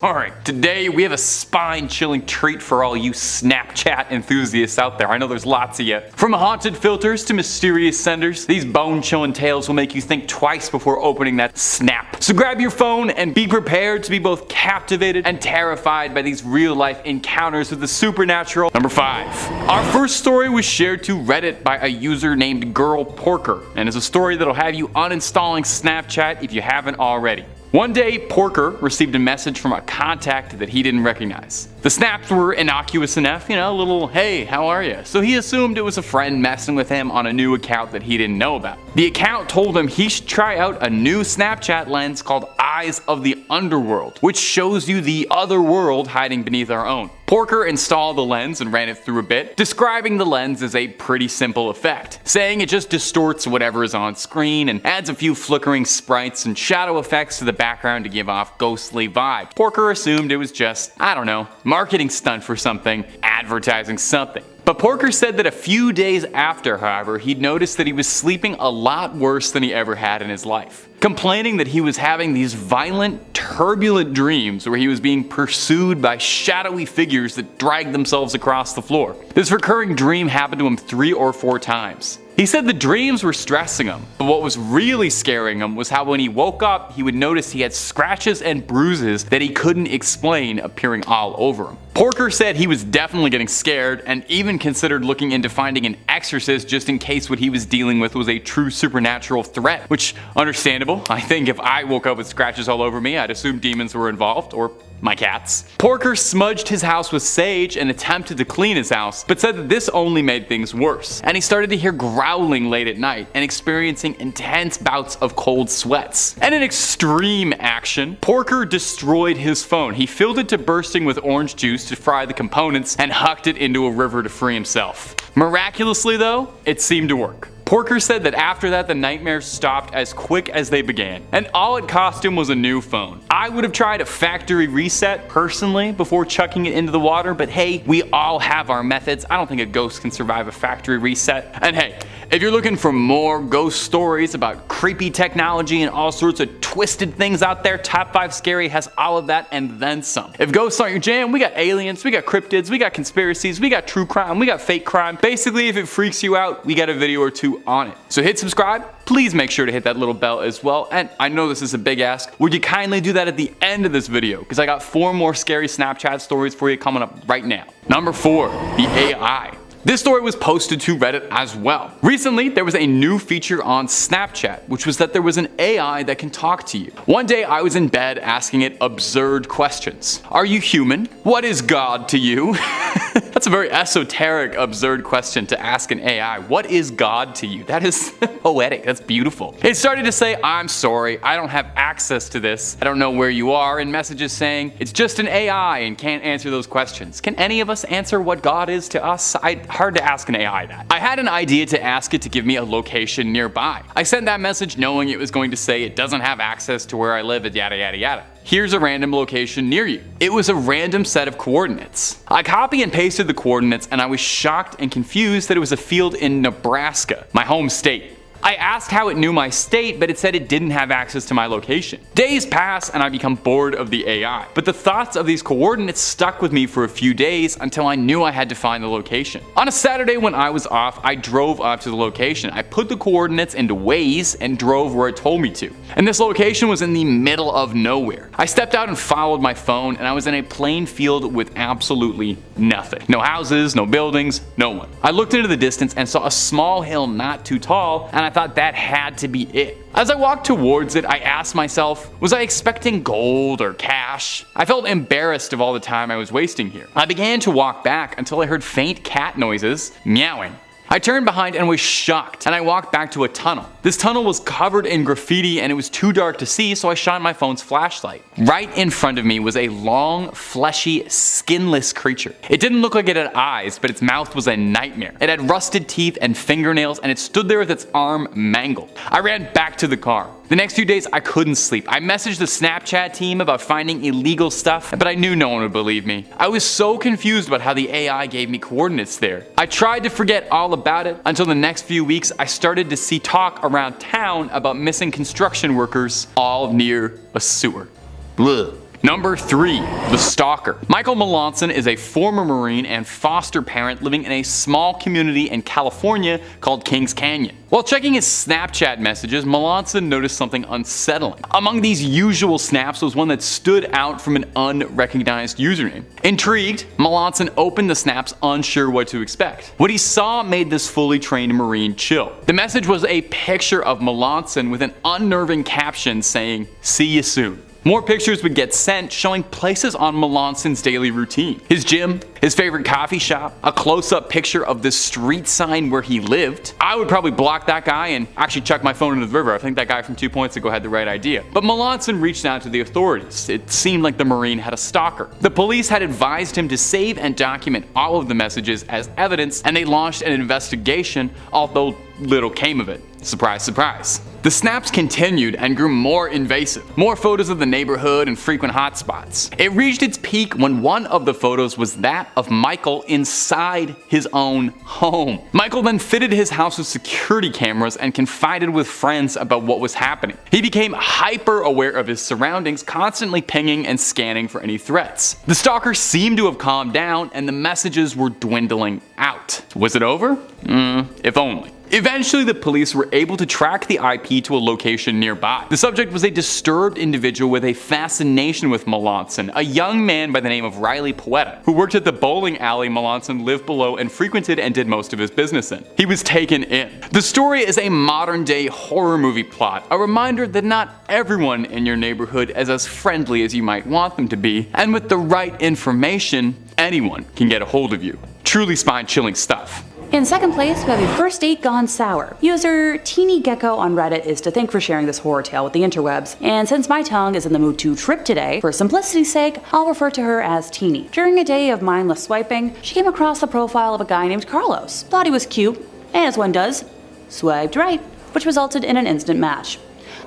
Alright, today we have a spine-chilling treat for all you Snapchat enthusiasts out there. I know there's lots of you. From haunted filters to mysterious senders, these bone-chilling tales will make you think twice before opening that snap. So grab your phone and be prepared to be both captivated and terrified by these real-life encounters with the supernatural. Number 5. Our first story was shared to Reddit by a user named Girl Porker, and is a story that'll have you uninstalling Snapchat if you haven't already. One day, Porker received a message from a contact that he didn't recognize. The snaps were innocuous enough, a little, hey, how are you? So he assumed it was a friend messing with him on a new account that he didn't know about. The account told him he should try out a new Snapchat lens called Eyes of the Underworld, which shows you the other world hiding beneath our own. Porker installed the lens and ran it through a bit, describing the lens as a pretty simple effect, saying it just distorts whatever is on screen and adds a few flickering sprites and shadow effects to the background to give off ghostly vibes. Porker assumed it was just, marketing stunt for something, advertising something. But Porker said that a few days after, however, he'd noticed that he was sleeping a lot worse than he ever had in his life, complaining that he was having these violent, turbulent dreams where he was being pursued by shadowy figures that dragged themselves across the floor. This recurring dream happened to him 3 or 4 times. He said the dreams were stressing him, but what was really scaring him was how when he woke up, he would notice he had scratches and bruises that he couldn't explain appearing all over him. Porker said he was definitely getting scared and even considered looking into finding an exorcist just in case what he was dealing with was a true supernatural threat, which, understandable. I think if I woke up with scratches all over me, I'd assume demons were involved, or my cats. Porker smudged his house with sage and attempted to clean his house, but said that this only made things worse. And he started to hear growling late at night and experiencing intense bouts of cold sweats. And in extreme action, Porker destroyed his phone. He filled it to bursting with orange juice to fry the components and hucked it into a river to free himself. Miraculously though, it seemed to work. Porker said that after that the nightmares stopped as quick as they began, and all it cost him was a new phone. I would have tried a factory reset personally before chucking it into the water, but hey, we all have our methods. I don't think a ghost can survive a factory reset. And hey, if you're looking for more ghost stories about creepy technology and all sorts of twisted things out there, Top 5 Scary has all of that and then some. If ghosts aren't your jam, we got aliens, we got cryptids, we got conspiracies, we got true crime, we got fake crime. Basically, if it freaks you out, we got a video or 2 on it. So hit subscribe, please make sure to hit that little bell as well, and I know this is a big ask, would you kindly do that at the end of this video, because I got 4 more scary Snapchat stories for you coming up right now. Number 4, the AI. This story was posted to Reddit as well. Recently, there was a new feature on Snapchat, which was that there was an AI that can talk to you. One day, I was in bed asking it absurd questions. Are you human? What is God to you? That's a very esoteric, absurd question to ask an AI. What is God to you? That is poetic. That's beautiful. It started to say, I'm sorry, I don't have access to this. I don't know where you are, and messages saying, it's just an AI and can't answer those questions. Can any of us answer what God is to us? Hard to ask an AI that. I had an idea to ask it to give me a location nearby. I sent that message knowing it was going to say it doesn't have access to where I live at yada yada yada. Here's a random location near you. It was a random set of coordinates. I copy and pasted the coordinates and I was shocked and confused that it was a field in Nebraska, my home state. I asked how it knew my state, but it said it didn't have access to my location. Days pass and I become bored of the AI, but the thoughts of these coordinates stuck with me for a few days until I knew I had to find the location. On a Saturday when I was off, I drove up to the location. I put the coordinates into Waze and drove where it told me to. And this location was in the middle of nowhere. I stepped out and followed my phone, and I was in a plain field with absolutely nothing. No houses, no buildings, no one. I looked into the distance and saw a small hill not too tall, and I thought that had to be it. As I walked towards it, I asked myself, was I expecting gold or cash? I felt embarrassed of all the time I was wasting here. I began to walk back until I heard faint cat noises, meowing. I turned behind and was shocked, and I walked back to a tunnel. This tunnel was covered in graffiti and it was too dark to see, so I shined my phone's flashlight. Right in front of me was a long, fleshy, skinless creature. It didn't look like it had eyes, but its mouth was a nightmare. It had rusted teeth and fingernails, and it stood there with its arm mangled. I ran back to the car. The next few days I couldn't sleep. I messaged the Snapchat team about finding illegal stuff, but I knew no one would believe me. I was so confused about how the AI gave me coordinates there. I tried to forget all about it until the next few weeks I started to see talk around town about missing construction workers all near a sewer. Blech. Number 3. The Stalker. Michael Melanson is a former Marine and foster parent living in a small community in California called Kings Canyon. While checking his Snapchat messages, Melanson noticed something unsettling. Among these usual snaps was one that stood out from an unrecognized username. Intrigued, Melanson opened the snaps unsure what to expect. What he saw made this fully trained Marine chill. The message was a picture of Melanson with an unnerving caption saying, "See you soon." More pictures would get sent showing places on Melanson's daily routine. His gym, his favorite coffee shop, a close-up picture of the street sign where he lived. I would probably block that guy and actually chuck my phone into the river. I think that guy from 2 points ago had the right idea. But Melanson reached out to the authorities. It seemed like the Marine had a stalker. The police had advised him to save and document all of the messages as evidence, and they launched an investigation, although little came of it. Surprise, surprise. The snaps continued and grew more invasive. More photos of the neighborhood and frequent hotspots. It reached its peak when one of the photos was that of Michael inside his own home. Michael then fitted his house with security cameras and confided with friends about what was happening. He became hyper aware of his surroundings, constantly pinging and scanning for any threats. The stalker seemed to have calmed down and the messages were dwindling out. Was it over? If only. Eventually, the police were able to track the IP to a location nearby. The subject was a disturbed individual with a fascination with Melanson, a young man by the name of Riley Poeta, who worked at the bowling alley Melanson lived below and frequented and did most of his business in. He was taken in. The story is a modern-day horror movie plot, a reminder that not everyone in your neighborhood is as friendly as you might want them to be, and with the right information, anyone can get a hold of you. Truly spine-chilling stuff. In second place, we have a first date gone sour. User Teeny Gecko on Reddit is to thank for sharing this horror tale with the interwebs, and since my tongue is in the mood to trip today, for simplicity's sake, I'll refer to her as Teeny. During a day of mindless swiping, she came across the profile of a guy named Carlos. Thought he was cute, and as one does, swiped right, which resulted in an instant match.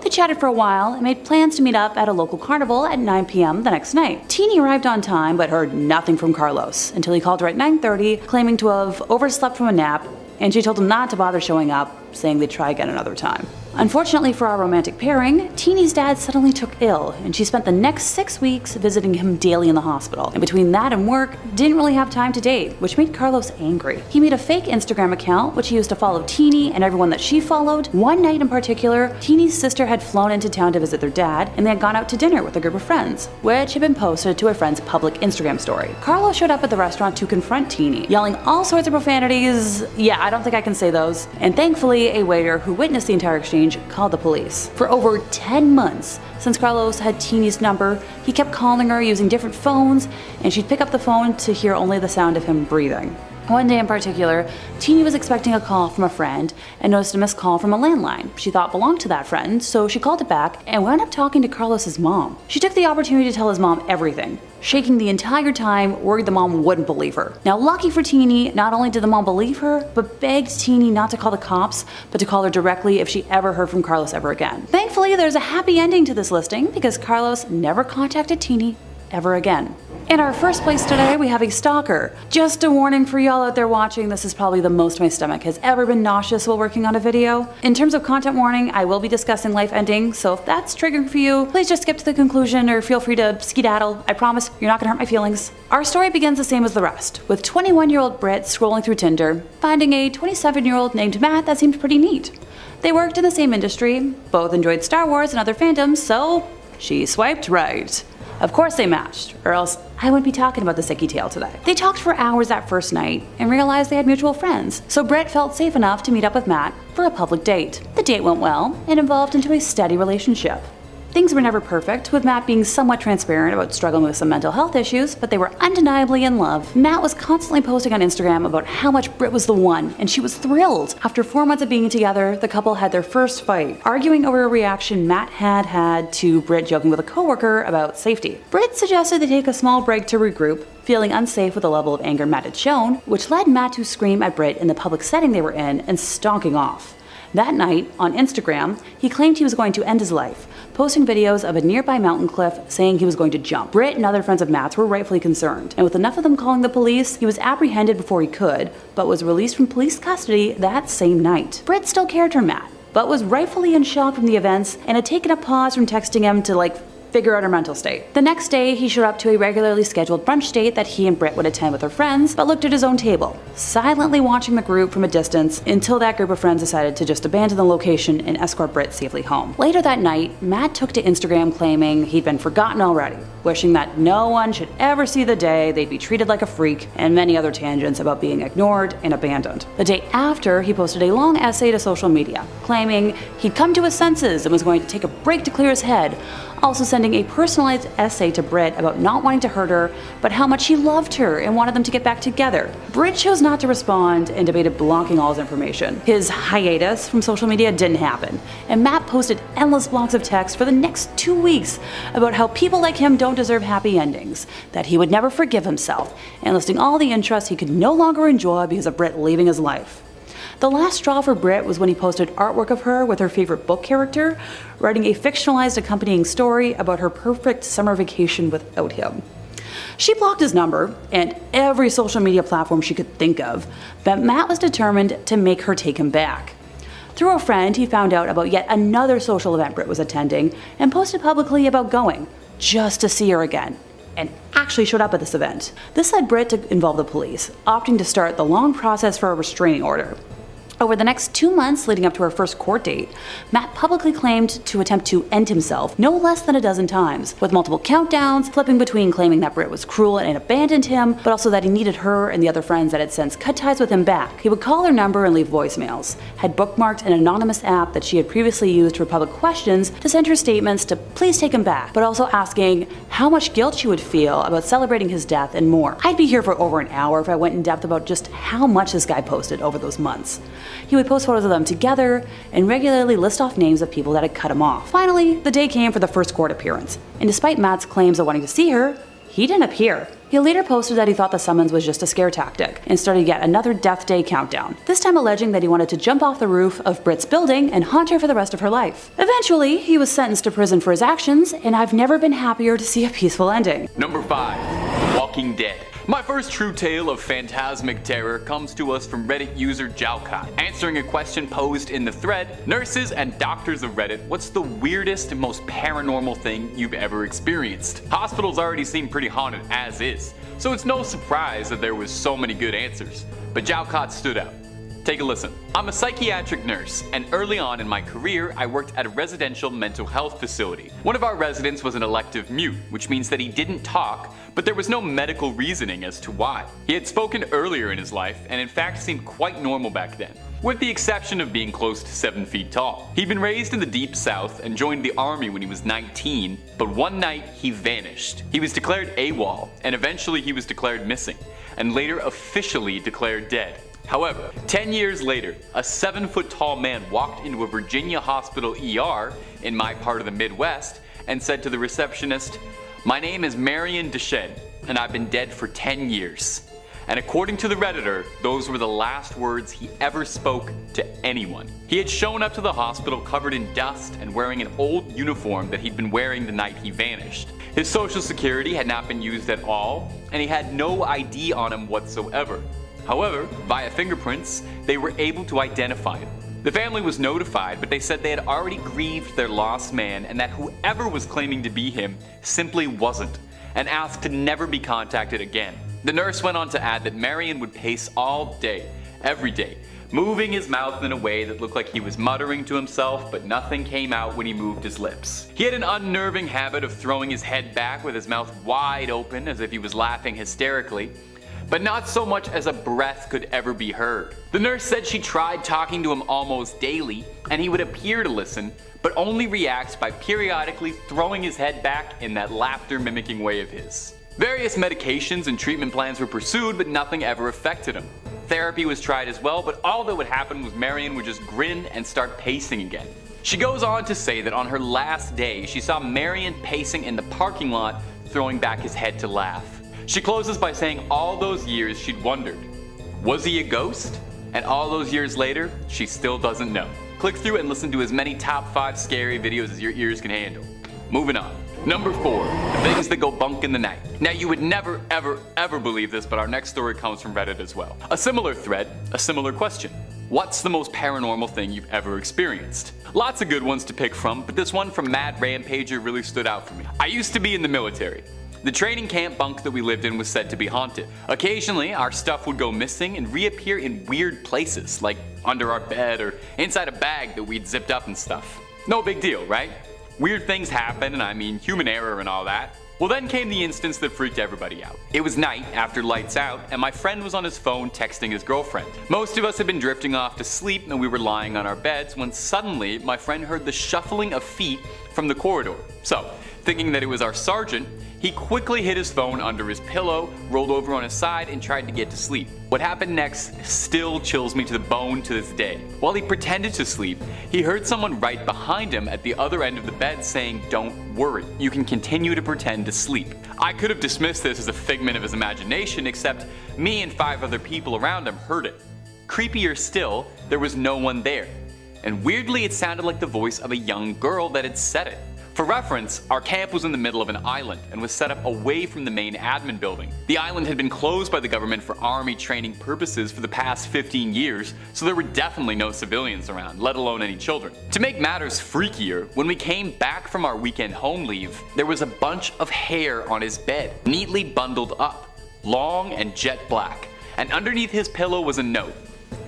They chatted for a while and made plans to meet up at a local carnival at 9 p.m. the next night. Teeny arrived on time but heard nothing from Carlos until he called her at 9:30, claiming to have overslept from a nap, and she told him not to bother showing up, saying they'd try again another time. Unfortunately for our romantic pairing, Teeny's dad suddenly took ill, and she spent the next 6 weeks visiting him daily in the hospital. And between that and work, didn't really have time to date, which made Carlos angry. He made a fake Instagram account, which he used to follow Teeny and everyone that she followed. One night in particular, Teeny's sister had flown into town to visit their dad, and they had gone out to dinner with a group of friends, which had been posted to a friend's public Instagram story. Carlos showed up at the restaurant to confront Teeny, yelling all sorts of profanities. Yeah, I don't think I can say those. And thankfully, a waiter who witnessed the entire exchange called the police. For over 10 months, since Carlos had Teeny's number, he kept calling her using different phones, and she'd pick up the phone to hear only the sound of him breathing. One day in particular, Teeny was expecting a call from a friend and noticed a missed call from a landline she thought belonged to that friend, so she called it back and wound up talking to Carlos's mom. She took the opportunity to tell his mom everything, shaking the entire time, worried the mom wouldn't believe her. Now, lucky for Teeny, not only did the mom believe her, but begged Teeny not to call the cops, but to call her directly if she ever heard from Carlos ever again. Thankfully, there's a happy ending to this listing because Carlos never contacted Teeny ever again. In our first place today, we have a stalker. Just a warning for y'all out there watching, this is probably the most my stomach has ever been nauseous while working on a video. In terms of content warning, I will be discussing life ending, so if that's triggering for you, please just skip to the conclusion or feel free to skedaddle. I promise you're not gonna hurt my feelings. Our story begins the same as the rest, with 21-year-old Britt scrolling through Tinder, finding a 27-year-old named Matt that seemed pretty neat. They worked in the same industry, both enjoyed Star Wars and other fandoms, so she swiped right. Of course they matched, or else I wouldn't be talking about this icky tale today. They talked for hours that first night and realized they had mutual friends, so Brett felt safe enough to meet up with Matt for a public date. The date went well and evolved into a steady relationship. Things were never perfect, with Matt being somewhat transparent about struggling with some mental health issues, but they were undeniably in love. Matt was constantly posting on Instagram about how much Britt was the one, and she was thrilled. After 4 months of being together, the couple had their first fight, arguing over a reaction Matt had to Britt joking with a coworker about safety. Britt suggested they take a small break to regroup, feeling unsafe with the level of anger Matt had shown, which led Matt to scream at Britt in the public setting they were in and stalking off. That night, on Instagram, he claimed he was going to end his life, posting videos of a nearby mountain cliff saying he was going to jump. Britt and other friends of Matt's were rightfully concerned, and with enough of them calling the police, he was apprehended before he could, but was released from police custody that same night. Britt still cared for Matt, but was rightfully in shock from the events and had taken a pause from texting him to figure out her mental state. The next day, he showed up to a regularly scheduled brunch date that he and Britt would attend with her friends, but looked at his own table, silently watching the group from a distance until that group of friends decided to just abandon the location and escort Britt safely home. Later that night, Matt took to Instagram claiming he'd been forgotten already, wishing that no one should ever see the day they'd be treated like a freak, and many other tangents about being ignored and abandoned. The day after, he posted a long essay to social media, claiming he'd come to his senses and was going to take a break to clear his head, also sending a personalized essay to Britt about not wanting to hurt her, but how much he loved her and wanted them to get back together. Britt chose not to respond and debated blocking all his information. His hiatus from social media didn't happen, and Matt posted endless blocks of text for the next 2 weeks about how people like him don't deserve happy endings, that he would never forgive himself, and listing all the interests he could no longer enjoy because of Britt leaving his life. The last straw for Britt was when he posted artwork of her with her favorite book character, writing a fictionalized accompanying story about her perfect summer vacation without him. She blocked his number and every social media platform she could think of, but Matt was determined to make her take him back. Through a friend, he found out about yet another social event Britt was attending and posted publicly about going, just to see her again, and actually showed up at this event. This led Britt to involve the police, opting to start the long process for a restraining order. Over the next 2 months leading up to her first court date, Matt publicly claimed to attempt to end himself no less than a dozen times, with multiple countdowns, flipping between claiming that Britt was cruel and abandoned him, but also that he needed her and the other friends that had since cut ties with him back. He would call her number and leave voicemails, had bookmarked an anonymous app that she had previously used for public questions to send her statements to please take him back, but also asking how much guilt she would feel about celebrating his death and more. I'd be here for over an hour if I went in depth about just how much this guy posted over those months. He would post photos of them together and regularly list off names of people that had cut him off. Finally, the day came for the first court appearance, and despite Matt's claims of wanting to see her, he didn't appear. He later posted that he thought the summons was just a scare tactic and started yet another death day countdown, this time alleging that he wanted to jump off the roof of Britt's building and haunt her for the rest of her life. Eventually, he was sentenced to prison for his actions, and I've never been happier to see a peaceful ending. Number 5. Walking Dead. My first true tale of phantasmic terror comes to us from Reddit user Jalcott. Answering a question posed in the thread, nurses and doctors of Reddit, what's the weirdest and most paranormal thing you've ever experienced? Hospitals already seem pretty haunted as is, so it's no surprise that there was so many good answers. But Jalcott stood out. Take a listen. I'm a psychiatric nurse, and early on in my career, I worked at a residential mental health facility. One of our residents was an elective mute, which means that he didn't talk, but there was no medical reasoning as to why. He had spoken earlier in his life, and in fact seemed quite normal back then, with the exception of being close to 7 feet tall. He'd been raised in the deep south and joined the army when he was 19, but one night he vanished. He was declared AWOL, and eventually he was declared missing, and later officially declared dead. However, 10 years later, a 7-foot-tall man walked into a Virginia hospital ER in my part of the Midwest and said to the receptionist, "My name is Marion Deschênes, and I've been dead for 10 years. And according to the Redditor, those were the last words he ever spoke to anyone. He had shown up to the hospital covered in dust and wearing an old uniform that he'd been wearing the night he vanished. His social security had not been used at all, and he had no ID on him whatsoever. However, via fingerprints, they were able to identify him. The family was notified, but they said they had already grieved their lost man and that whoever was claiming to be him simply wasn't, and asked to never be contacted again." The nurse went on to add that Marion would pace all day, every day, moving his mouth in a way that looked like he was muttering to himself, but nothing came out when he moved his lips. He had an unnerving habit of throwing his head back with his mouth wide open as if he was laughing hysterically, but not so much as a breath could ever be heard. The nurse said she tried talking to him almost daily, and he would appear to listen, but only react by periodically throwing his head back in that laughter-mimicking way of his. Various medications and treatment plans were pursued, but nothing ever affected him. Therapy was tried as well, but all that would happen was Marion would just grin and start pacing again. She goes on to say that on her last day, she saw Marion pacing in the parking lot, throwing back his head to laugh. She closes by saying all those years she'd wondered, was he a ghost? And all those years later, she still doesn't know. Click through and listen to as many top 5 scary videos as your ears can handle. Moving on. Number 4, things that go bunk in the night. Now you would never ever believe this, but our next story comes from Reddit as well. A similar thread, a similar question. What's the most paranormal thing you've ever experienced? Lots of good ones to pick from, but this one from Mad Rampager really stood out for me. I used to be in the military. The training camp bunk that we lived in was said to be haunted. Occasionally, our stuff would go missing and reappear in weird places, like under our bed or inside a bag that we'd zipped up and stuff. No big deal, right? Weird things happen, and I mean human error and all that. Well, then came the instance that freaked everybody out. It was night after lights out, and my friend was on his phone texting his girlfriend. Most of us had been drifting off to sleep and we were lying on our beds when suddenly my friend heard the shuffling of feet from the corridor. So, thinking that it was our sergeant, he quickly hid his phone under his pillow, rolled over on his side, and tried to get to sleep. What happened next still chills me to the bone to this day. While he pretended to sleep, he heard someone right behind him at the other end of the bed saying, "Don't worry, you can continue to pretend to sleep." I could have dismissed this as a figment of his imagination, except me and 5 other people around him heard it. Creepier still, there was no one there. And weirdly, it sounded like the voice of a young girl that had said it. For reference, our camp was in the middle of an island and was set up away from the main admin building. The island had been closed by the government for army training purposes for the past 15 years, so there were definitely no civilians around, let alone any children. To make matters freakier, when we came back from our weekend home leave, there was a bunch of hair on his bed, neatly bundled up, long and jet black, and underneath his pillow was a note.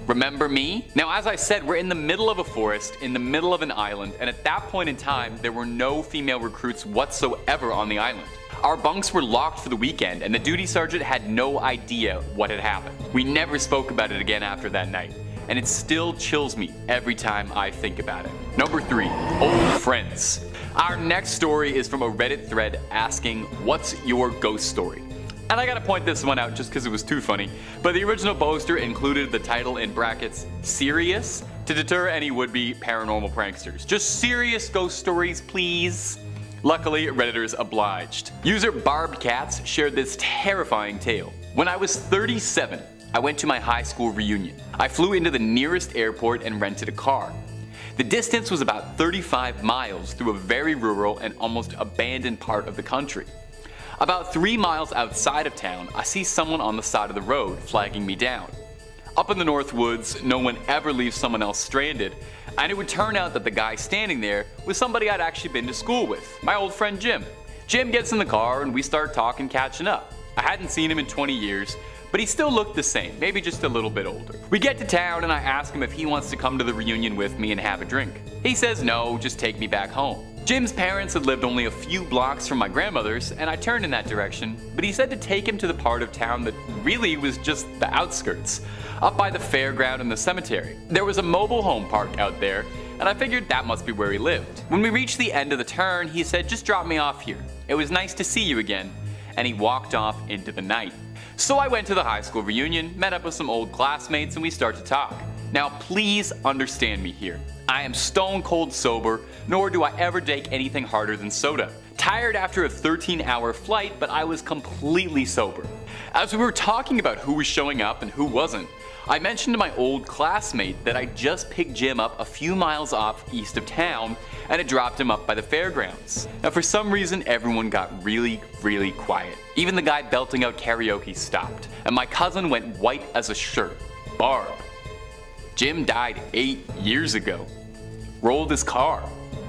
"Remember me?" Now, as I said, we're in the middle of a forest, in the middle of an island, and at that point in time, there were no female recruits whatsoever on the island. Our bunks were locked for the weekend, and the duty sergeant had no idea what had happened. We never spoke about it again after that night, and it still chills me every time I think about it. Number 3, old friends. Our next story is from a Reddit thread asking, "What's your ghost story?" And I gotta point this one out just because it was too funny, but the original poster included the title in brackets, "Serious?" to deter any would-be paranormal pranksters. Just serious ghost stories, please. Luckily, Redditors obliged. User Barbed Cats shared this terrifying tale. "When I was 37, I went to my high school reunion. I flew into the nearest airport and rented a car. The distance was about 35 miles through a very rural and almost abandoned part of the country. About 3 miles outside of town, I see someone on the side of the road flagging me down. Up in the North Woods, no one ever leaves someone else stranded, and it would turn out that the guy standing there was somebody I'd actually been to school with, my old friend Jim. Jim gets in the car and we start talking, catching up. I hadn't seen him in 20 years, but he still looked the same, maybe just a little bit older. We get to town and I ask him if he wants to come to the reunion with me and have a drink. He says no, just take me back home. Jim's parents had lived only a few blocks from my grandmother's, and I turned in that direction, but he said to take him to the part of town that really was just the outskirts, up by the fairground and the cemetery. There was a mobile home park out there, and I figured that must be where he lived. When we reached the end of the turn, he said, "Just drop me off here. It was nice to see you again," and he walked off into the night. So I went to the high school reunion, met up with some old classmates, and we start to talk. Now please understand me here. I am stone cold sober, nor do I ever take anything harder than soda. Tired after a 13-hour flight, but I was completely sober. As we were talking about who was showing up and who wasn't, I mentioned to my old classmate that I just picked Jim up a few miles off east of town and had dropped him up by the fairgrounds. Now for some reason everyone got really quiet. Even the guy belting out karaoke stopped, and my cousin went white as a shirt. Barb. Jim died 8 years ago. Rolled his car.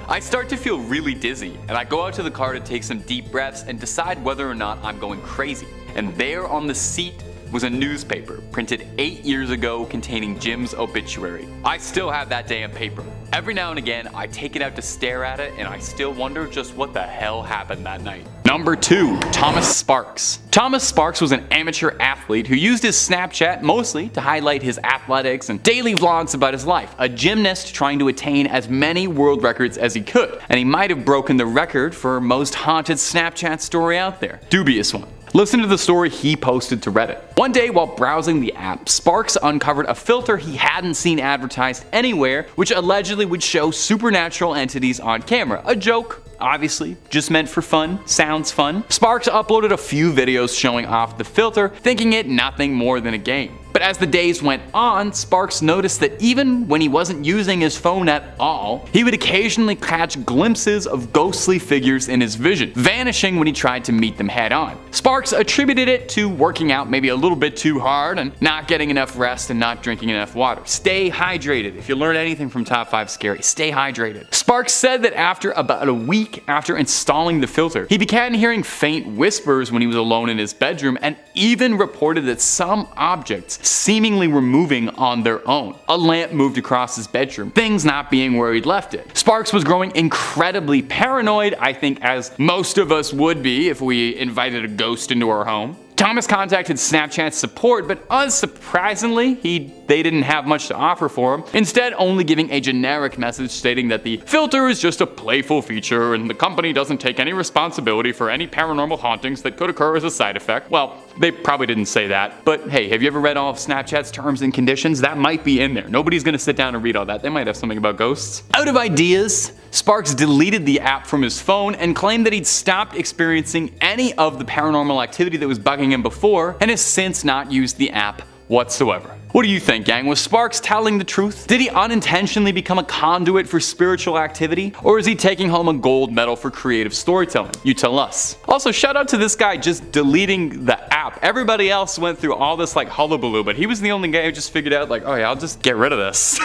I start to feel really dizzy, and I go out to the car to take some deep breaths and decide whether or not I'm going crazy. And there on the seat was a newspaper printed 8 years ago containing Jim's obituary. I still have that damn paper. Every now and again, I take it out to stare at it, and I still wonder just what the hell happened that night. Number 2, Thomas Sparks. Thomas Sparks was an amateur athlete who used his Snapchat mostly to highlight his athletics and daily vlogs about his life. A gymnast trying to attain as many world records as he could, and he might have broken the record for most haunted Snapchat story out there. Dubious one. Listen to the story he posted to Reddit. One day while browsing the app, Sparks uncovered a filter he hadn't seen advertised anywhere, which allegedly would show supernatural entities on camera. A joke, obviously, just meant for fun. Sounds fun. Sparks uploaded a few videos showing off the filter, thinking it nothing more than a game. But as the days went on, Sparks noticed that even when he wasn't using his phone at all, he would occasionally catch glimpses of ghostly figures in his vision, vanishing when he tried to meet them head on. Sparks attributed it to working out maybe a little bit too hard and not getting enough rest and not drinking enough water. Stay hydrated. If you learn anything from Top 5 Scary, stay hydrated. Sparks said that after about a week after installing the filter, he began hearing faint whispers when he was alone in his bedroom, and even reported that some objects seemingly were moving on their own. A lamp moved across his bedroom, things not being where he'd left it. Sparks was growing incredibly paranoid, I think as most of us would be if we invited a ghost into our home. Thomas contacted Snapchat support, but unsurprisingly, they didn't have much to offer for him, instead only giving a generic message stating that the filter is just a playful feature and the company doesn't take any responsibility for any paranormal hauntings that could occur as a side effect. Well, they probably didn't say that, but hey, have you ever read all of Snapchat's terms and conditions? That might be in there. Nobody's gonna sit down and read all that. They might have something about ghosts. Out of ideas, Sparks deleted the app from his phone and claimed that he'd stopped experiencing any of the paranormal activity that was bugging him before, and has since not used the app whatsoever. What do you think, gang? Was Sparks telling the truth? Did he unintentionally become a conduit for spiritual activity? Or is he taking home a gold medal for creative storytelling? You tell us. Also, shout out to this guy just deleting the app. Everybody else went through all this like hullabaloo, but he was the only guy who just figured out like, oh yeah, I'll just get rid of this.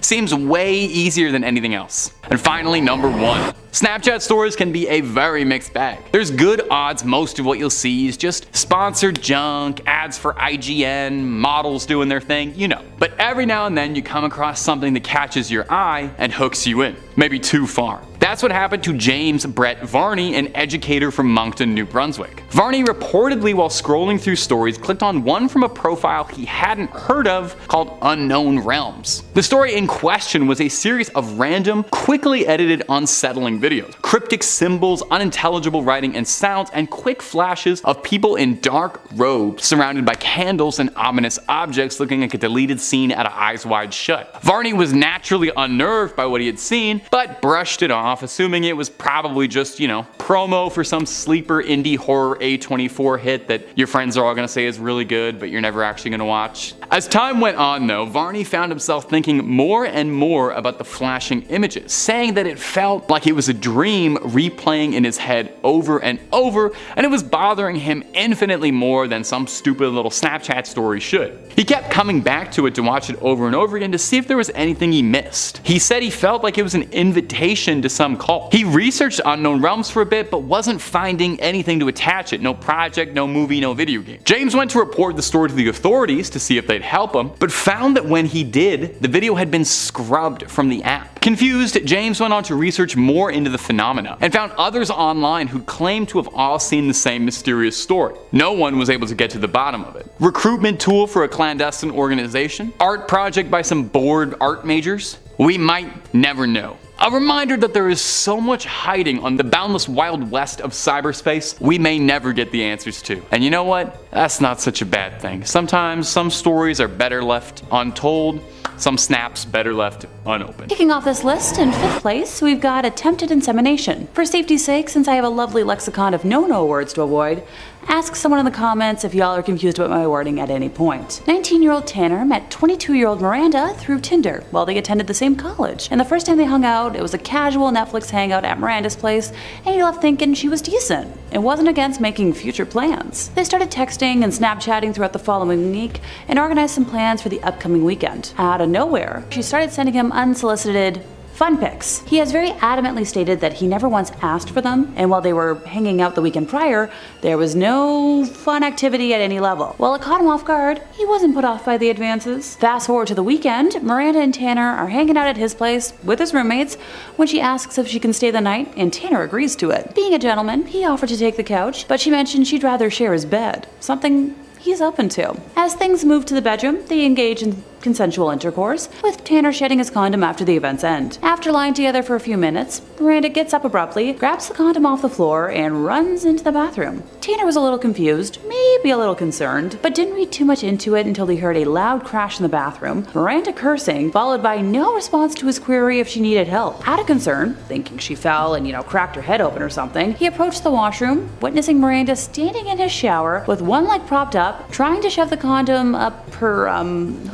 Seems way easier than anything else. And finally, number 1. Snapchat stories can be a very mixed bag. There's good odds most of what you'll see is just sponsored junk, ads for IGN, models doing their thing, you know. But every now and then you come across something that catches your eye and hooks you in, maybe too far. That's what happened to James Brett Varney, an educator from Moncton, New Brunswick. Varney reportedly, while scrolling through stories, clicked on one from a profile he hadn't heard of called Unknown Realms. The story in question was a series of random, quickly edited, unsettling videos. Cryptic symbols, unintelligible writing and sounds, and quick flashes of people in dark robes surrounded by candles and ominous objects looking like a deleted scene out of Eyes Wide Shut. Varney was naturally unnerved by what he had seen, but brushed it off, assuming it was probably just, you know, promo for some sleeper indie horror A24 hit that your friends are all gonna say is really good, but you're never actually gonna watch. As time went on though, Varney found himself thinking more and more about the flashing images, saying that it felt like it was a dream replaying in his head over and over, and it was bothering him infinitely more than some stupid little Snapchat story should. He kept coming back to it to watch it over and over again to see if there was anything he missed. He said he felt like it was an invitation to some cult. He researched Unknown Realms for a bit, but wasn't finding anything to attach it. No project, no movie, no video game. James went to report the story to the authorities to see if they'd help him, but found that when he did, the video had been scrubbed from the app. Confused, James went on to research more into the phenomena and found others online who claimed to have all seen the same mysterious story. No one was able to get to the bottom of it. Recruitment tool for a clandestine organization? Art project by some bored art majors? We might never know. A reminder that there is so much hiding on the boundless wild west of cyberspace we may never get the answers to. And you know what? That's not such a bad thing. Sometimes some stories are better left untold, some snaps better left unopened. Kicking off this list, in 5th place, we've got attempted insemination. For safety's sake, since I have a lovely lexicon of no-no words to avoid, ask someone in the comments if y'all are confused about my wording at any point. 19-year-old Tanner met 22-year-old Miranda through Tinder while they attended the same college. And the first time they hung out, it was a casual Netflix hangout at Miranda's place, and he left thinking she was decent and wasn't against making future plans. They started texting and Snapchatting throughout the following week and organized some plans for the upcoming weekend. Out of nowhere, she started sending him unsolicited fun pics. He has very adamantly stated that he never once asked for them, and while they were hanging out the weekend prior, there was no fun activity at any level. While it caught him off guard, he wasn't put off by the advances. Fast forward to the weekend, Miranda and Tanner are hanging out at his place with his roommates when she asks if she can stay the night, and Tanner agrees to it. Being a gentleman, he offered to take the couch, but she mentioned she'd rather share his bed, something he's open to. As things move to the bedroom, they engage in consensual intercourse, with Tanner shedding his condom after the event's end. After lying together for a few minutes, Miranda gets up abruptly, grabs the condom off the floor, and runs into the bathroom. Tanner was a little confused, maybe a little concerned, but didn't read too much into it until he heard a loud crash in the bathroom, Miranda cursing, followed by no response to his query if she needed help. Out of concern, thinking she fell and, cracked her head open or something, he approached the washroom, witnessing Miranda standing in his shower with one leg propped up, trying to shove the condom up her,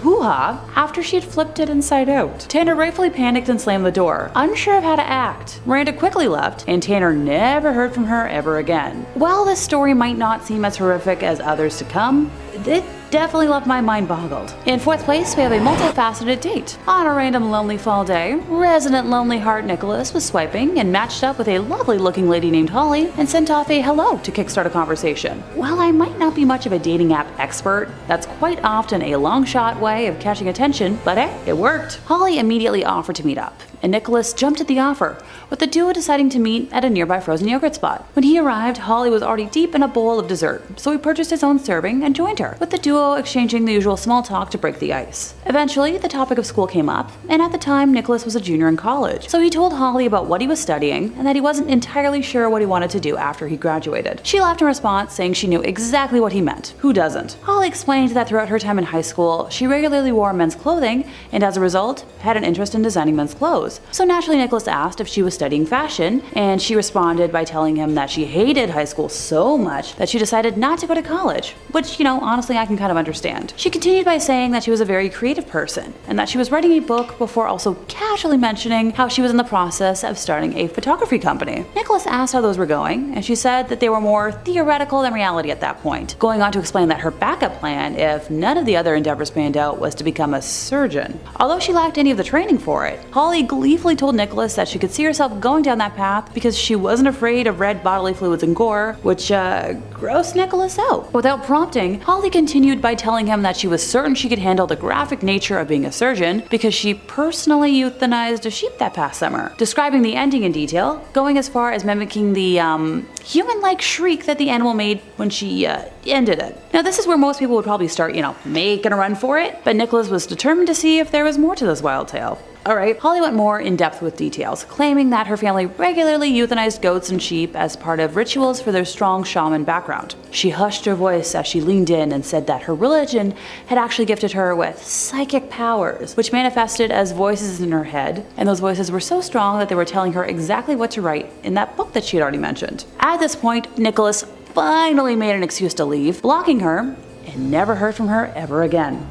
hoo-ha after she had flipped it inside out. Tanner rightfully panicked and slammed the door, unsure of how to act. Miranda quickly left, and Tanner never heard from her ever again. While this story might not seem as horrific as others to come, it definitely left my mind boggled. In fourth place, we have a multifaceted date. On a random lonely fall day, resident lonely heart Nicholas was swiping and matched up with a lovely looking lady named Holly and sent off a hello to kickstart a conversation. While I might not be much of a dating app expert, that's quite often a long shot way of catching attention, but hey, it worked. Holly immediately offered to meet up, and Nicholas jumped at the offer, with the duo deciding to meet at a nearby frozen yogurt spot. When he arrived, Holly was already deep in a bowl of dessert, so he purchased his own serving and joined her, with the duo exchanging the usual small talk to break the ice. Eventually, the topic of school came up, and at the time, Nicholas was a junior in college, so he told Holly about what he was studying and that he wasn't entirely sure what he wanted to do after he graduated. She laughed in response, saying she knew exactly what he meant. Who doesn't? Holly explained that throughout her time in high school, she regularly wore men's clothing and as a result, had an interest in designing men's clothes. So naturally, Nicholas asked if she was studying fashion, and she responded by telling him that she hated high school so much that she decided not to go to college, which, honestly, I can kind of understand. She continued by saying that she was a very creative person, and that she was writing a book before also casually mentioning how she was in the process of starting a photography company. Nicholas asked how those were going, and she said that they were more theoretical than reality at that point, going on to explain that her backup plan, if none of the other endeavors panned out, was to become a surgeon. Although she lacked any of the training for it, Holly gleefully told Nicholas that she could see herself going down that path because she wasn't afraid of red bodily fluids and gore, which grossed Nicholas out. Without prompting, Holly continued by telling him that she was certain she could handle the graphic nature of being a surgeon because she personally euthanized a sheep that past summer, describing the ending in detail, going as far as mimicking the human-like shriek that the animal made when she ended it. Now this is where most people would probably start, making a run for it, but Nicholas was determined to see if there was more to this wild tale. Alright, Holly went more in depth with details, claiming that her family regularly euthanized goats and sheep as part of rituals for their strong shaman background. She hushed her voice as she leaned in and said that her religion had actually gifted her with psychic powers, which manifested as voices in her head, and those voices were so strong that they were telling her exactly what to write in that book that she had already mentioned. At this point, Nicholas finally made an excuse to leave, blocking her, and never heard from her ever again.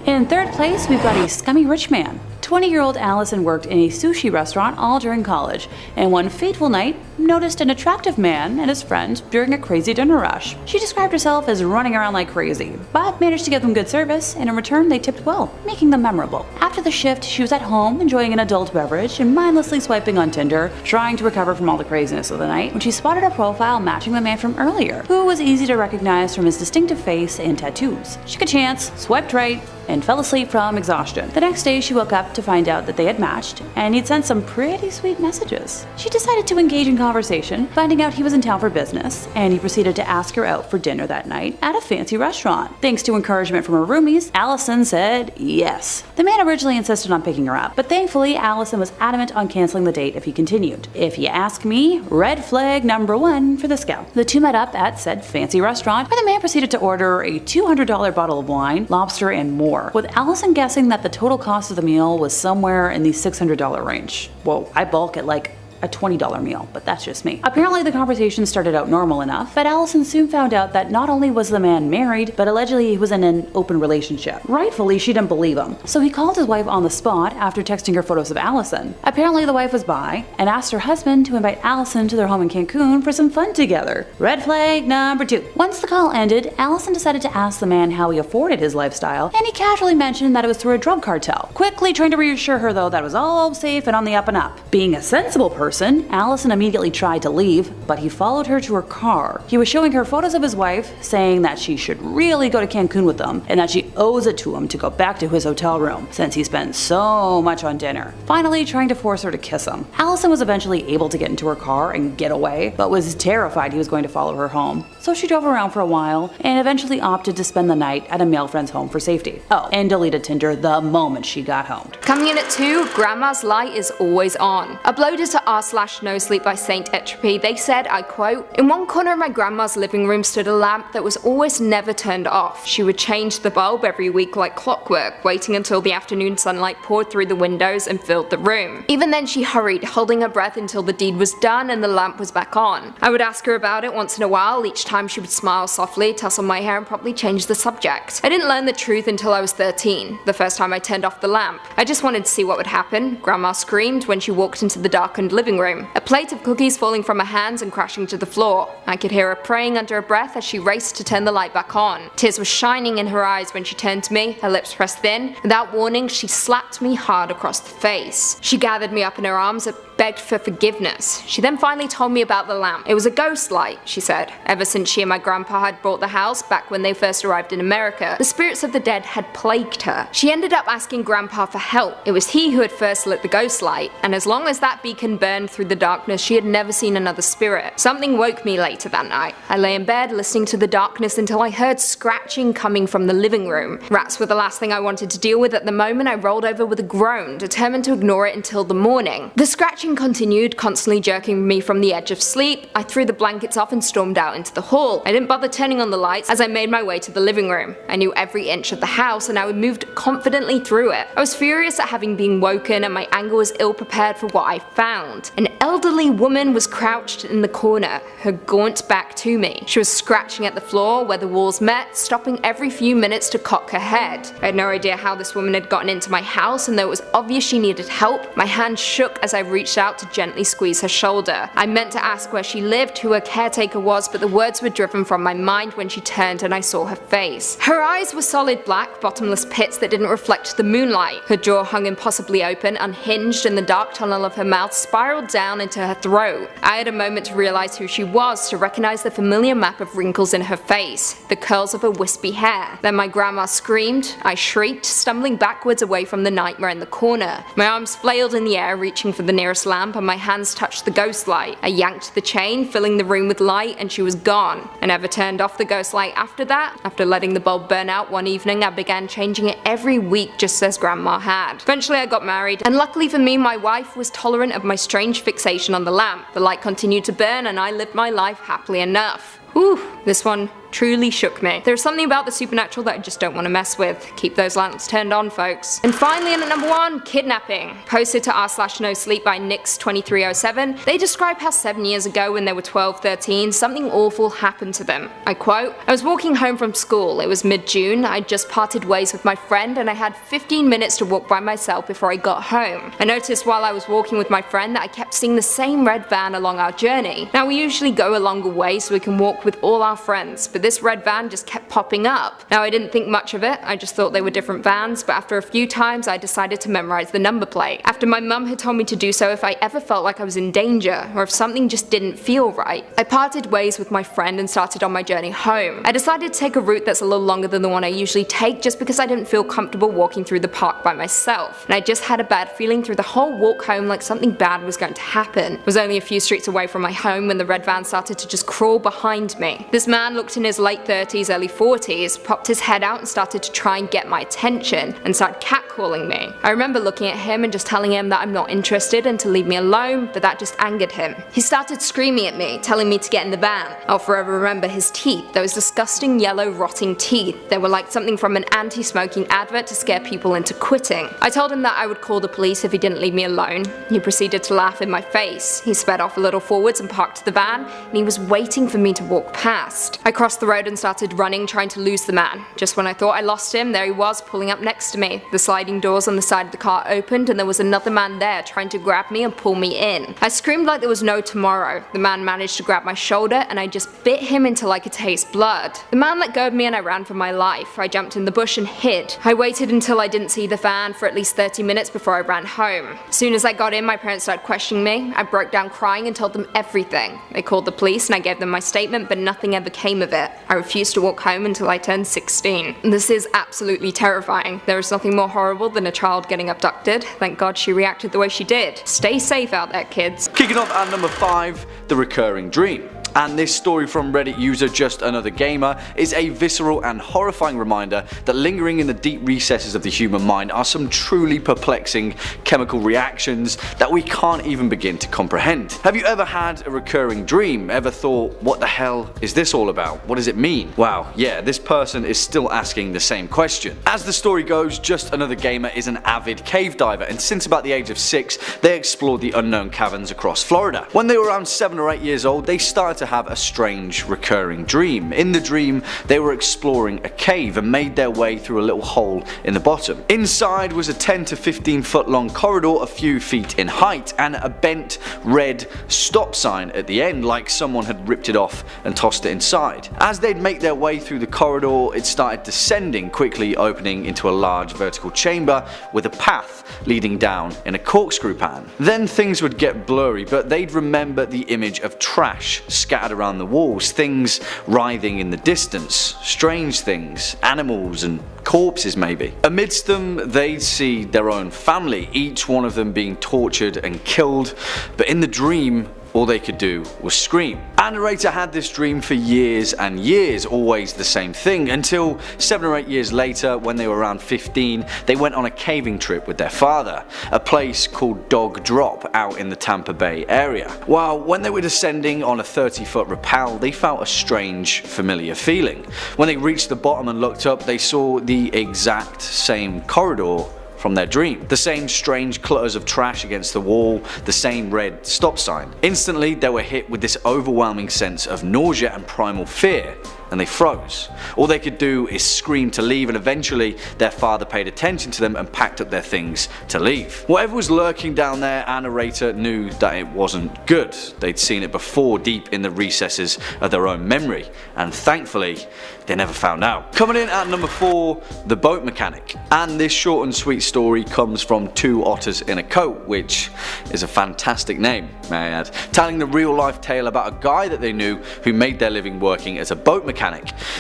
In third place, we've got a scummy rich man. 20-year-old Allison worked in a sushi restaurant all during college, and one fateful night, noticed an attractive man and his friend during a crazy dinner rush. She described herself as running around like crazy, but managed to give them good service, and in return they tipped well, making them memorable. After the shift, she was at home enjoying an adult beverage and mindlessly swiping on Tinder, trying to recover from all the craziness of the night, when she spotted a profile matching the man from earlier, who was easy to recognize from his distinctive face and tattoos. She took a chance, swiped right, and fell asleep from exhaustion. The next day, she woke up to find out that they had matched, and he'd sent some pretty sweet messages. She decided to engage in conversation, finding out he was in town for business, and he proceeded to ask her out for dinner that night at a fancy restaurant. Thanks to encouragement from her roomies, Allison said yes. The man originally insisted on picking her up, but thankfully, Allison was adamant on canceling the date if he continued. If you ask me, red flag number 1 for this gal. The two met up at said fancy restaurant, where the man proceeded to order a $200 bottle of wine, lobster, and more, with Allison guessing that the total cost of the meal was somewhere in the $600 range. Whoa, I balk at like a $20 meal, but that's just me. Apparently the conversation started out normal enough, but Allison soon found out that not only was the man married, but allegedly he was in an open relationship. Rightfully, she didn't believe him, so he called his wife on the spot after texting her photos of Allison. Apparently the wife was bi, and asked her husband to invite Allison to their home in Cancun for some fun together. Red flag number 2. Once the call ended, Allison decided to ask the man how he afforded his lifestyle, and he casually mentioned that it was through a drug cartel, quickly trying to reassure her though that it was all safe and on the up and up. Being a sensible person, person. Allison immediately tried to leave, but he followed her to her car. He was showing her photos of his wife, saying that she should really go to Cancun with them, and that she owes it to him to go back to his hotel room, since he spent so much on dinner. Finally, trying to force her to kiss him. Allison was eventually able to get into her car and get away, but was terrified he was going to follow her home. So she drove around for a while, and eventually opted to spend the night at a male friend's home for safety. Oh, and deleted Tinder the moment she got home. Coming in at 2, Grandma's light is always on. Uploaded to r/nosleep by Saint Entropy, they said, I quote, "In one corner of my grandma's living room stood a lamp that was always never turned off. She would change the bulb every week like clockwork, waiting until the afternoon sunlight poured through the windows and filled the room. Even then she hurried, holding her breath until the deed was done and the lamp was back on. I would ask her about it once in a while. Each time she would smile softly, tussle my hair and probably change the subject. I didn't learn the truth until I was 13, the first time I turned off the lamp. I just wanted to see what would happen. Grandma screamed when she walked into the darkened living room, a plate of cookies falling from her hands and crashing to the floor. I could hear her praying under her breath as she raced to turn the light back on. Tears were shining in her eyes when she turned to me, her lips pressed thin. Without warning, she slapped me hard across the face. She gathered me up in her arms and begged for forgiveness. She then finally told me about the lamp. It was a ghost light, she said. Ever since she and my grandpa had bought the house back when they first arrived in America, the spirits of the dead had plagued her. She ended up asking grandpa for help. It was he who had first lit the ghost light, and as long as that beacon burned through the darkness, she had never seen another spirit. Something woke me later that night. I lay in bed listening to the darkness until I heard scratching coming from the living room. Rats were the last thing I wanted to deal with at the moment. I rolled over with a groan, determined to ignore it until the morning. The scratching continued, constantly jerking me from the edge of sleep. I threw the blankets off and stormed out into the hall. I didn't bother turning on the lights as I made my way to the living room. I knew every inch of the house and I moved confidently through it. I was furious at having been woken and my anger was ill prepared for what I found. An elderly woman was crouched in the corner, her gaunt back to me. She was scratching at the floor where the walls met, stopping every few minutes to cock her head. I had no idea how this woman had gotten into my house, and though it was obvious she needed help, my hand shook as I reached out to gently squeeze her shoulder. I meant to ask where she lived, who her caretaker was, but the words were driven from my mind when she turned and I saw her face. Her eyes were solid black, bottomless pits that didn't reflect the moonlight. Her jaw hung impossibly open, unhinged, and the dark tunnel of her mouth spiraled down into her throat. I had a moment to realize who she was, to recognize the familiar map of wrinkles in her face, the curls of her wispy hair. Then my grandma screamed. I shrieked, stumbling backwards away from the nightmare in the corner. My arms flailed in the air, reaching for the nearest lamp, and my hands touched the ghost light. I yanked the chain, filling the room with light, and she was gone. I never turned off the ghost light after that. After letting the bulb burn out one evening, I began changing it every week, just as grandma had. Eventually I got married, and luckily for me, my wife was tolerant of my strange fixation on the lamp. The light continued to burn, and I lived my life happily enough. Whew, this one truly shook me. There's something about the supernatural that I just don't want to mess with. Keep those lamps turned on, folks. And finally, in at number 1, kidnapping. Posted to r/nosleep by Nix2307, they describe how 7 years ago when they were 12-13, something awful happened to them. I quote, "I was walking home from school. It was mid-June. I'd just parted ways with my friend and I had 15 minutes to walk by myself before I got home. I noticed while I was walking with my friend that I kept seeing the same red van along our journey. Now we usually go a longer way so we can walk with all our friends, but this red van just kept popping up. Now I didn't think much of it, I just thought they were different vans, but after a few times I decided to memorize the number plate. After my mum had told me to do so if I ever felt like I was in danger, or if something just didn't feel right. I parted ways with my friend and started on my journey home. I decided to take a route that's a little longer than the one I usually take just because I didn't feel comfortable walking through the park by myself, and I just had a bad feeling through the whole walk home like something bad was going to happen. It was only a few streets away from my home when the red van started to just crawl behind me. This man looked in his late 30s, early 40s, popped his head out and started to try and get my attention, and started catcalling me. I remember looking at him and just telling him that I'm not interested and to leave me alone, but that just angered him. He started screaming at me, telling me to get in the van. I'll forever remember his teeth, those disgusting yellow rotting teeth. They were like something from an anti-smoking advert to scare people into quitting. I told him that I would call the police if he didn't leave me alone. He proceeded to laugh in my face. He sped off a little forwards and parked the van, and he was waiting for me to walk walked past. I crossed the road and started running, trying to lose the man. Just when I thought I lost him, there he was, pulling up next to me. The sliding doors on the side of the car opened and there was another man there trying to grab me and pull me in. I screamed like there was no tomorrow. The man managed to grab my shoulder and I just bit him until I could taste blood. The man let go of me and I ran for my life. I jumped in the bush and hid. I waited until I didn't see the van for at least 30 minutes before I ran home. As soon as I got in, my parents started questioning me. I broke down crying and told them everything. They called the police and I gave them my statement, but nothing ever came of it. I refused to walk home until I turned 16. This is absolutely terrifying. There is nothing more horrible than a child getting abducted. Thank God she reacted the way she did. Stay safe out there, kids. Kicking off at number 5, the recurring dream. And this story from Reddit user Just Another Gamer is a visceral and horrifying reminder that lingering in the deep recesses of the human mind are some truly perplexing chemical reactions that we can't even begin to comprehend. Have you ever had a recurring dream? Ever thought, what the hell is this all about? What does it mean? Wow, yeah, this person is still asking the same question. As the story goes, Just Another Gamer is an avid cave diver, and since about the age of 6, they explored the unknown caverns across Florida. When they were around 7 or 8 years old, they started to have a strange recurring dream. In the dream, they were exploring a cave and made their way through a little hole in the bottom. Inside was a 10 to 15 foot long corridor a few feet in height and a bent red stop sign at the end, like someone had ripped it off and tossed it inside. As they'd make their way through the corridor, it started descending, quickly opening into a large vertical chamber with a path leading down in a corkscrew pan. Then things would get blurry, but they'd remember the image of trash scattered around the walls, things writhing in the distance, strange things, animals and corpses maybe. Amidst them, they'd see their own family, each one of them being tortured and killed, but in the dream, all they could do was scream. Our narrator had this dream for years and years, always the same thing, until 7 or 8 years later, when they were around 15, they went on a caving trip with their father, a place called Dog Drop out in the Tampa Bay area. While when they were descending on a 30-foot rappel, they felt a strange, familiar feeling. When they reached the bottom and looked up, they saw the exact same corridor from their dream. The same strange clutters of trash against the wall, the same red stop sign. Instantly, they were hit with this overwhelming sense of nausea and primal fear, and they froze. All they could do is scream to leave, and eventually their father paid attention to them and packed up their things to leave. Whatever was lurking down there, our narrator knew that it wasn't good. They'd seen it before, deep in the recesses of their own memory, and thankfully they never found out. Coming in at number 4, the boat mechanic. And this short and sweet story comes from Two Otters in a Coat, which is a fantastic name, may I add, telling the real life tale about a guy that they knew who made their living working as a boat mechanic.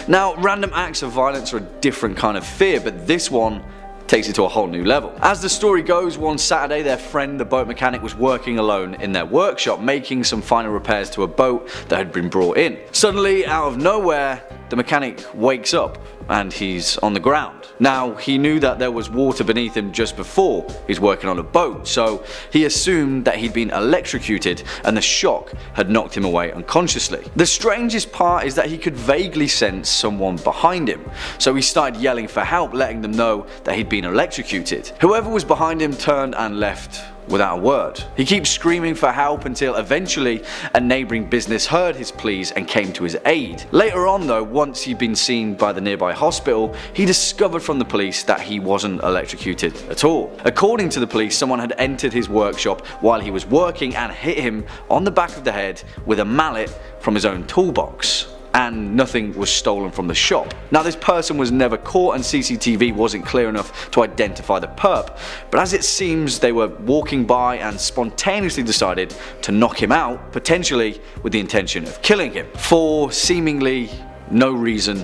Now, random acts of violence are a different kind of fear, but this one takes it to a whole new level. As the story goes, one Saturday their friend, the boat mechanic, was working alone in their workshop, making some final repairs to a boat that had been brought in. Suddenly, out of nowhere, the mechanic wakes up and he's on the ground. Now, he knew that there was water beneath him just before he's working on a boat, so he assumed that he'd been electrocuted and the shock had knocked him away unconsciously. The strangest part is that he could vaguely sense someone behind him, so he started yelling for help, letting them know that he'd been electrocuted. Whoever was behind him turned and left without a word. He keeps screaming for help until eventually a neighbouring business heard his pleas and came to his aid. Later on though, once he'd been seen by the nearby hospital, he discovered from the police that he wasn't electrocuted at all. According to the police, someone had entered his workshop while he was working and hit him on the back of the head with a mallet from his own toolbox. And nothing was stolen from the shop. Now, this person was never caught and CCTV wasn't clear enough to identify the perp, but as it seems they were walking by and spontaneously decided to knock him out, potentially with the intention of killing him, for seemingly no reason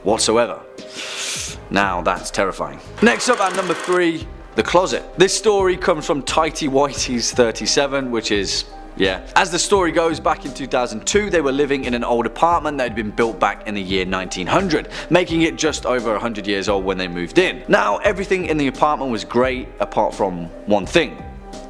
whatsoever. Now that's terrifying. Next up at number 3, the closet. This story comes from Tighty Whitey's 37, which is as the story goes, back in 2002 they were living in an old apartment that had been built back in the year 1900, making it just over 100 years old when they moved in. Now, everything in the apartment was great apart from one thing: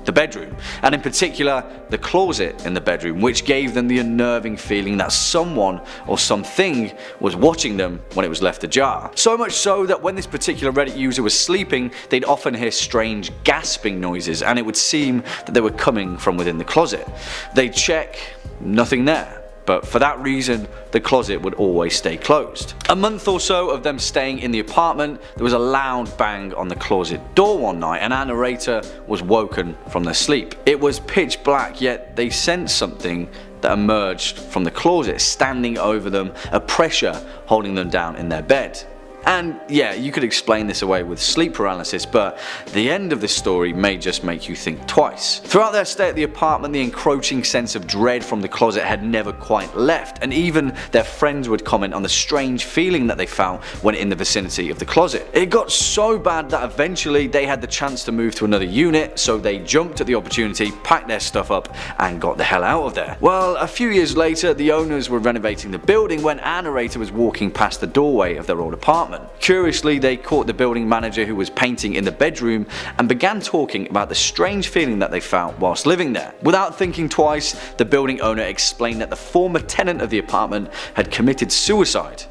the bedroom, and in particular the closet in the bedroom, which gave them the unnerving feeling that someone or something was watching them when it was left ajar. So much so that when this particular Reddit user was sleeping, they'd often hear strange gasping noises, and it would seem that they were coming from within the closet. They'd check, nothing there. but for that reason, the closet would always stay closed. A month or so of them staying in the apartment, there was a loud bang on the closet door one night, and our narrator was woken from their sleep. It was pitch black, yet they sensed something that emerged from the closet, standing over them, a pressure holding them down in their bed. And yeah, you could explain this away with sleep paralysis, but the end of this story may just make you think twice. Throughout their stay at the apartment, the encroaching sense of dread from the closet had never quite left, and even their friends would comment on the strange feeling that they felt when in the vicinity of the closet. It got so bad that eventually they had the chance to move to another unit, so they jumped at the opportunity, packed their stuff up, and got the hell out of there. Well, a few years later, the owners were renovating the building when our narrator was walking past the doorway of their old apartment. Curiously, they caught the building manager, who was painting in the bedroom, and began talking about the strange feeling that they felt whilst living there. Without thinking twice, the building owner explained that the former tenant of the apartment had committed suicide.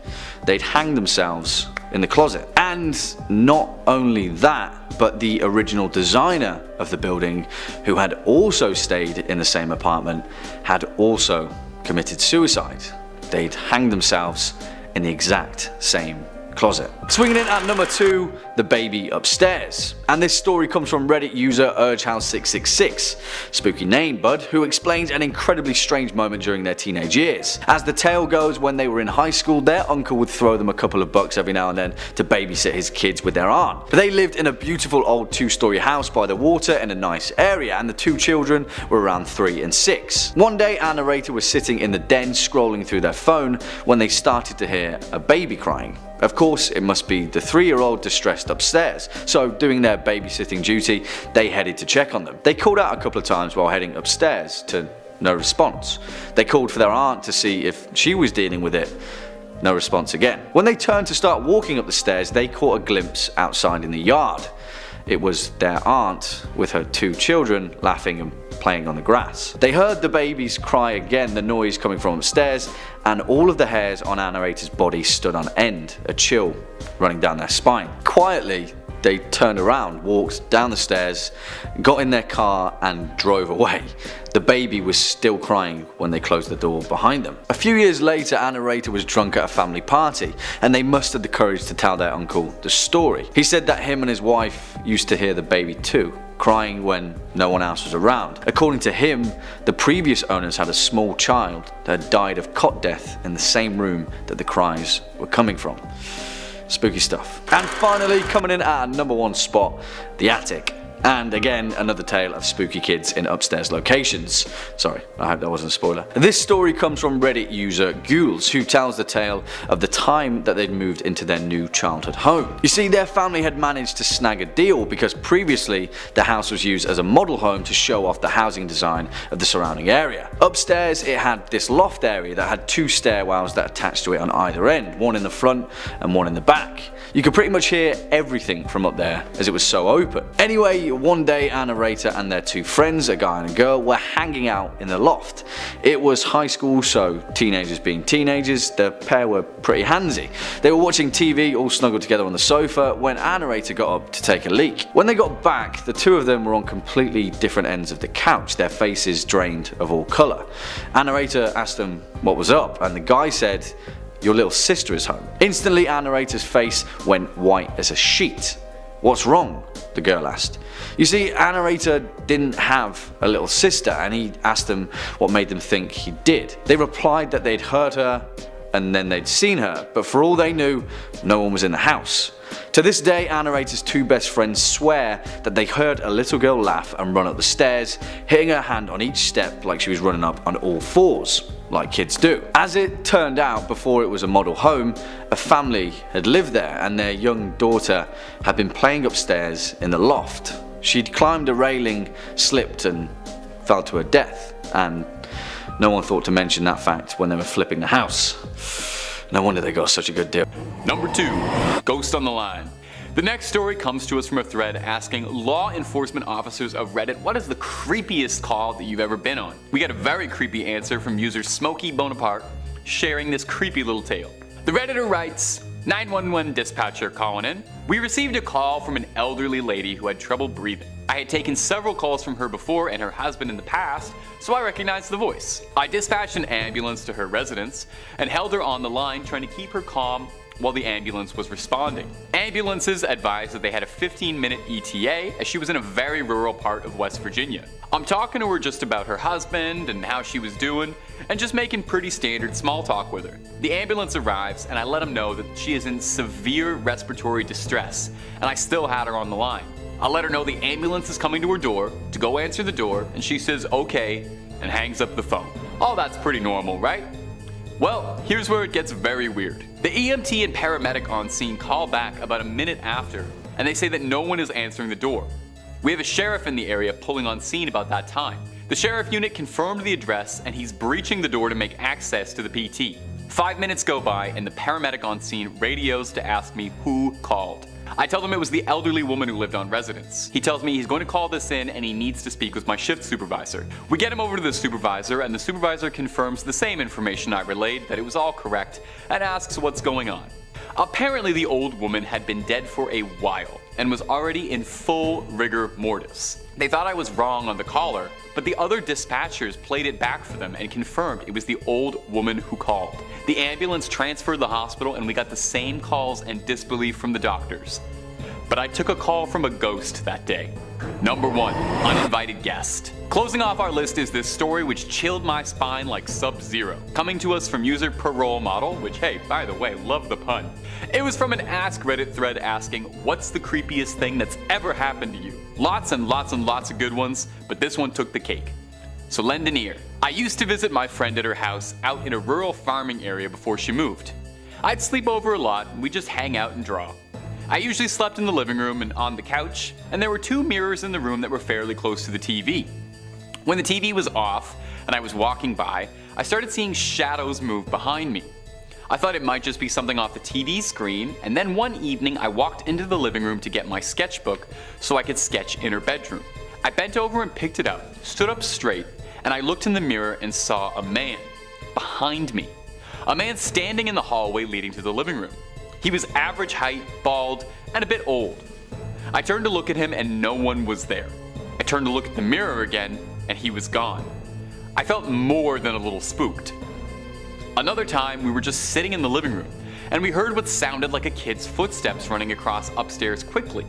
They'd hanged themselves in the closet. And not only that, but the original designer of the building, who had also stayed in the same apartment, had also committed suicide. They'd hanged themselves in the exact same closet. Swinging in at number 2, the baby upstairs. And this story comes from Reddit user UrgeHouse666, spooky name bud, who explains an incredibly strange moment during their teenage years. As the tale goes, when they were in high school, their uncle would throw them a couple of bucks every now and then to babysit his kids with their aunt. But they lived in a beautiful old 2-story house by the water in a nice area, and the 2 children were around 3 and 6. One day, our narrator was sitting in the den scrolling through their phone when they started to hear a baby crying. Of course, it must be the 3-year-old distressed upstairs, so doing their babysitting duty, they headed to check on them. They called out a couple of times while heading upstairs, to no response. They called for their aunt to see if she was dealing with it. No response again. When they turned to start walking up the stairs, they caught a glimpse outside in the yard. It was their aunt with her 2 children laughing and playing on the grass. They heard the babies cry again, the noise coming from upstairs, and all of the hairs on our narrator's body stood on end, a chill running down their spine. Quietly, they turned around, walked down the stairs, got in their car and drove away. The baby was still crying when they closed the door behind them. A few years later, our narrator was drunk at a family party, and they mustered the courage to tell their uncle the story. He said that him and his wife used to hear the baby too, crying when no one else was around. According to him, the previous owners had a small child that had died of cot death in the same room that the cries were coming from. Spooky stuff. And finally, coming in at our number 1 spot, the attic. And again, another tale of spooky kids in upstairs locations. Sorry, I hope that wasn't a spoiler. This story comes from Reddit user Ghouls, who tells the tale of the time that they'd moved into their new childhood home. You see, their family had managed to snag a deal because previously the house was used as a model home to show off the housing design of the surrounding area. Upstairs, it had this loft area that had 2 stairwells that attached to it on either end, one in the front and one in the back. You could pretty much hear everything from up there as it was so open. Anyway, one day our narrator and their 2 friends, a guy and a girl, were hanging out in the loft. It was high school, so teenagers being teenagers, the pair were pretty handsy. They were watching TV all snuggled together on the sofa when our narrator got up to take a leak. When they got back, the 2 of them were on completely different ends of the couch, their faces drained of all colour. Our narrator asked them what was up, and the guy said, "Your little sister is home." Instantly, our narrator's face went white as a sheet. "What's wrong?" the girl asked. You see, our narrator didn't have a little sister, and he asked them what made them think he did. They replied that they'd heard her and then they'd seen her, but for all they knew, no one was in the house. To this day, our narrator's 2 best friends swear that they heard a little girl laugh and run up the stairs, hitting her hand on each step like she was running up on all 4s, like kids do. As it turned out, before it was a model home, a family had lived there, and their young daughter had been playing upstairs in the loft. She'd climbed a railing, slipped and fell to her death, and no one thought to mention that fact when they were flipping the house. No wonder they got such a good deal. Number 2, Ghost on the Line. The next story comes to us from a thread asking law enforcement officers of Reddit, what is the creepiest call that you've ever been on? We got a very creepy answer from user Smokey Bonaparte sharing this creepy little tale. The Redditor writes, 911 dispatcher calling in. We received a call from an elderly lady who had trouble breathing. I had taken several calls from her before and her husband in the past, so I recognized the voice. I dispatched an ambulance to her residence and held her on the line, trying to keep her calm while the ambulance was responding. Ambulances advised that they had a 15-minute ETA as she was in a very rural part of West Virginia. I'm talking to her just about her husband and how she was doing, and just making pretty standard small talk with her. The ambulance arrives and I let them know that she is in severe respiratory distress, and I still had her on the line. I let her know the ambulance is coming to her door, to go answer the door, and she says okay and hangs up the phone. Oh, that's pretty normal, right? Well, here's where it gets very weird. The EMT and paramedic on scene call back about a minute after, and they say that no one is answering the door. We have a sheriff in the area pulling on scene about that time. The sheriff unit confirmed the address and he's breaching the door to make access to the PT. 5 minutes go by and the paramedic on scene radios to ask me who called. I tell him it was the elderly woman who lived on residence. He tells me he's going to call this in and he needs to speak with my shift supervisor. We get him over to the supervisor and the supervisor confirms the same information I relayed, that it was all correct, and asks what's going on. Apparently the old woman had been dead for a while and was already in full rigor mortis. They thought I was wrong on the caller, but the other dispatchers played it back for them and confirmed it was the old woman who called. The ambulance transferred the hospital and we got the same calls and disbelief from the doctors. But I took a call from a ghost that day. Number 1. Uninvited guest. Closing off our list is this story which chilled my spine like Sub-Zero. Coming to us from user Parole Model, which, hey, by the way, love the pun. It was from an Ask Reddit thread asking, what's the creepiest thing that's ever happened to you? Lots and lots and lots of good ones, but this one took the cake. So lend an ear. I used to visit my friend at her house out in a rural farming area before she moved. I'd sleep over a lot and we'd just hang out and draw. I usually slept in the living room and on the couch, and there were 2 mirrors in the room that were fairly close to the TV. When the TV was off and I was walking by, I started seeing shadows move behind me. I thought it might just be something off the TV screen, and then one evening I walked into the living room to get my sketchbook so I could sketch in her bedroom. I bent over and picked it up, stood up straight, and I looked in the mirror and saw a man behind me. A man standing in the hallway leading to the living room. He was average height, bald, and a bit old. I turned to look at him and no one was there. I turned to look at the mirror again and he was gone. I felt more than a little spooked. Another time we were just sitting in the living room and we heard what sounded like a kid's footsteps running across upstairs quickly.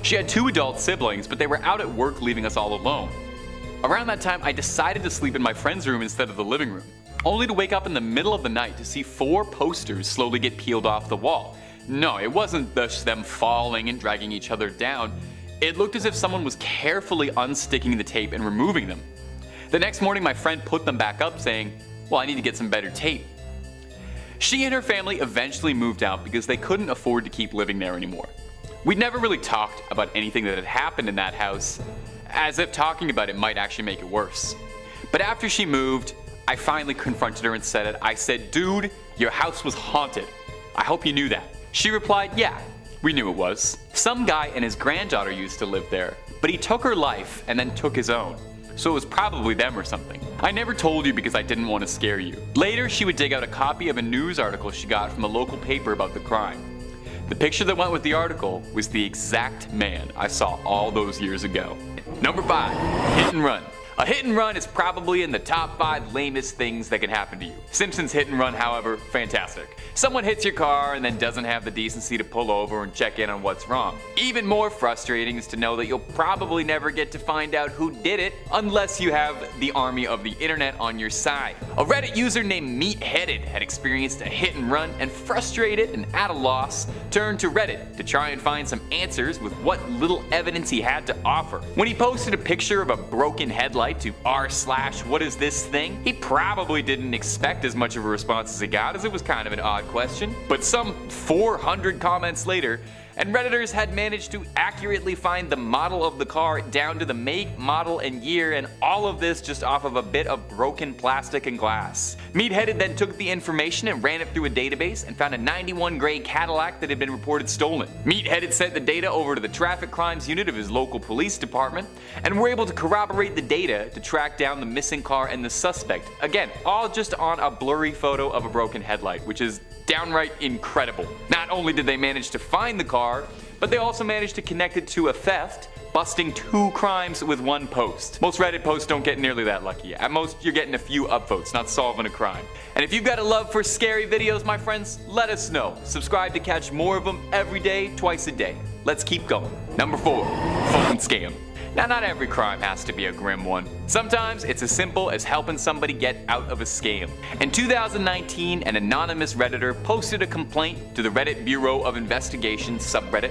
She had 2 adult siblings, but they were out at work leaving us all alone. Around that time I decided to sleep in my friend's room instead of the living room, only to wake up in the middle of the night to see 4 posters slowly get peeled off the wall. No, it wasn't just them falling and dragging each other down. It looked as if someone was carefully unsticking the tape and removing them. The next morning my friend put them back up saying, well, I need to get some better tape. She and her family eventually moved out because they couldn't afford to keep living there anymore. We'd never really talked about anything that had happened in that house, as if talking about it might actually make it worse. But after she moved, I finally confronted her and said it. I said, dude, your house was haunted. I hope you knew that. She replied, yeah, we knew it was. Some guy and his granddaughter used to live there, but he took her life and then took his own. So it was probably them or something. I never told you because I didn't want to scare you. Later, she would dig out a copy of a news article she got from a local paper about the crime. The picture that went with the article was the exact man I saw all those years ago. Number 5, hit and run. A hit and run is probably in the top 5 lamest things that can happen to you. Simpsons Hit and Run, however, fantastic. Someone hits your car and then doesn't have the decency to pull over and check in on what's wrong. Even more frustrating is to know that you'll probably never get to find out who did it unless you have the army of the internet on your side. A Reddit user named Meatheaded had experienced a hit and run and, frustrated and at a loss, turned to Reddit to try and find some answers with what little evidence he had to offer. When he posted a picture of a broken headlight to r/what is this thing, he probably didn't expect as much of a response as he got, as it was kind of an odd question. But some 400 comments later, and Redditors had managed to accurately find the model of the car down to the make, model, and year, and all of this just off of a bit of broken plastic and glass. Meatheaded then took the information and ran it through a database and found a 91 gray Cadillac that had been reported stolen. Meatheaded sent the data over to the traffic crimes unit of his local police department, and were able to corroborate the data to track down the missing car and the suspect. Again, all just on a blurry photo of a broken headlight, which is downright incredible. Not only did they manage to find the car, but they also managed to connect it to a theft busting 2 crimes with 1 post. Most Reddit posts don't get nearly that lucky. At most, you're getting a few upvotes, not solving a crime. And if you've got a love for scary videos, my friends, let us know. Subscribe to catch more of them every day, twice a day. Let's keep going. Number 4, phone scam. Now, not every crime has to be a grim one. Sometimes it's as simple as helping somebody get out of a scam. In 2019, an anonymous Redditor posted a complaint to the Reddit Bureau of Investigation subreddit,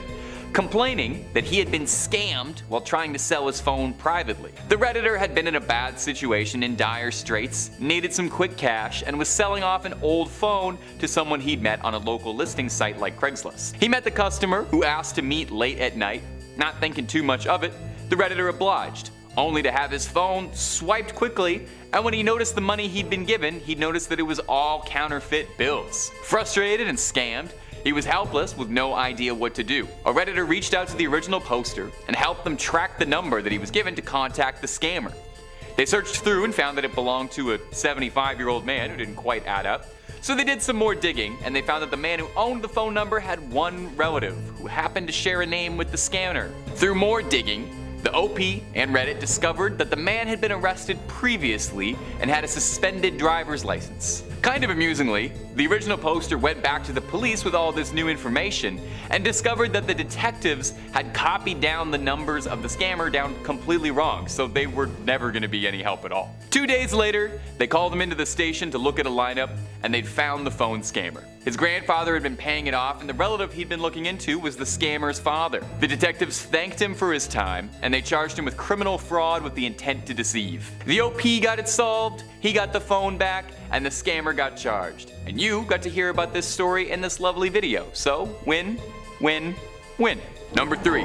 complaining that he had been scammed while trying to sell his phone privately. The Redditor had been in a bad situation, in dire straits, needed some quick cash, and was selling off an old phone to someone he'd met on a local listing site like Craigslist. He met the customer, who asked to meet late at night. Not thinking too much of it, the Redditor obliged, only to have his phone swiped quickly, and when he noticed the money he'd been given, he noticed that it was all counterfeit bills. Frustrated and scammed, he was helpless with no idea what to do. A Redditor reached out to the original poster and helped them track the number that he was given to contact the scammer. They searched through and found that it belonged to a 75-year-old man who didn't quite add up. So they did some more digging, and they found that the man who owned the phone number had one relative who happened to share a name with the scammer. Through more digging, the OP and Reddit discovered that the man had been arrested previously and had a suspended driver's license. Kind of amusingly, the original poster went back to the police with all this new information and discovered that the detectives had copied down the numbers of the scammer down completely wrong, so they were never going to be any help at all. 2 days later, they called him into the station to look at a lineup, and they'd found the phone scammer. His grandfather had been paying it off, and the relative he'd been looking into was the scammer's father. The detectives thanked him for his time, and they charged him with criminal fraud with the intent to deceive. The OP got it solved, he got the phone back, and the scammer got charged. And you got to hear about this story in this lovely video. So, win, win, win. Number 3,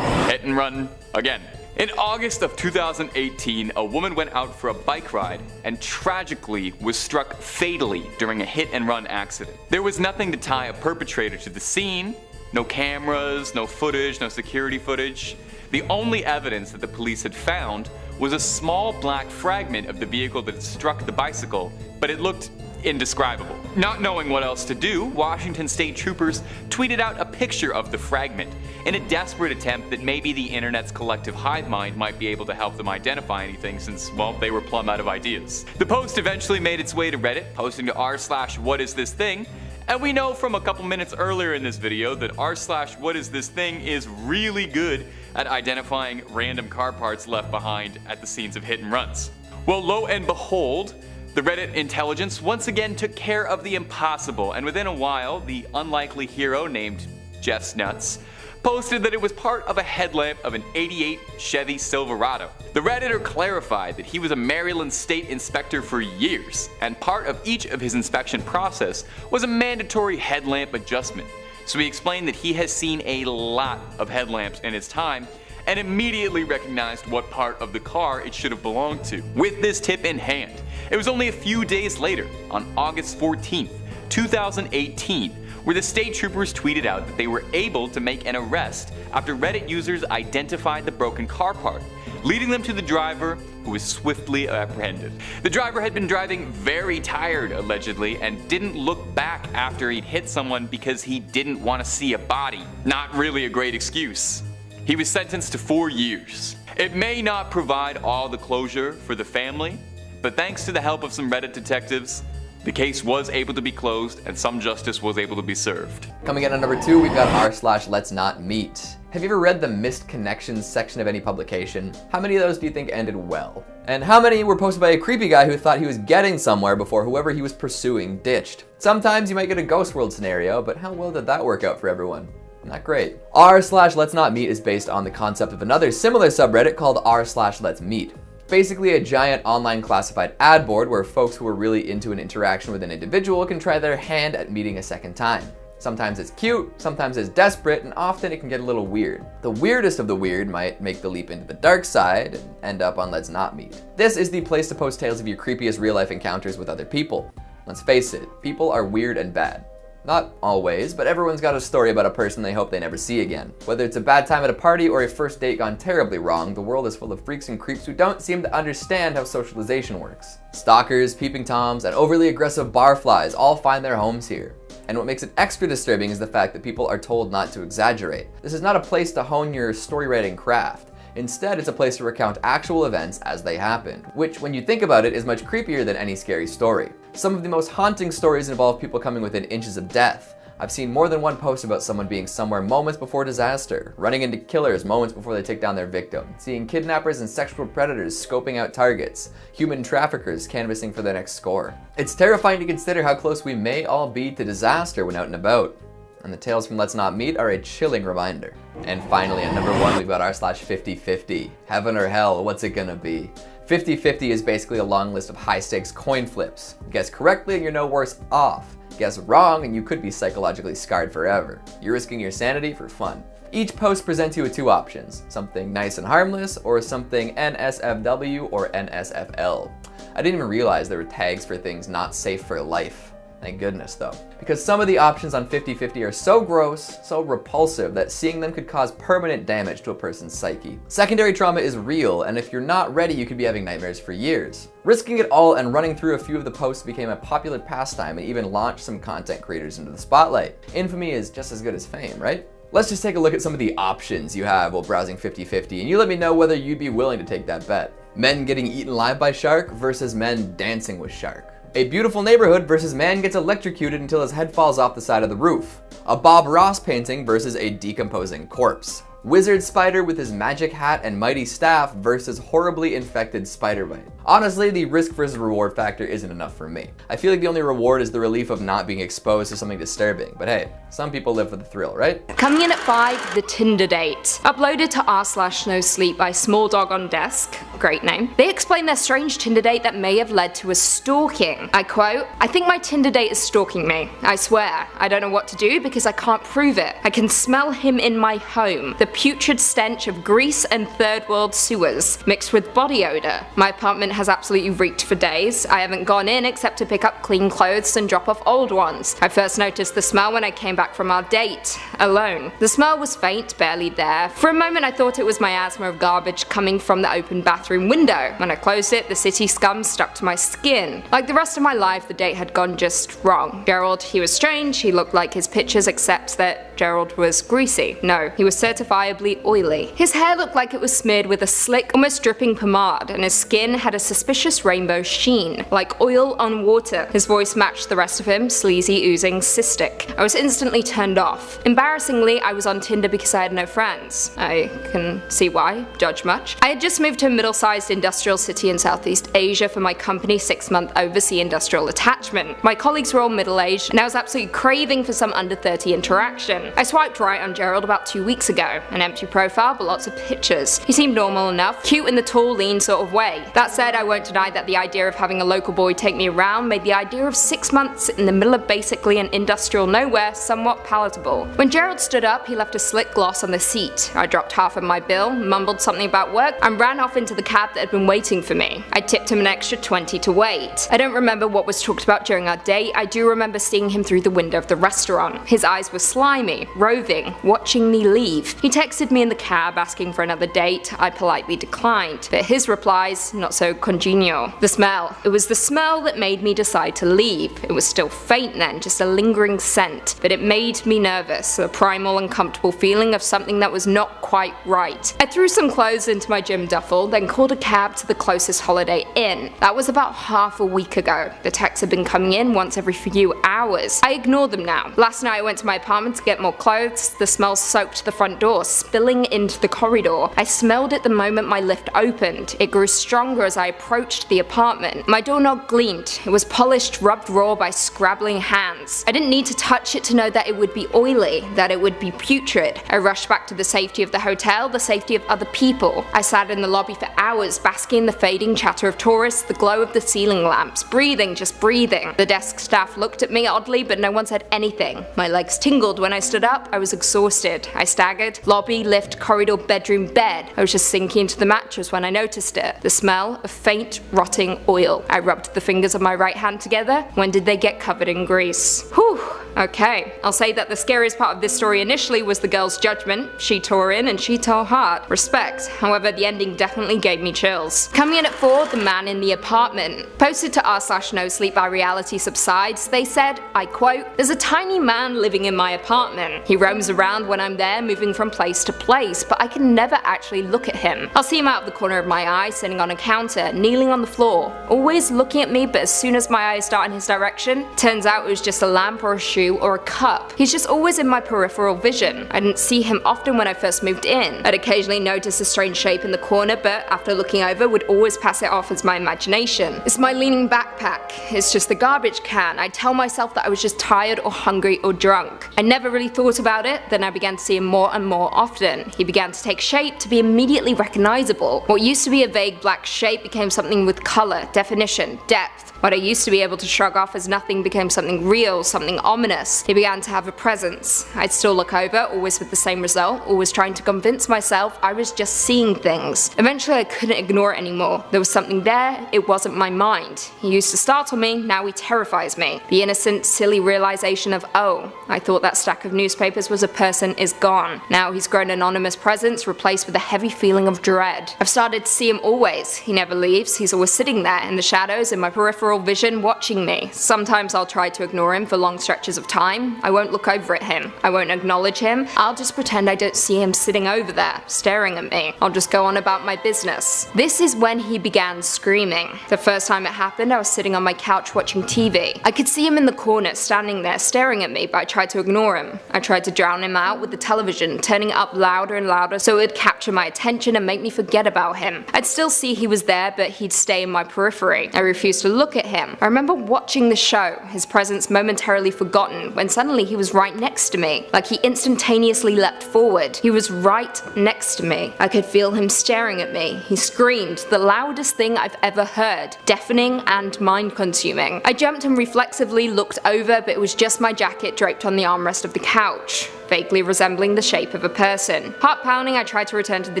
hit and run again. In August of 2018, a woman went out for a bike ride and tragically was struck fatally during a hit and run accident. There was nothing to tie a perpetrator to the scene, no cameras, no footage, no security footage. The only evidence that the police had found was a small black fragment of the vehicle that had struck the bicycle, but it looked indescribable. Not knowing what else to do, Washington State troopers tweeted out a picture of the fragment in a desperate attempt that maybe the internet's collective hive mind might be able to help them identify anything since, well, they were plumb out of ideas. The post eventually made its way to Reddit, posting to r/whatisthisthing, and we know from a couple minutes earlier in this video that r/whatisthisthing is really good at identifying random car parts left behind at the scenes of hit and runs. Well, lo and behold, the Reddit intelligence once again took care of the impossible, and within a while, the unlikely hero named Jess Nuts posted that it was part of a headlamp of an '88 Chevy Silverado. The Redditor clarified that he was a Maryland state inspector for years, and part of each of his inspection process was a mandatory headlamp adjustment. So he explained that he has seen a lot of headlamps in his time and immediately recognized what part of the car it should have belonged to. With this tip in hand, it was only a few days later, on August 14th, 2018, where the state troopers tweeted out that they were able to make an arrest after Reddit users identified the broken car part, leading them to the driver, who was swiftly apprehended. The driver had been driving very tired, allegedly, and didn't look back after he'd hit someone because he didn't want to see a body. Not really a great excuse. He was sentenced to 4 years. It may not provide all the closure for the family, but thanks to the help of some Reddit detectives, the case was able to be closed and some justice was able to be served. Coming in at number 2, we've got r/let's-not-meet. Have you ever read the missed connections section of any publication? How many of those do you think ended well? And how many were posted by a creepy guy who thought he was getting somewhere before whoever he was pursuing ditched? Sometimes you might get a Ghost World scenario, but how well did that work out for everyone? Not great. r/let's-not-meet is based on the concept of another similar subreddit called r/let's-meet. Basically a giant online classified ad board where folks who are really into an interaction with an individual can try their hand at meeting a second time. Sometimes it's cute, sometimes it's desperate, and often it can get a little weird. The weirdest of the weird might make the leap into the dark side and end up on Let's Not Meet. This is the place to post tales of your creepiest real-life encounters with other people. Let's face it, people are weird and bad. Not always, but everyone's got a story about a person they hope they never see again. Whether it's a bad time at a party or a first date gone terribly wrong, the world is full of freaks and creeps who don't seem to understand how socialization works. Stalkers, peeping toms, and overly aggressive barflies all find their homes here. And what makes it extra disturbing is the fact that people are told not to exaggerate. This is not a place to hone your story writing craft. Instead, it's a place to recount actual events as they happened, which, when you think about it, is much creepier than any scary story. Some of the most haunting stories involve people coming within inches of death. I've seen more than one post about someone being somewhere moments before disaster, running into killers moments before they take down their victim, seeing kidnappers and sexual predators scoping out targets, human traffickers canvassing for their next score. It's terrifying to consider how close we may all be to disaster when out and about. And the tales from Let's Not Meet are a chilling reminder. And finally, at number 1, we've got r/50/50. Heaven or hell, what's it gonna be? 50/50 is basically a long list of high-stakes coin flips. Guess correctly and you're no worse off. Guess wrong and you could be psychologically scarred forever. You're risking your sanity for fun. Each post presents you with 2 options, something nice and harmless or something NSFW or NSFL. I didn't even realize there were tags for things not safe for life. Thank goodness though. Because some of the options on 50/50 are so gross, so repulsive, that seeing them could cause permanent damage to a person's psyche. Secondary trauma is real, and if you're not ready, you could be having nightmares for years. Risking it all and running through a few of the posts became a popular pastime and even launched some content creators into the spotlight. Infamy is just as good as fame, right? Let's just take a look at some of the options you have while browsing 50/50, and you let me know whether you'd be willing to take that bet. Men getting eaten alive by shark versus men dancing with shark. A beautiful neighborhood versus man gets electrocuted until his head falls off the side of the roof. A Bob Ross painting versus a decomposing corpse. Wizard spider with his magic hat and mighty staff versus horribly infected spider bite. Honestly, the risk versus reward factor isn't enough for me. I feel like the only reward is the relief of not being exposed to something disturbing, but hey, some people live for the thrill, right? Coming in at 5, The Tinder Date. Uploaded to r/NoSleep by Small Dog on Desk, great name. They explain their strange Tinder date that may have led to a stalking. I quote, "I think my Tinder date is stalking me. I swear, I don't know what to do because I can't prove it. I can smell him in my home. The putrid stench of grease and third world sewers, mixed with body odor. My apartment has absolutely reeked for days. I haven't gone in except to pick up clean clothes and drop off old ones. I first noticed the smell when I came back from our date, alone. The smell was faint, barely there. For a moment I thought it was my asthma of garbage coming from the open bathroom window. When I closed it, the city scum stuck to my skin. Like the rest of my life, the date had gone just wrong. Gerald, he was strange, he looked like his pictures except that Gerald was greasy. No, he was certifiably oily. His hair looked like it was smeared with a slick, almost dripping pomade, and his skin had a suspicious rainbow sheen, like oil on water. His voice matched the rest of him, sleazy, oozing, cystic. I was instantly turned off. Embarrassingly, I was on Tinder because I had no friends. I can see why, judge much. I had just moved to a middle-sized industrial city in Southeast Asia for my company's 6-month overseas industrial attachment. My colleagues were all middle-aged, and I was absolutely craving for some under 30 interaction. I swiped right on Gerald about 2 weeks ago. An empty profile, but lots of pictures. He seemed normal enough, cute in the tall, lean sort of way. That said, I won't deny that the idea of having a local boy take me around made the idea of 6 months in the middle of basically an industrial nowhere somewhat palatable. When Gerald stood up, he left a slick gloss on the seat. I dropped half of my bill, mumbled something about work, and ran off into the cab that had been waiting for me. I tipped him an extra 20 to wait. I don't remember what was talked about during our date. I do remember seeing him through the window of the restaurant. His eyes were slimy, roving, watching me leave. He texted me in the cab asking for another date. I politely declined, but his replies not so congenial. The smell. It was the smell that made me decide to leave. It was still faint then, just a lingering scent, but it made me nervous, a primal uncomfortable feeling of something that was not quite right. I threw some clothes into my gym duffel, then called a cab to the closest Holiday Inn. That was about half a week ago. The texts had been coming in once every few hours. I ignored them now. Last night I went to my apartment to get more clothes. The smell soaked the front door, spilling into the corridor. I smelled it the moment my lift opened. It grew stronger as I approached the apartment. My doorknob gleamed. It was polished, rubbed raw by scrabbling hands. I didn't need to touch it to know that it would be oily, that it would be putrid. I rushed back to the safety of the hotel, the safety of other people. I sat in the lobby for hours, basking in the fading chatter of tourists, the glow of the ceiling lamps, breathing, just breathing. The desk staff looked at me oddly, but no one said anything. My legs tingled when I stood up. I was exhausted. I staggered. Lobby, lift, corridor, bedroom, bed. I was just sinking into the mattress when I noticed it. The smell of faint, rotting oil. I rubbed the fingers of my right hand together. When did they get covered in grease? Whew. Okay, I'll say that the scariest part of this story initially was the girl's judgment. She tore in and she tore hard. Respect. However, the ending definitely gave me chills. Coming in at 4, The Man in the Apartment. Posted to r/NoSleep by Reality Subsides, they said, I quote, "There's a tiny man living in my apartment. He roams around when I'm there, moving from place place to place, but I can never actually look at him. I'll see him out of the corner of my eye, sitting on a counter, kneeling on the floor, always looking at me, but as soon as my eyes start in his direction, turns out it was just a lamp or a shoe or a cup. He's just always in my peripheral vision. I didn't see him often when I first moved in. I'd occasionally notice a strange shape in the corner, but after looking over, would always pass it off as my imagination. It's my leaning backpack. It's just the garbage can. I tell myself that I was just tired or hungry or drunk. I never really thought about it, then I began to see him more and more often. He began to take shape, to be immediately recognizable. What used to be a vague black shape became something with color, definition, depth. What I used to be able to shrug off as nothing became something real, something ominous. He began to have a presence. I'd still look over, always with the same result, always trying to convince myself I was just seeing things. Eventually I couldn't ignore it anymore. There was something there, it wasn't my mind. He used to startle me, now he terrifies me. The innocent, silly realization of, oh, I thought that stack of newspapers was a person is gone. Now he's grown an anonymous presence replaced with a heavy feeling of dread. I've started to see him always. He never leaves, he's always sitting there in the shadows in my peripheral vision watching me. Sometimes I'll try to ignore him for long stretches of time. I won't look over at him. I won't acknowledge him. I'll just pretend I don't see him sitting over there, staring at me. I'll just go on about my business. This is when he began screaming. The first time it happened, I was sitting on my couch watching TV. I could see him in the corner, standing there, staring at me, but I tried to ignore him. I tried to drown him out with the television, turning it up louder and louder so it would capture my attention and make me forget about him. I'd still see he was there, but he'd stay in my periphery. I refused to look at him. I remember watching the show, his presence momentarily forgotten, when suddenly he was right next to me, like he instantaneously leapt forward. He was right next to me. I could feel him staring at me. He screamed, the loudest thing I've ever heard, deafening and mind-consuming. I jumped and reflexively looked over, but it was just my jacket draped on the armrest of the couch, vaguely resembling the shape of a person. Heart pounding, I tried to return to the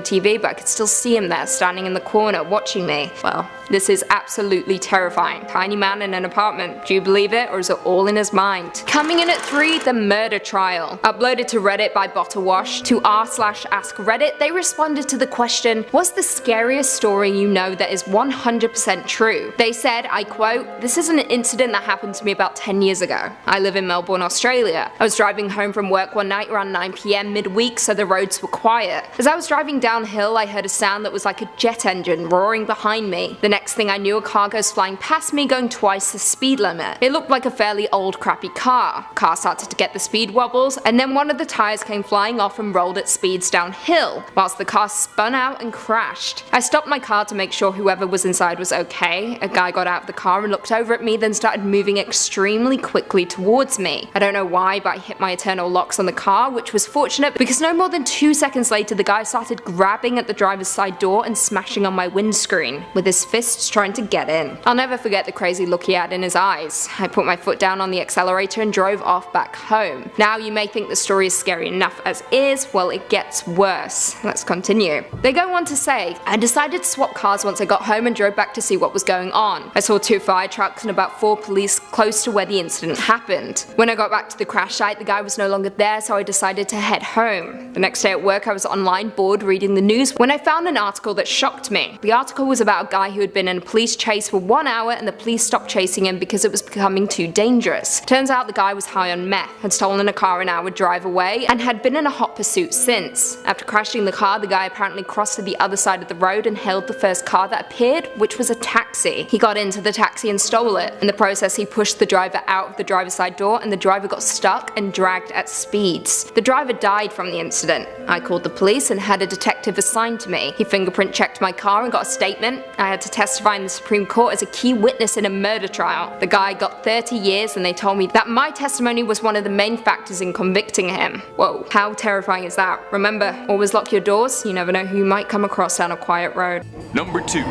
TV, but I could still see him there, standing in the corner, watching me. Well, this is absolutely terrifying. Tiny man in an apartment. Do you believe it, or is it all in his mind? Coming in at 3, the murder trial. Uploaded to Reddit by BottleWash to r/AskReddit, they responded to the question, what's the scariest story you know that is 100% true? They said, I quote, this is an incident that happened to me about 10 years ago. I live in Melbourne, Australia. I was driving home from work one night around 9 PM midweek, so the roads were quiet. As I was driving downhill, I heard a sound that was like a jet engine roaring behind me. The next thing I knew, a car goes flying past me going twice the speed limit. It looked like a fairly old crappy car. Car started to get the speed wobbles, and then one of the tires came flying off and rolled at speeds downhill, whilst the car spun out and crashed. I stopped my car to make sure whoever was inside was okay. A guy got out of the car and looked over at me, then started moving extremely quickly towards me. I don't know why, but I hit my eternal locks on the car, which was fortunate because no more than 2 seconds later the guy started grabbing at the driver's side door and smashing on my windscreen, with his fists trying to get in. I'll never forget the crazy look he had in his eyes. I put my foot down on the accelerator and drove off back home. Now you may think the story is scary enough as is, well it gets worse. Let's continue. They go on to say, I decided to swap cars once I got home and drove back to see what was going on. I saw 2 fire trucks and about 4 police close to where the incident happened. When I got back to the crash site, the guy was no longer there, so I decided to head home. The next day at work I was online bored reading the news when I found an article that shocked me. The article was about a guy who had been in a police chase for 1 hour and the police stopped chasing him because it was becoming too dangerous. Turns out the guy was high on meth, had stolen a car an hour drive away, and had been in a hot pursuit since. After crashing the car, the guy apparently crossed to the other side of the road and hailed the first car that appeared, which was a taxi. He got into the taxi and stole it. In the process he pushed the driver out of the driver's side door and the driver got stuck and dragged at speeds. The driver died from the incident. I called the police and had a detective assigned to me. He fingerprint checked my car and got a statement. I had to testify in the Supreme Court as a key witness in a murder trial. The guy got 30 years and they told me that my testimony was one of the main factors in convicting him. Whoa, how terrifying is that? Remember, always lock your doors, you never know who you might come across down a quiet road. Number 2.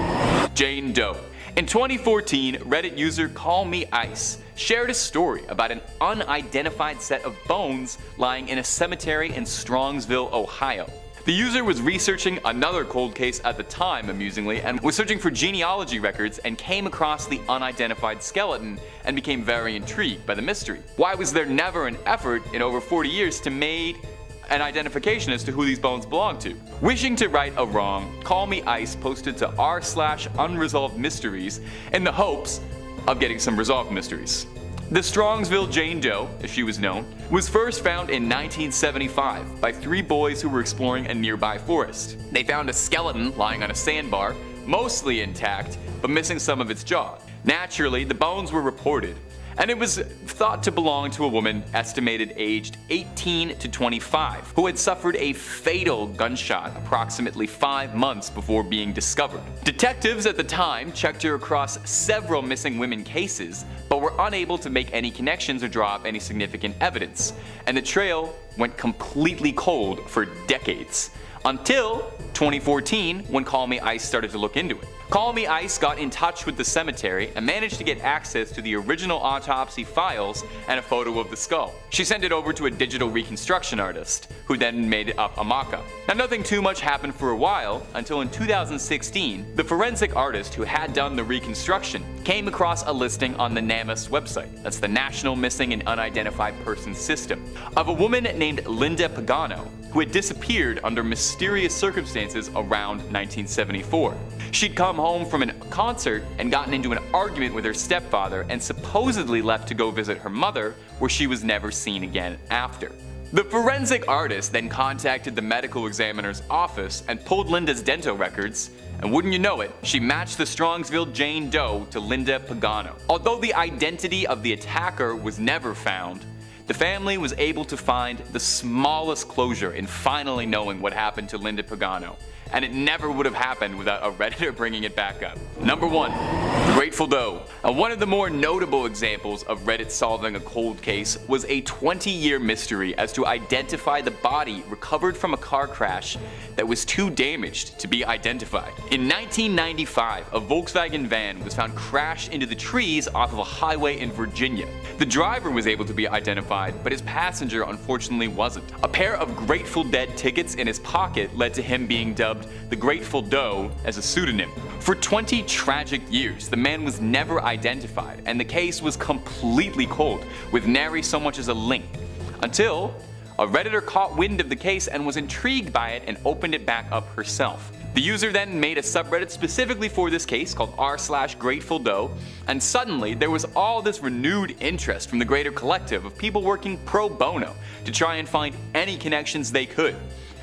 Jane Doe. In 2014, Reddit user Call Me Ice shared a story about an unidentified set of bones lying in a cemetery in Strongsville, Ohio. The user was researching another cold case at the time, amusingly, and was searching for genealogy records and came across the unidentified skeleton and became very intrigued by the mystery. Why was there never an effort in over 40 years to make an identification as to who these bones belong to? Wishing to right a wrong, Call Me Ice posted to r/unresolved mysteries in the hopes of getting some resolved mysteries. The Strongsville Jane Doe, as she was known, was first found in 1975 by 3 boys who were exploring a nearby forest. They found a skeleton lying on a sandbar, mostly intact, but missing some of its jaw. Naturally, the bones were reported, and it was thought to belong to a woman estimated aged 18 to 25 who had suffered a fatal gunshot approximately 5 months before being discovered. Detectives at the time checked her across several missing women cases, but were unable to make any connections or draw up any significant evidence, and the trail went completely cold for decades. Until 2014, when Call Me Ice started to look into it. Call Me Ice got in touch with the cemetery and managed to get access to the original autopsy files and a photo of the skull. She sent it over to a digital reconstruction artist, who then made up a mock-up. Now, nothing too much happened for a while, until in 2016, the forensic artist who had done the reconstruction came across a listing on the NamUs website, that's the National Missing and Unidentified Persons System, of a woman named Linda Pagano, who had disappeared under mysterious circumstances around 1974. She'd come home from a concert and gotten into an argument with her stepfather and supposedly left to go visit her mother, where she was never seen again after. The forensic artist then contacted the medical examiner's office and pulled Linda's dental records, and wouldn't you know it, she matched the Strongsville Jane Doe to Linda Pagano. Although the identity of the attacker was never found, the family was able to find the smallest closure in finally knowing what happened to Linda Pagano, and it never would have happened without a Redditor bringing it back up. Number 1. The Grateful Doe. One of the more notable examples of Reddit solving a cold case was a 20-year mystery as to identify the body recovered from a car crash that was too damaged to be identified. In 1995, a Volkswagen van was found crashed into the trees off of a highway in Virginia. The driver was able to be identified, but his passenger unfortunately wasn't. A pair of Grateful Dead tickets in his pocket led to him being dubbed the Grateful Doe as a pseudonym. For 20 tragic years, the man was never identified, and the case was completely cold, with nary so much as a link. Until a Redditor caught wind of the case and was intrigued by it and opened it back up herself. The user then made a subreddit specifically for this case called r/Grateful Doe, and suddenly there was all this renewed interest from the greater collective of people working pro bono to try and find any connections they could.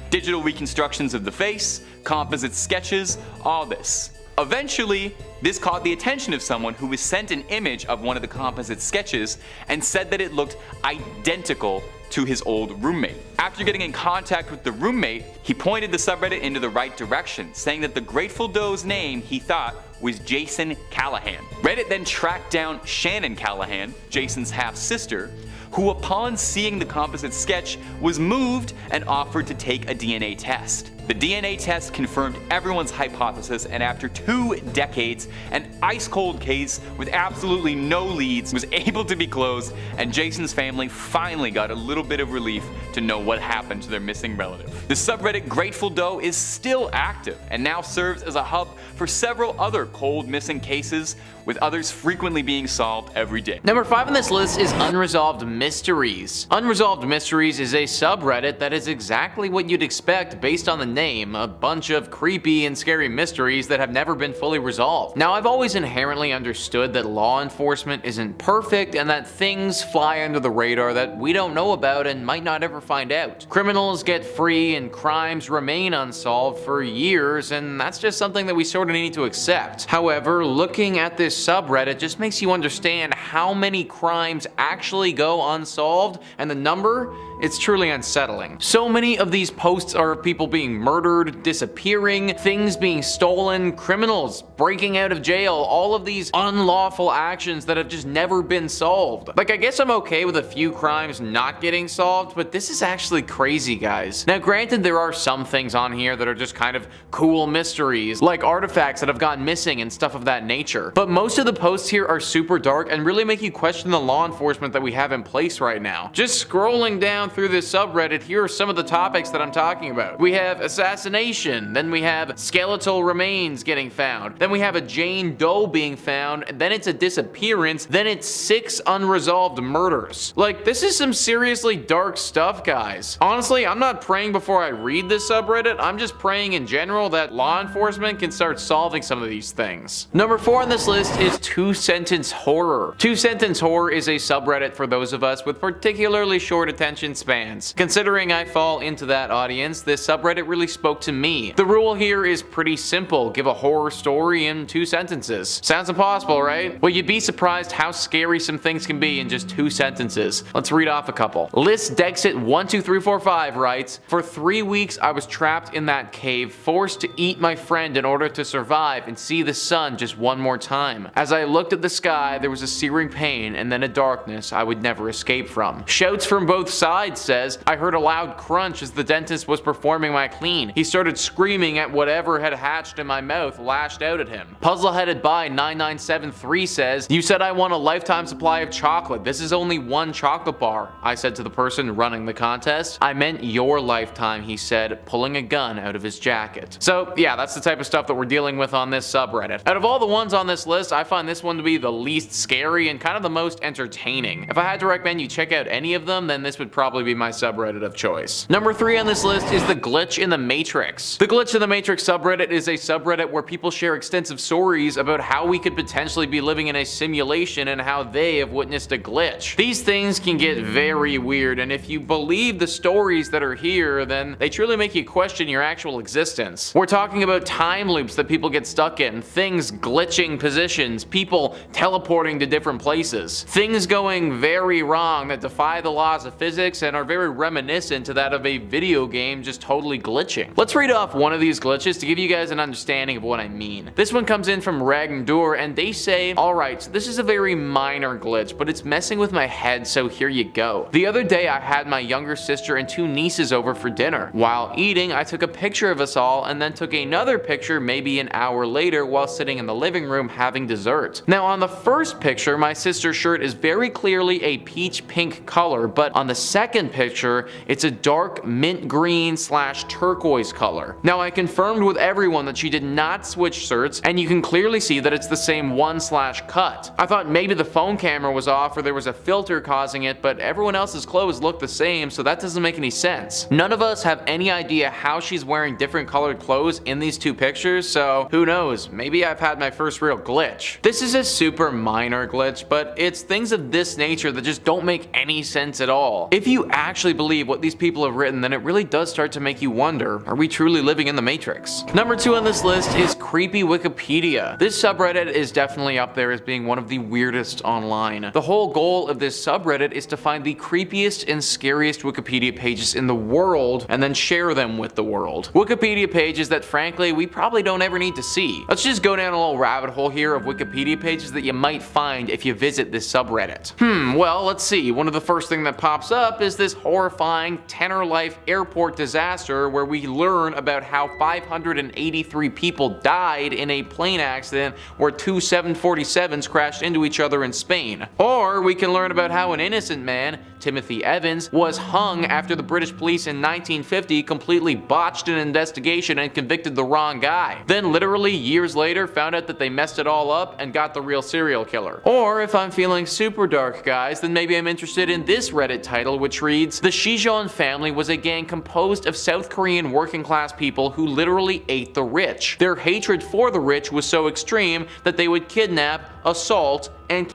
Digital reconstructions of the face, composite sketches, all this. Eventually, this caught the attention of someone who was sent an image of one of the composite sketches and said that it looked identical to his old roommate. After getting in contact with the roommate, he pointed the subreddit into the right direction, saying that the Grateful Doe's name, he thought, was Jason Callahan. Reddit then tracked down Shannon Callahan, Jason's half-sister, who upon seeing the composite sketch was moved and offered to take a DNA test. The DNA test confirmed everyone's hypothesis, and after 2 decades, an ice-cold case with absolutely no leads was able to be closed, and Jason's family finally got a little bit of relief to know what happened to their missing relative. The subreddit Grateful Doe is still active and now serves as a hub for several other cold missing cases, with others frequently being solved every day. Number 5 on this list is Unresolved Mysteries. Unresolved Mysteries is a subreddit that is exactly what you'd expect based on the name, a bunch of creepy and scary mysteries that have never been fully resolved. Now, I've always inherently understood that law enforcement isn't perfect and that things fly under the radar that we don't know about and might not ever find out. Criminals get free and crimes remain unsolved for years, and that's just something that we sort of need to accept. However, looking at this subreddit just makes you understand how many crimes actually go unsolved, and the number, it's truly unsettling. So many of these posts are of people being murdered, disappearing, things being stolen, criminals breaking out of jail, all of these unlawful actions that have just never been solved. Like, I guess I'm okay with a few crimes not getting solved, but this is actually crazy, guys. Now, granted, there are some things on here that are just kind of cool mysteries, like artifacts that have gone missing and stuff of that nature. But most of the posts here are super dark and really make you question the law enforcement that we have in place right now. Just scrolling down through this subreddit, here are some of the topics that I'm talking about. We have assassination, then we have skeletal remains getting found, then we have a Jane Doe being found, then it's a disappearance, then it's 6 unresolved murders. Like, this is some seriously dark stuff, guys. Honestly, I'm not praying before I read this subreddit, I'm just praying in general that law enforcement can start solving some of these things. Number 4 on this list is 2-sentence horror. 2-sentence horror is a subreddit for those of us with particularly short attention spans. Considering I fall into that audience, this subreddit really spoke to me. The rule here is pretty simple: give a horror story in 2 sentences. Sounds impossible, right? Well, you'd be surprised how scary some things can be in just 2 sentences. Let's read off a couple. List Dexit12345 writes, "For 3 weeks I was trapped in that cave, forced to eat my friend in order to survive and see the sun just one more time. As I looked at the sky, there was a searing pain and then a darkness I would never escape from." Shouts from both sides says, "I heard a loud crunch as the dentist was performing my clean. He started screaming at whatever had hatched in my mouth, lashed out at him." Puzzleheaded by 9973 says, "You said I want a lifetime supply of chocolate. This is only 1 chocolate bar." I said to the person running the contest, "I meant your lifetime," he said, pulling a gun out of his jacket. So yeah, that's the type of stuff that we're dealing with on this subreddit. Out of all the ones on this list, I find this one to be the least scary and kind of the most entertaining. If I had to recommend you check out any of them, then this would probably be my subreddit of choice. Number 3 on this list is the Glitch in the Matrix. The Glitch in the Matrix subreddit is a subreddit where people share extensive stories about how we could potentially be living in a simulation and how they have witnessed a glitch. These things can get very weird, and if you believe the stories that are here, then they truly make you question your actual existence. We're talking about time loops that people get stuck in, things glitching positions, people teleporting to different places, things going very wrong that defy the laws of physics and are very reminiscent to that of a video game just totally glitching. Let's read off one of these glitches to give you guys an understanding of what I mean. This one comes in from Ragndur and they say, "Alright, so this is a very minor glitch, but it's messing with my head, so here you go. The other day I had my younger sister and 2 nieces over for dinner. While eating, I took a picture of us all and then took another picture maybe an hour later while sitting in the living room having dessert. Now on the first picture, my sister's shirt is very clearly a peach pink color, but on the second picture, it's a dark mint green / turquoise color. Now I confirmed with everyone that she did not switch shirts, and you can clearly see that it's the same one / cut. I thought maybe the phone camera was off or there was a filter causing it, but everyone else's clothes look the same, so that doesn't make any sense. None of us have any idea how she's wearing different colored clothes in these 2 pictures, so who knows, maybe I've had my first real glitch." This is a super minor glitch, but it's things of this nature that just don't make any sense at all. If you actually believe what these people have written, then it really does start to make you wonder, are we truly living in the Matrix? Number 2 on this list is Creepy Wikipedia. This subreddit is definitely up there as being one of the weirdest online. The whole goal of this subreddit is to find the creepiest and scariest Wikipedia pages in the world and then share them with the world. Wikipedia pages that frankly we probably don't ever need to see. Let's just go down a little rabbit hole here of Wikipedia pages that you might find if you visit this subreddit. Well, let's see. One of the first thing that pops up is this horrifying Tenor Life airport disaster where we learn about how 583 people died in a plane accident where 2 747s crashed into each other in Spain. Or we can learn about how an innocent man, Timothy Evans, was hung after the British police in 1950 completely botched an investigation and convicted the wrong guy. Then literally years later found out that they messed it all up and got the real serial killer. Or if I'm feeling super dark, guys, then maybe I'm interested in this Reddit title, which reads, "The Shijon family was a gang composed of South Korean working class people who literally ate the rich. Their hatred for the rich was so extreme that they would kidnap, assault, and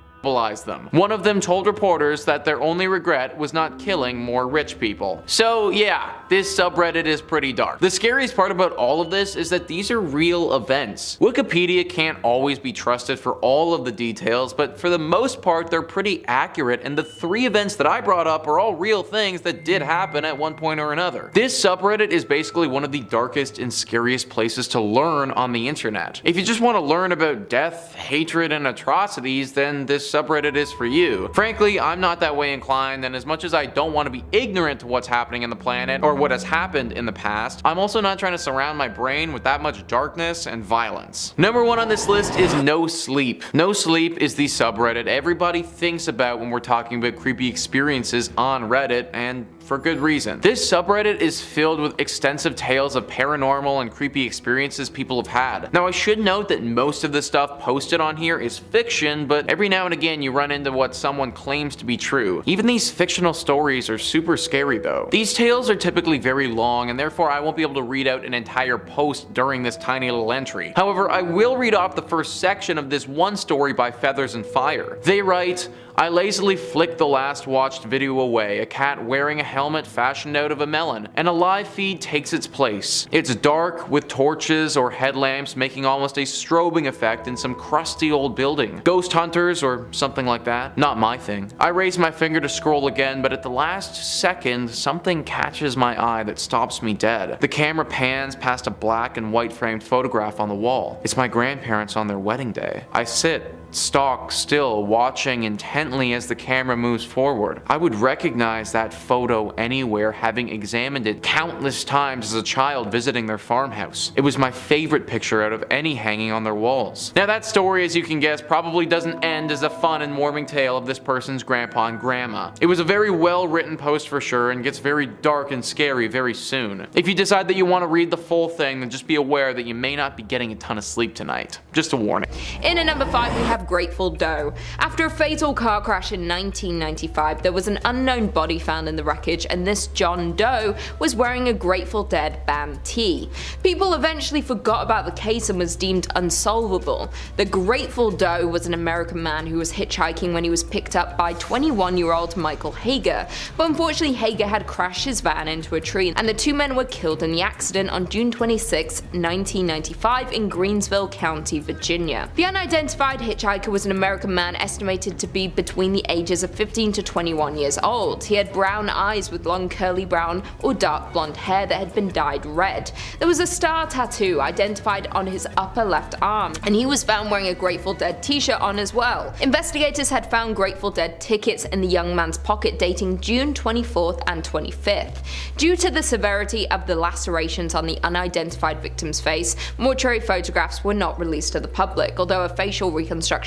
them. One of them told reporters that their only regret was not killing more rich people." So yeah, this subreddit is pretty dark. The scariest part about all of this is that these are real events. Wikipedia can't always be trusted for all of the details, but for the most part they're pretty accurate, and the 3 events that I brought up are all real things that did happen at one point or another. This subreddit is basically one of the darkest and scariest places to learn on the internet. If you just want to learn about death, hatred, and atrocities, then this subreddit is for you. Frankly, I'm not that way inclined, and as much as I don't want to be ignorant to what's happening in the planet or what has happened in the past, I'm also not trying to surround my brain with that much darkness and violence. Number 1 on this list is No Sleep. No Sleep is the subreddit everybody thinks about when we're talking about creepy experiences on Reddit, and for good reason. This subreddit is filled with extensive tales of paranormal and creepy experiences people have had. Now I should note that most of the stuff posted on here is fiction, but every now and again you run into what someone claims to be true. Even these fictional stories are super scary though. These tales are typically very long, and therefore I won't be able to read out an entire post during this tiny little entry. However, I will read off the first section of this one story by Feathers and Fire. They write, I lazily flick the last watched video away, a cat wearing a helmet fashioned out of a melon, and a live feed takes its place. It's dark, with torches or headlamps making almost a strobing effect in some crusty old building. Ghost hunters or something like that? Not my thing. I raise my finger to scroll again, but at the last second, something catches my eye that stops me dead. The camera pans past a black and white framed photograph on the wall. It's my grandparents on their wedding day. I sit stock still, watching intently as the camera moves forward. I would recognize that photo anywhere, having examined it countless times as a child visiting their farmhouse. It was my favorite picture out of any hanging on their walls. Now that story, as you can guess, probably doesn't end as a fun and warming tale of this person's grandpa and grandma. It was a very well written post for sure, and gets very dark and scary very soon. If you decide that you want to read the full thing, then just be aware that you may not be getting a ton of sleep tonight. Just a warning. In at number 5 we have Grateful Doe. After a fatal car crash in 1995, there was an unknown body found in the wreckage, and this John Doe was wearing a Grateful Dead band tee. People eventually forgot about the case and was deemed unsolvable. The Grateful Doe was an American man who was hitchhiking when he was picked up by 21-year-old Michael Hager, but unfortunately Hager had crashed his van into a tree, and the two men were killed in the accident on June 26, 1995 in Greensville County, Virginia. The unidentified hitchhiker was an American man estimated to be between the ages of 15 to 21 years old. He had brown eyes with long curly brown or dark blonde hair that had been dyed red. There was a star tattoo identified on his upper left arm, and he was found wearing a Grateful Dead t-shirt on as well. Investigators had found Grateful Dead tickets in the young man's pocket dating June 24th and 25th. Due to the severity of the lacerations on the unidentified victim's face, mortuary photographs were not released to the public, although a facial reconstruction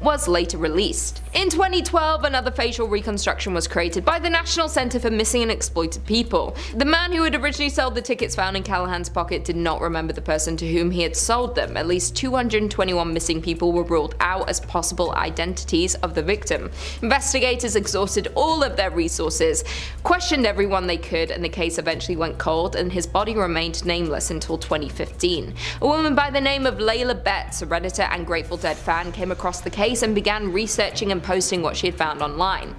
was later released. In 2012, another facial reconstruction was created by the National Center for Missing and Exploited People. The man who had originally sold the tickets found in Callahan's pocket did not remember the person to whom he had sold them. At least 221 missing people were ruled out as possible identities of the victim. Investigators exhausted all of their resources, questioned everyone they could, and the case eventually went cold, and his body remained nameless until 2015. A woman by the name of Layla Betts, a Redditor and Grateful Dead fan, came across the case and began researching and posting what she had found online.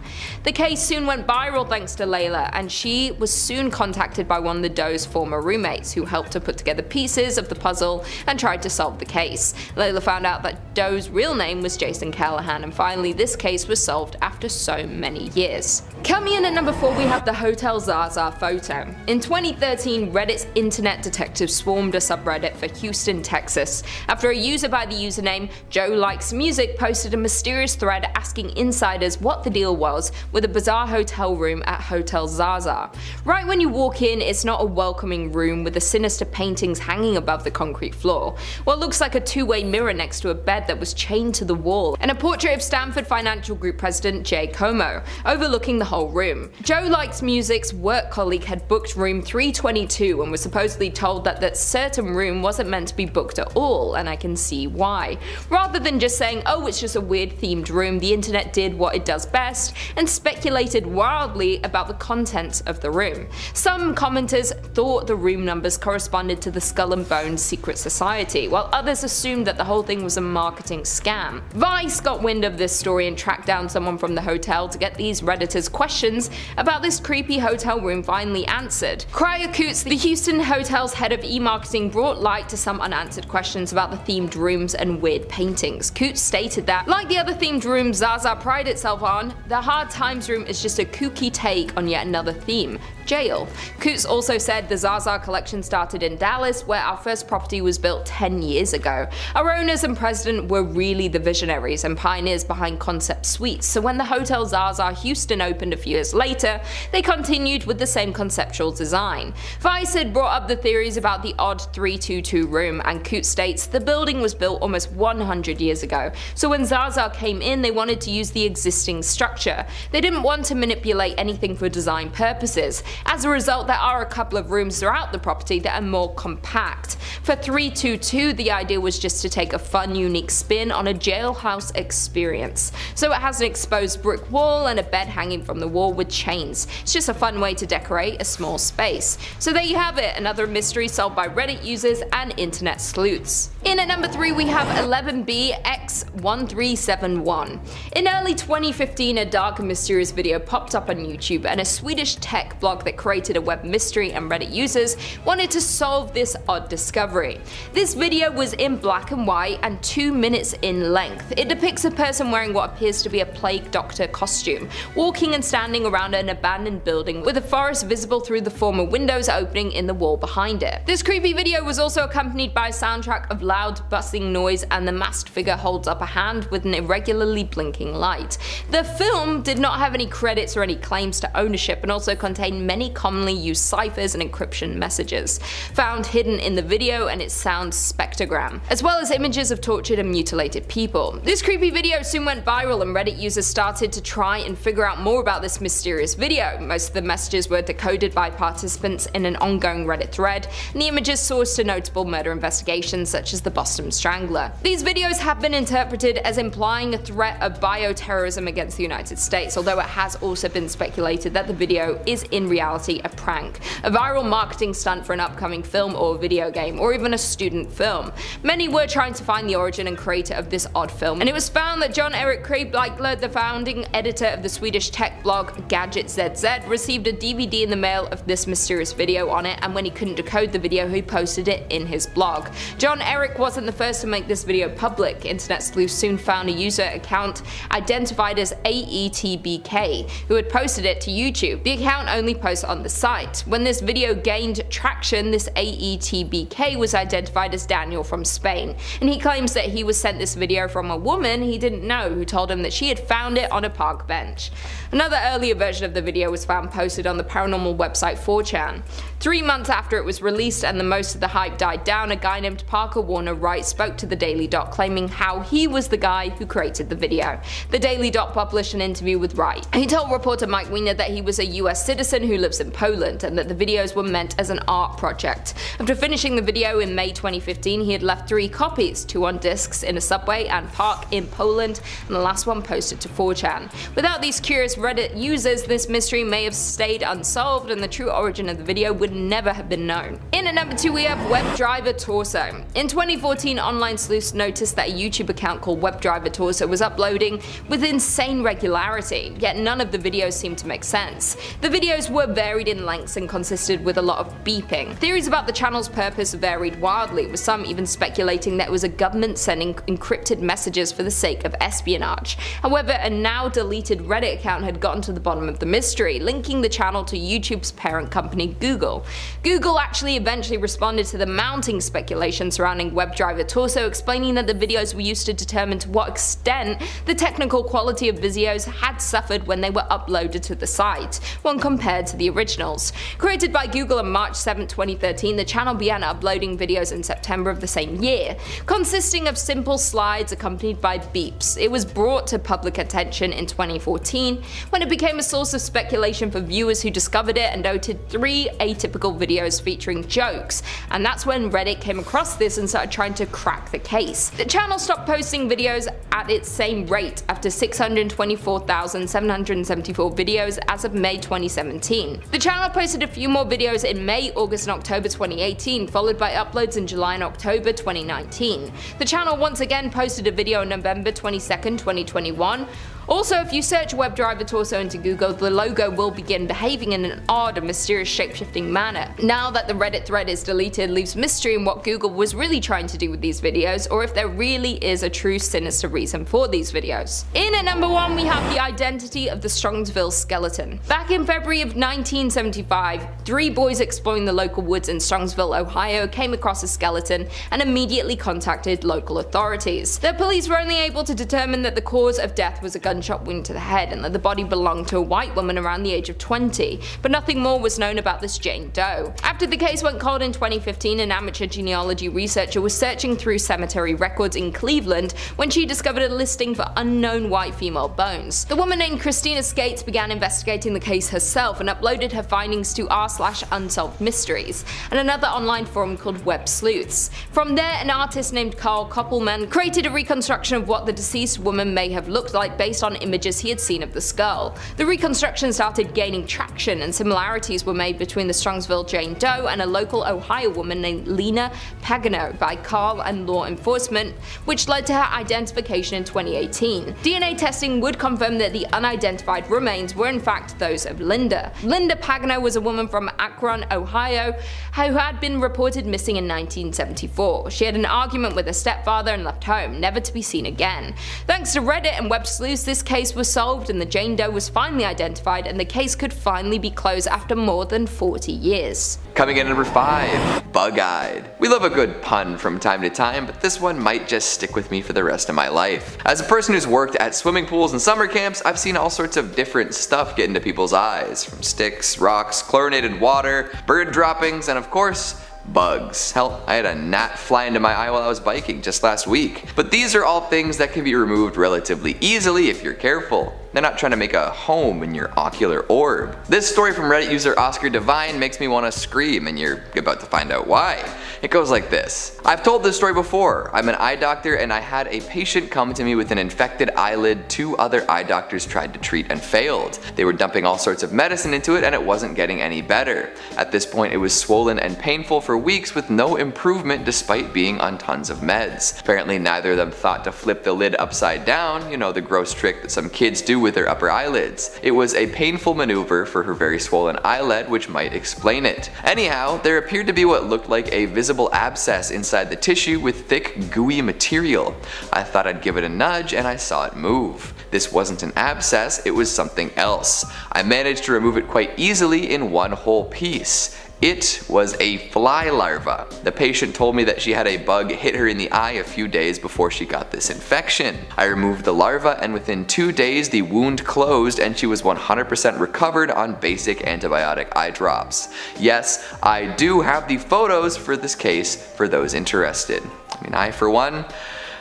The case soon went viral thanks to Layla, and she was soon contacted by one of the Doe's former roommates, who helped her put together pieces of the puzzle and tried to solve the case. Layla found out that Doe's real name was Jason Callahan, and finally this case was solved after so many years. Coming in at number 4 we have the Hotel Zaza photo. In 2013, Reddit's internet detectives swarmed a subreddit for Houston, Texas, after a user by the username Joe Likes Music posted a mysterious thread asking insiders what the deal was with a bizarre hotel room at Hotel Zaza. Right when you walk in, it's not a welcoming room with the sinister paintings hanging above the concrete floor, what looks like a two-way mirror next to a bed that was chained to the wall, and a portrait of Stanford Financial Group president Jay Como, overlooking the whole room. Joe Likes Music's work colleague had booked room 322 and was supposedly told that that certain room wasn't meant to be booked at all, and I can see why. Rather than just saying, oh, it's just a weird themed room, the internet did what it does best and speculated wildly about the contents of the room. Some commenters thought the room numbers corresponded to the Skull and Bones secret society, while others assumed that the whole thing was a marketing scam. Vice got wind of this story and tracked down someone from the hotel to get these Redditors' questions about this creepy hotel room finally answered. Cryer Coots, the Houston hotel's head of e-marketing, brought light to some unanswered questions about the themed rooms and weird paintings. Coots stated that, like the other themed rooms Zaza prided itself on, the Hard Times room is just a kooky take on yet another theme. jail. Coots also said the Zaza collection started in Dallas, where our first property was built 10 years ago. Our owners and president were really the visionaries and pioneers behind Concept Suites, so when the Hotel Zaza Houston opened a few years later, they continued with the same conceptual design. Vice had brought up the theories about the odd 322 room, and Coots states the building was built almost 100 years ago, so when Zaza came in they wanted to use the existing structure. They didn't want to manipulate anything for design purposes. As a result, there are a couple of rooms throughout the property that are more compact. For 322, the idea was just to take a fun, unique spin on a jailhouse experience. So it has an exposed brick wall and a bed hanging from the wall with chains. It's just a fun way to decorate a small space. So there you have it, another mystery solved by Reddit users and internet sleuths. In at number 3 we have 11BX1371. In early 2015, a dark and mysterious video popped up on YouTube, and a Swedish tech blog that created a web mystery and Reddit users wanted to solve this odd discovery. This video was in black and white and 2 minutes in length. It depicts a person wearing what appears to be a plague doctor costume, walking and standing around an abandoned building with a forest visible through the former windows opening in the wall behind it. This creepy video was also accompanied by a soundtrack of loud buzzing noise, and the masked figure holds up a hand with an irregularly blinking light. The film did not have any credits or any claims to ownership, and also contained many commonly used ciphers and encryption messages found hidden in the video and its sound spectrogram, as well as images of tortured and mutilated people. This creepy video soon went viral, and Reddit users started to try and figure out more about this mysterious video. Most of the messages were decoded by participants in an ongoing Reddit thread, and the images sourced to notable murder investigations such as the Boston Strangler. These videos have been interpreted as implying a threat of bioterrorism against the United States, although it has also been speculated that the video is in reality a prank, a viral marketing stunt for an upcoming film or video game, or even a student film. Many were trying to find the origin and creator of this odd film, and it was found that John Erik Kreibleichler, the founding editor of the Swedish tech blog Gadget ZZ, received a DVD in the mail of this mysterious video on it, and when he couldn't decode the video, he posted it in his blog. John Erik wasn't the first to make this video public. Internet sleuths soon found a user account identified as AETBK, who had posted it to YouTube. The account only posts on the site. When this video gained traction, this AETBK was identified as Daniel from Spain, and he claims that he was sent this video from a woman he didn't know who told him that she had found it on a park bench. Another earlier version of the video was found posted on the paranormal website 4chan. 3 months after it was released and the most of the hype died down, a guy named Parker Warner Wright spoke to the Daily Dot claiming how he was the guy who created the video. The Daily Dot published an interview with Wright. He told reporter Mike Weiner that he was a US citizen who lives in Poland, and that the videos were meant as an art project. After finishing the video in May 2015, he had left 3 copies, 2 on discs in a subway and park in Poland, and the last one posted to 4chan. Without these curious Reddit users, this mystery may have stayed unsolved, and the true origin of the video would never have been known. In at number 2 we have WebDriver Torso. In 2014, online sleuths noticed that a YouTube account called WebDriver Torso was uploading with insane regularity, yet none of the videos seemed to make sense. The videos were varied in lengths and consisted with a lot of beeping. Theories about the channel's purpose varied wildly, with some even speculating that it was a government sending encrypted messages for the sake of espionage. However, a now deleted Reddit account had gotten to the bottom of the mystery, linking the channel to YouTube's parent company Google. Google actually eventually responded to the mounting speculation surrounding WebDriver Torso, explaining that the videos were used to determine to what extent the technical quality of videos had suffered when they were uploaded to the site, when compared to the originals. Created by Google on March 7, 2013, the channel began uploading videos in September of the same year, consisting of simple slides accompanied by beeps. It was brought to public attention in 2014, when it became a source of speculation for viewers who discovered it and noted 3 atypical videos featuring jokes, and that's when Reddit came across this and started trying to crack the case. The channel stopped posting videos at its same rate after 624,774 videos as of May 2017. The channel posted a few more videos in May, August and October 2018, followed by uploads in July and October 2019. The channel once again posted a video on November 22, 2021, Also, if you search WebDriver torso into Google, the logo will begin behaving in an odd and mysterious shape-shifting manner. Now that the Reddit thread is deleted, leaves mystery in what Google was really trying to do with these videos, or if there really is a true sinister reason for these videos. In at number 1, we have the identity of the Strongsville skeleton. Back in February of 1975, 3 boys exploring the local woods in Strongsville, Ohio came across a skeleton and immediately contacted local authorities. The police were only able to determine that the cause of death was a gunshot wound to the head and that the body belonged to a white woman around the age of 20, but nothing more was known about this Jane Doe. After the case went cold in 2015, an amateur genealogy researcher was searching through cemetery records in Cleveland when she discovered a listing for unknown white female bones. The woman named Christina Skates began investigating the case herself and uploaded her findings to r/unsolved mysteries and another online forum called Web Sleuths. From there, an artist named Carl Koppelman created a reconstruction of what the deceased woman may have looked like based on images he had seen of the skull. The reconstruction started gaining traction and similarities were made between the Strongsville Jane Doe and a local Ohio woman named Lena Pagano by Carl and law enforcement, which led to her identification in 2018. DNA testing would confirm that the unidentified remains were in fact those of Linda. Linda Pagano was a woman from Akron, Ohio, who had been reported missing in 1974. She had an argument with her stepfather and left home, never to be seen again. Thanks to Reddit and Web Sleuths, this case was solved and the Jane Doe was finally identified and the case could finally be closed after more than 40 years. Coming in at number 5, bug-eyed. We love a good pun from time to time, but this one might just stick with me for the rest of my life. As a person who's worked at swimming pools and summer camps, I've seen all sorts of different stuff get into people's eyes, from sticks, rocks, chlorinated water, bird droppings, and of course, bugs. Hell, I had a gnat fly into my eye while I was biking just last week. But these are all things that can be removed relatively easily if you're careful. They're not trying to make a home in your ocular orb. This story from Reddit user Oscar Devine makes me want to scream, and you're about to find out why. It goes like this. I've told this story before. I'm an eye doctor and I had a patient come to me with an infected eyelid 2 other eye doctors tried to treat and failed. They were dumping all sorts of medicine into it and it wasn't getting any better. At this point it was swollen and painful for weeks with no improvement despite being on tons of meds. Apparently neither of them thought to flip the lid upside down, you know, the gross trick that some kids do with their upper eyelids. It was a painful maneuver for her very swollen eyelid, which might explain it. Anyhow, there appeared to be what looked like a visible abscess inside the tissue with thick, gooey material. I thought I'd give it a nudge and I saw it move. This wasn't an abscess, it was something else. I managed to remove it quite easily in one whole piece. It was a fly larva. The patient told me that she had a bug hit her in the eye a few days before she got this infection. I removed the larva and within 2 days the wound closed and she was 100% recovered on basic antibiotic eye drops. Yes, I do have the photos for this case for those interested. I mean, I for one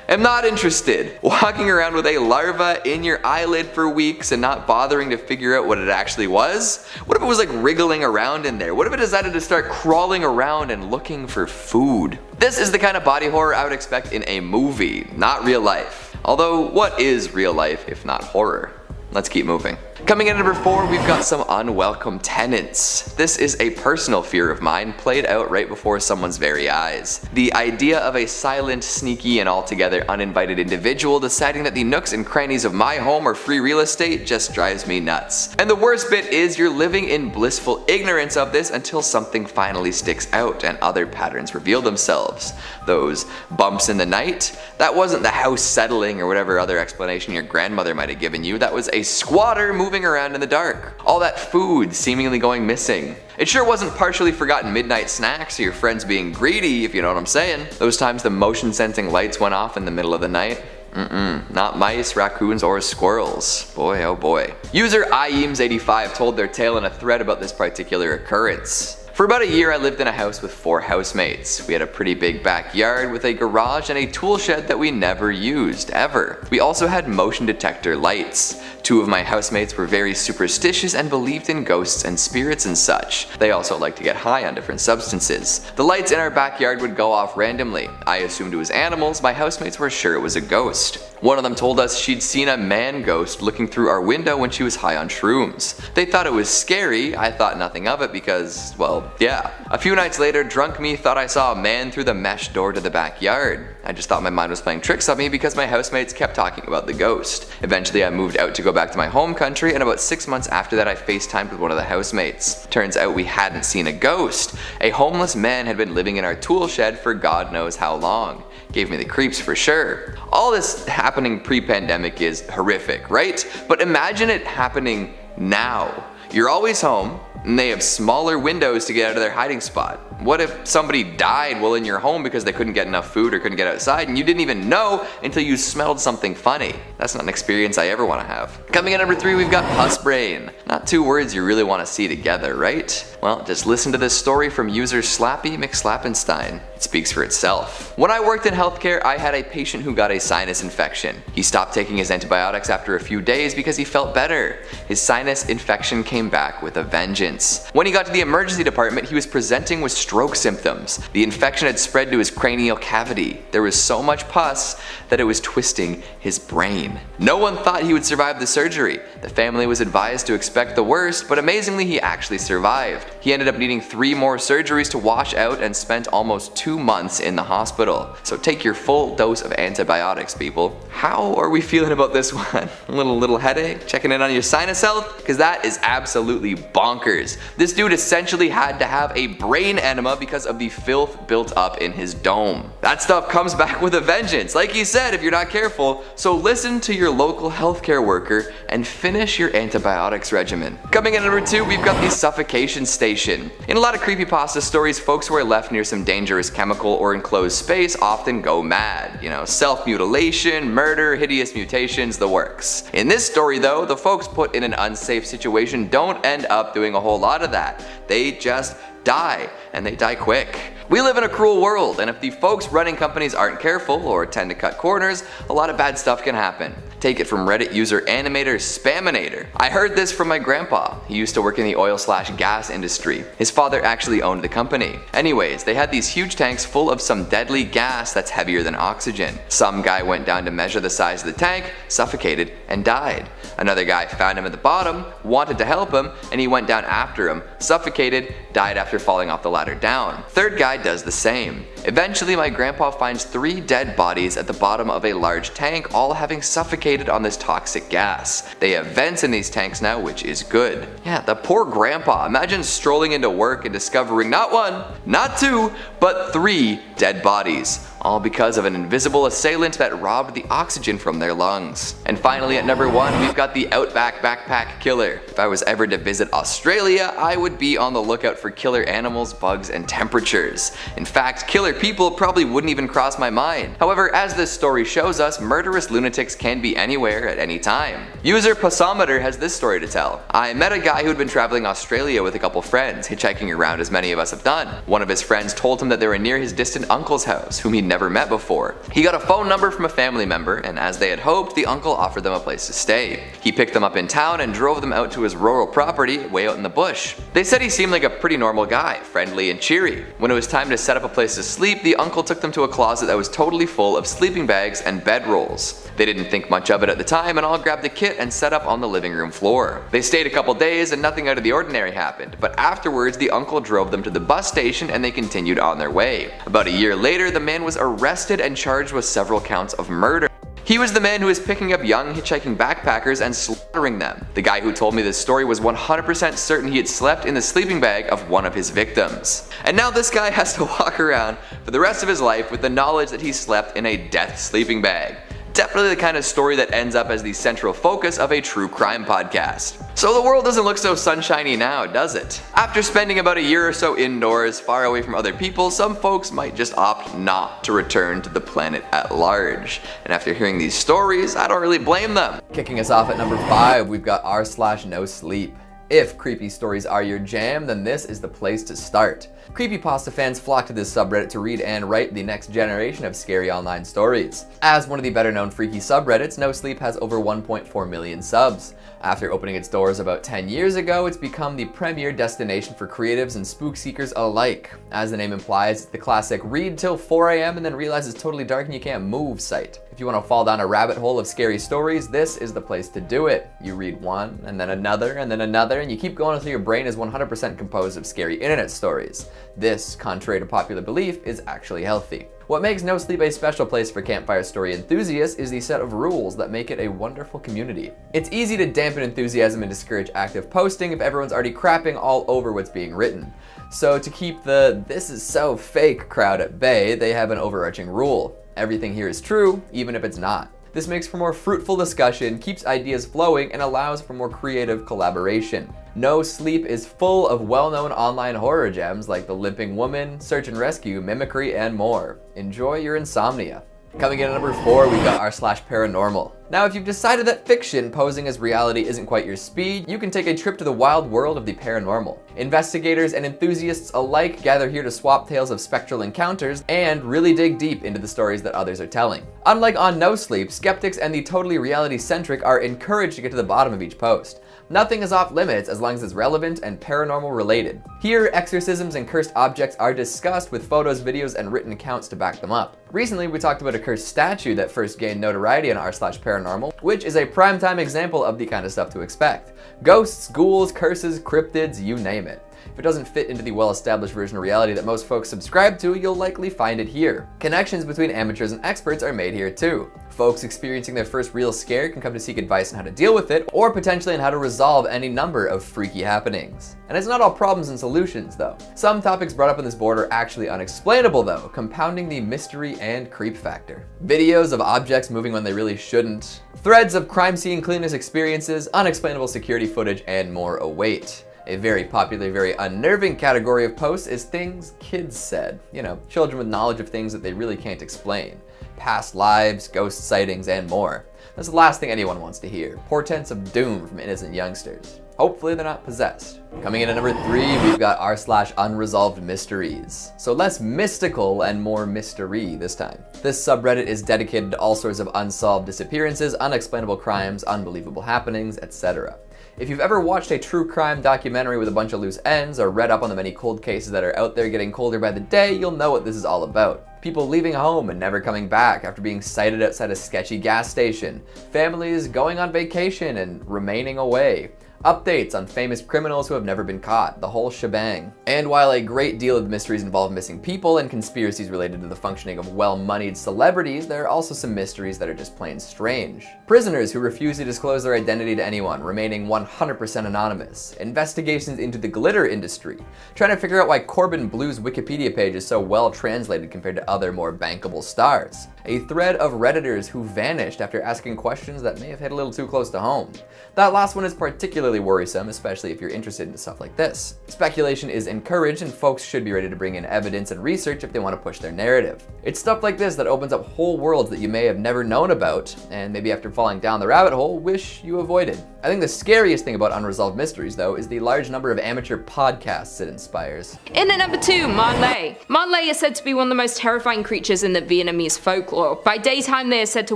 am not interested. Walking around with a larva in your eyelid for weeks and not bothering to figure out what it actually was? What if it was like wriggling around in there? What if it decided to start crawling around and looking for food? This is the kind of body horror I would expect in a movie, not real life. Although, what is real life if not horror? Let's keep moving. Coming in at number 4, we've got some unwelcome tenants. This is a personal fear of mine played out right before someone's very eyes. The idea of a silent, sneaky, and altogether uninvited individual deciding that the nooks and crannies of my home are free real estate just drives me nuts. And the worst bit is you're living in blissful ignorance of this until something finally sticks out and other patterns reveal themselves. Those bumps in the night? That wasn't the house settling or whatever other explanation your grandmother might have given you. That was a squatter moving around in the dark. All that food seemingly going missing. It sure wasn't partially forgotten midnight snacks or your friends being greedy, if you know what I'm saying. Those times the motion sensing lights went off in the middle of the night. Not mice, raccoons, or squirrels. Boy, oh boy. User IEAMS85 told their tale in a thread about this particular occurrence. For about a year I lived in a house with 4 housemates. We had a pretty big backyard with a garage and a tool shed that we never used, ever. We also had motion detector lights. 2 of my housemates were very superstitious and believed in ghosts and spirits and such. They also liked to get high on different substances. The lights in our backyard would go off randomly. I assumed it was animals, my housemates were sure it was a ghost. One of them told us she'd seen a man ghost looking through our window when she was high on shrooms. They thought it was scary, I thought nothing of it because, well, So yeah, a few nights later, drunk me thought I saw a man through the mesh door to the backyard. I just thought my mind was playing tricks on me because my housemates kept talking about the ghost. Eventually I moved out to go back to my home country, and about 6 months after that I FaceTimed with one of the housemates. Turns out we hadn't seen a ghost. A homeless man had been living in our tool shed for God knows how long. Gave me the creeps for sure. All this happening pre-pandemic is horrific, right? But imagine it happening now. You're always home, and they have smaller windows to get out of their hiding spot. What if somebody died while in your home because they couldn't get enough food or couldn't get outside, and you didn't even know until you smelled something funny? That's not an experience I ever want to have. Coming in at number 3, we've got pus brain. Not two words you really want to see together, right? Well, just listen to this story from user Slappy McSlappenstein. It speaks for itself. When I worked in healthcare, I had a patient who got a sinus infection. He stopped taking his antibiotics after a few days because he felt better. His sinus infection came back with a vengeance. When he got to the emergency department, he was presenting with stroke symptoms. The infection had spread to his cranial cavity. There was so much pus that it was twisting his brain. No one thought he would survive the surgery. The family was advised to expect the worst, but amazingly he actually survived. He ended up needing 3 more surgeries to wash out and spent almost 2 months in the hospital. So take your full dose of antibiotics, people. How are we feeling about this one? A little headache? Checking in on your sinus health? Because that is absolutely bonkers. This dude essentially had to have a brain enema because of the filth built up in his dome. That stuff comes back with a vengeance, like he said, if you're not careful. So listen to your local healthcare worker and finish your antibiotics regimen. Coming in at number 2, we've got the suffocation station. In a lot of creepypasta stories, folks who are left near some dangerous chemical or enclosed space often go mad. You know, self-mutilation, murder, hideous mutations, the works. In this story though, the folks put in an unsafe situation don't end up doing a whole lot of that. They just die, and they die quick. We live in a cruel world, and if the folks running companies aren't careful or tend to cut corners, a lot of bad stuff can happen. Take it from Reddit user Animator Spaminator. I heard this from my grandpa. He used to work in the oil/gas industry. His father actually owned the company. Anyways, they had these huge tanks full of some deadly gas that's heavier than oxygen. Some guy went down to measure the size of the tank, suffocated, and died. Another guy found him at the bottom, wanted to help him, and he went down after him, suffocated, died after falling off the ladder down. Third guy does the same. Eventually, my grandpa finds 3 dead bodies at the bottom of a large tank, all having suffocated on this toxic gas. They have vents in these tanks now, which is good. Yeah, the poor grandpa. Imagine strolling into work and discovering not 1, not 2, but 3 dead bodies. All because of an invisible assailant that robbed the oxygen from their lungs. And finally at number 1, we've got the Outback Backpack Killer. If I was ever to visit Australia, I would be on the lookout for killer animals, bugs, and temperatures. In fact, killer people probably wouldn't even cross my mind. However, as this story shows us, murderous lunatics can be anywhere at any time. User Passometer has this story to tell. I met a guy who had been traveling Australia with a couple friends, hitchhiking around as many of us have done. One of his friends told him that they were near his distant uncle's house, whom he'd never met before. He got a phone number from a family member, and as they had hoped, the uncle offered them a place to stay. He picked them up in town and drove them out to his rural property way out in the bush. They said he seemed like a pretty normal guy, friendly and cheery. When it was time to set up a place to sleep, the uncle took them to a closet that was totally full of sleeping bags and bedrolls. They didn't think much of it at the time and all grabbed a kit and set up on the living room floor. They stayed a couple days and nothing out of the ordinary happened, but afterwards the uncle drove them to the bus station and they continued on their way. About a year later, the man was arrested and charged with several counts of murder. He was the man who was picking up young hitchhiking backpackers and slaughtering them. The guy who told me this story was 100% certain he had slept in the sleeping bag of one of his victims. And now this guy has to walk around for the rest of his life with the knowledge that he slept in a death sleeping bag. Definitely the kind of story that ends up as the central focus of a true crime podcast. So the world doesn't look so sunshiny now, does it? After spending about a year or so indoors, far away from other people, some folks might just opt not to return to the planet at large. And after hearing these stories, I don't really blame them. Kicking us off at number 5, we've got r/no sleep. If creepy stories are your jam, then this is the place to start. Creepypasta fans flock to this subreddit to read and write the next generation of scary online stories. As one of the better known freaky subreddits, No Sleep has over 1.4 million subs. After opening its doors about 10 years ago, it's become the premier destination for creatives and spook seekers alike. As the name implies, it's the classic read till 4 a.m. and then realize it's totally dark and you can't move site. If you want to fall down a rabbit hole of scary stories, this is the place to do it. You read one, and then another, and then another, and you keep going until your brain is 100% composed of scary internet stories. This, contrary to popular belief, is actually healthy. What makes No Sleep a special place for campfire story enthusiasts is the set of rules that make it a wonderful community. It's easy to dampen enthusiasm and discourage active posting if everyone's already crapping all over what's being written. So to keep the "this is so fake" crowd at bay, they have an overarching rule. Everything here is true, even if it's not. This makes for more fruitful discussion, keeps ideas flowing, and allows for more creative collaboration. No Sleep is full of well-known online horror gems like The Limping Woman, Search and Rescue, Mimicry, and more. Enjoy your insomnia. Coming in at number 4, we got r/paranormal. Now, if you've decided that fiction posing as reality isn't quite your speed, you can take a trip to the wild world of the paranormal. Investigators and enthusiasts alike gather here to swap tales of spectral encounters and really dig deep into the stories that others are telling. Unlike on No Sleep, skeptics and the totally reality-centric are encouraged to get to the bottom of each post. Nothing is off limits as long as it's relevant and paranormal related. Here, exorcisms and cursed objects are discussed with photos, videos, and written accounts to back them up. Recently, we talked about a cursed statue that first gained notoriety on r/paranormal, which is a primetime example of the kind of stuff to expect. Ghosts, ghouls, curses, cryptids, you name it. If it doesn't fit into the well-established version of reality that most folks subscribe to, you'll likely find it here. Connections between amateurs and experts are made here too. Folks experiencing their first real scare can come to seek advice on how to deal with it, or potentially on how to resolve any number of freaky happenings. And it's not all problems and solutions though. Some topics brought up on this board are actually unexplainable though, compounding the mystery and creep factor. Videos of objects moving when they really shouldn't, threads of crime scene cleanliness experiences, unexplainable security footage, and more await. A very popular, very unnerving category of posts is things kids said. You know, children with knowledge of things that they really can't explain. Past lives, ghost sightings, and more. That's the last thing anyone wants to hear. Portents of doom from innocent youngsters. Hopefully they're not possessed. Coming in at number 3, we've got r/unresolved mysteries. So less mystical and more mystery this time. This subreddit is dedicated to all sorts of unsolved disappearances, unexplainable crimes, unbelievable happenings, etc. If you've ever watched a true crime documentary with a bunch of loose ends, or read up on the many cold cases that are out there getting colder by the day, you'll know what this is all about. People leaving home and never coming back after being sighted outside a sketchy gas station. Families going on vacation and remaining away. Updates on famous criminals who have never been caught, the whole shebang. And while a great deal of the mysteries involve missing people and conspiracies related to the functioning of well-moneyed celebrities, there are also some mysteries that are just plain strange. Prisoners who refuse to disclose their identity to anyone, remaining 100% anonymous. Investigations into the glitter industry. Trying to figure out why Corbin Blue's Wikipedia page is so well translated compared to other more bankable stars. A thread of Redditors who vanished after asking questions that may have hit a little too close to home. That last one is particularly worrisome, especially if you're interested in stuff like this. Speculation is encouraged and folks should be ready to bring in evidence and research if they want to push their narrative. It's stuff like this that opens up whole worlds that you may have never known about, and maybe after falling down the rabbit hole, wish you avoided. I think the scariest thing about unresolved mysteries, though, is the large number of amateur podcasts it inspires. In at number 2, Marley. Marley is said to be one of the most terrifying creatures in the Vietnamese folklore. By daytime, they are said to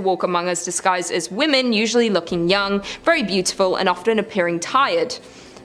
walk among us disguised as women, usually looking young, very beautiful, and often appearing tired.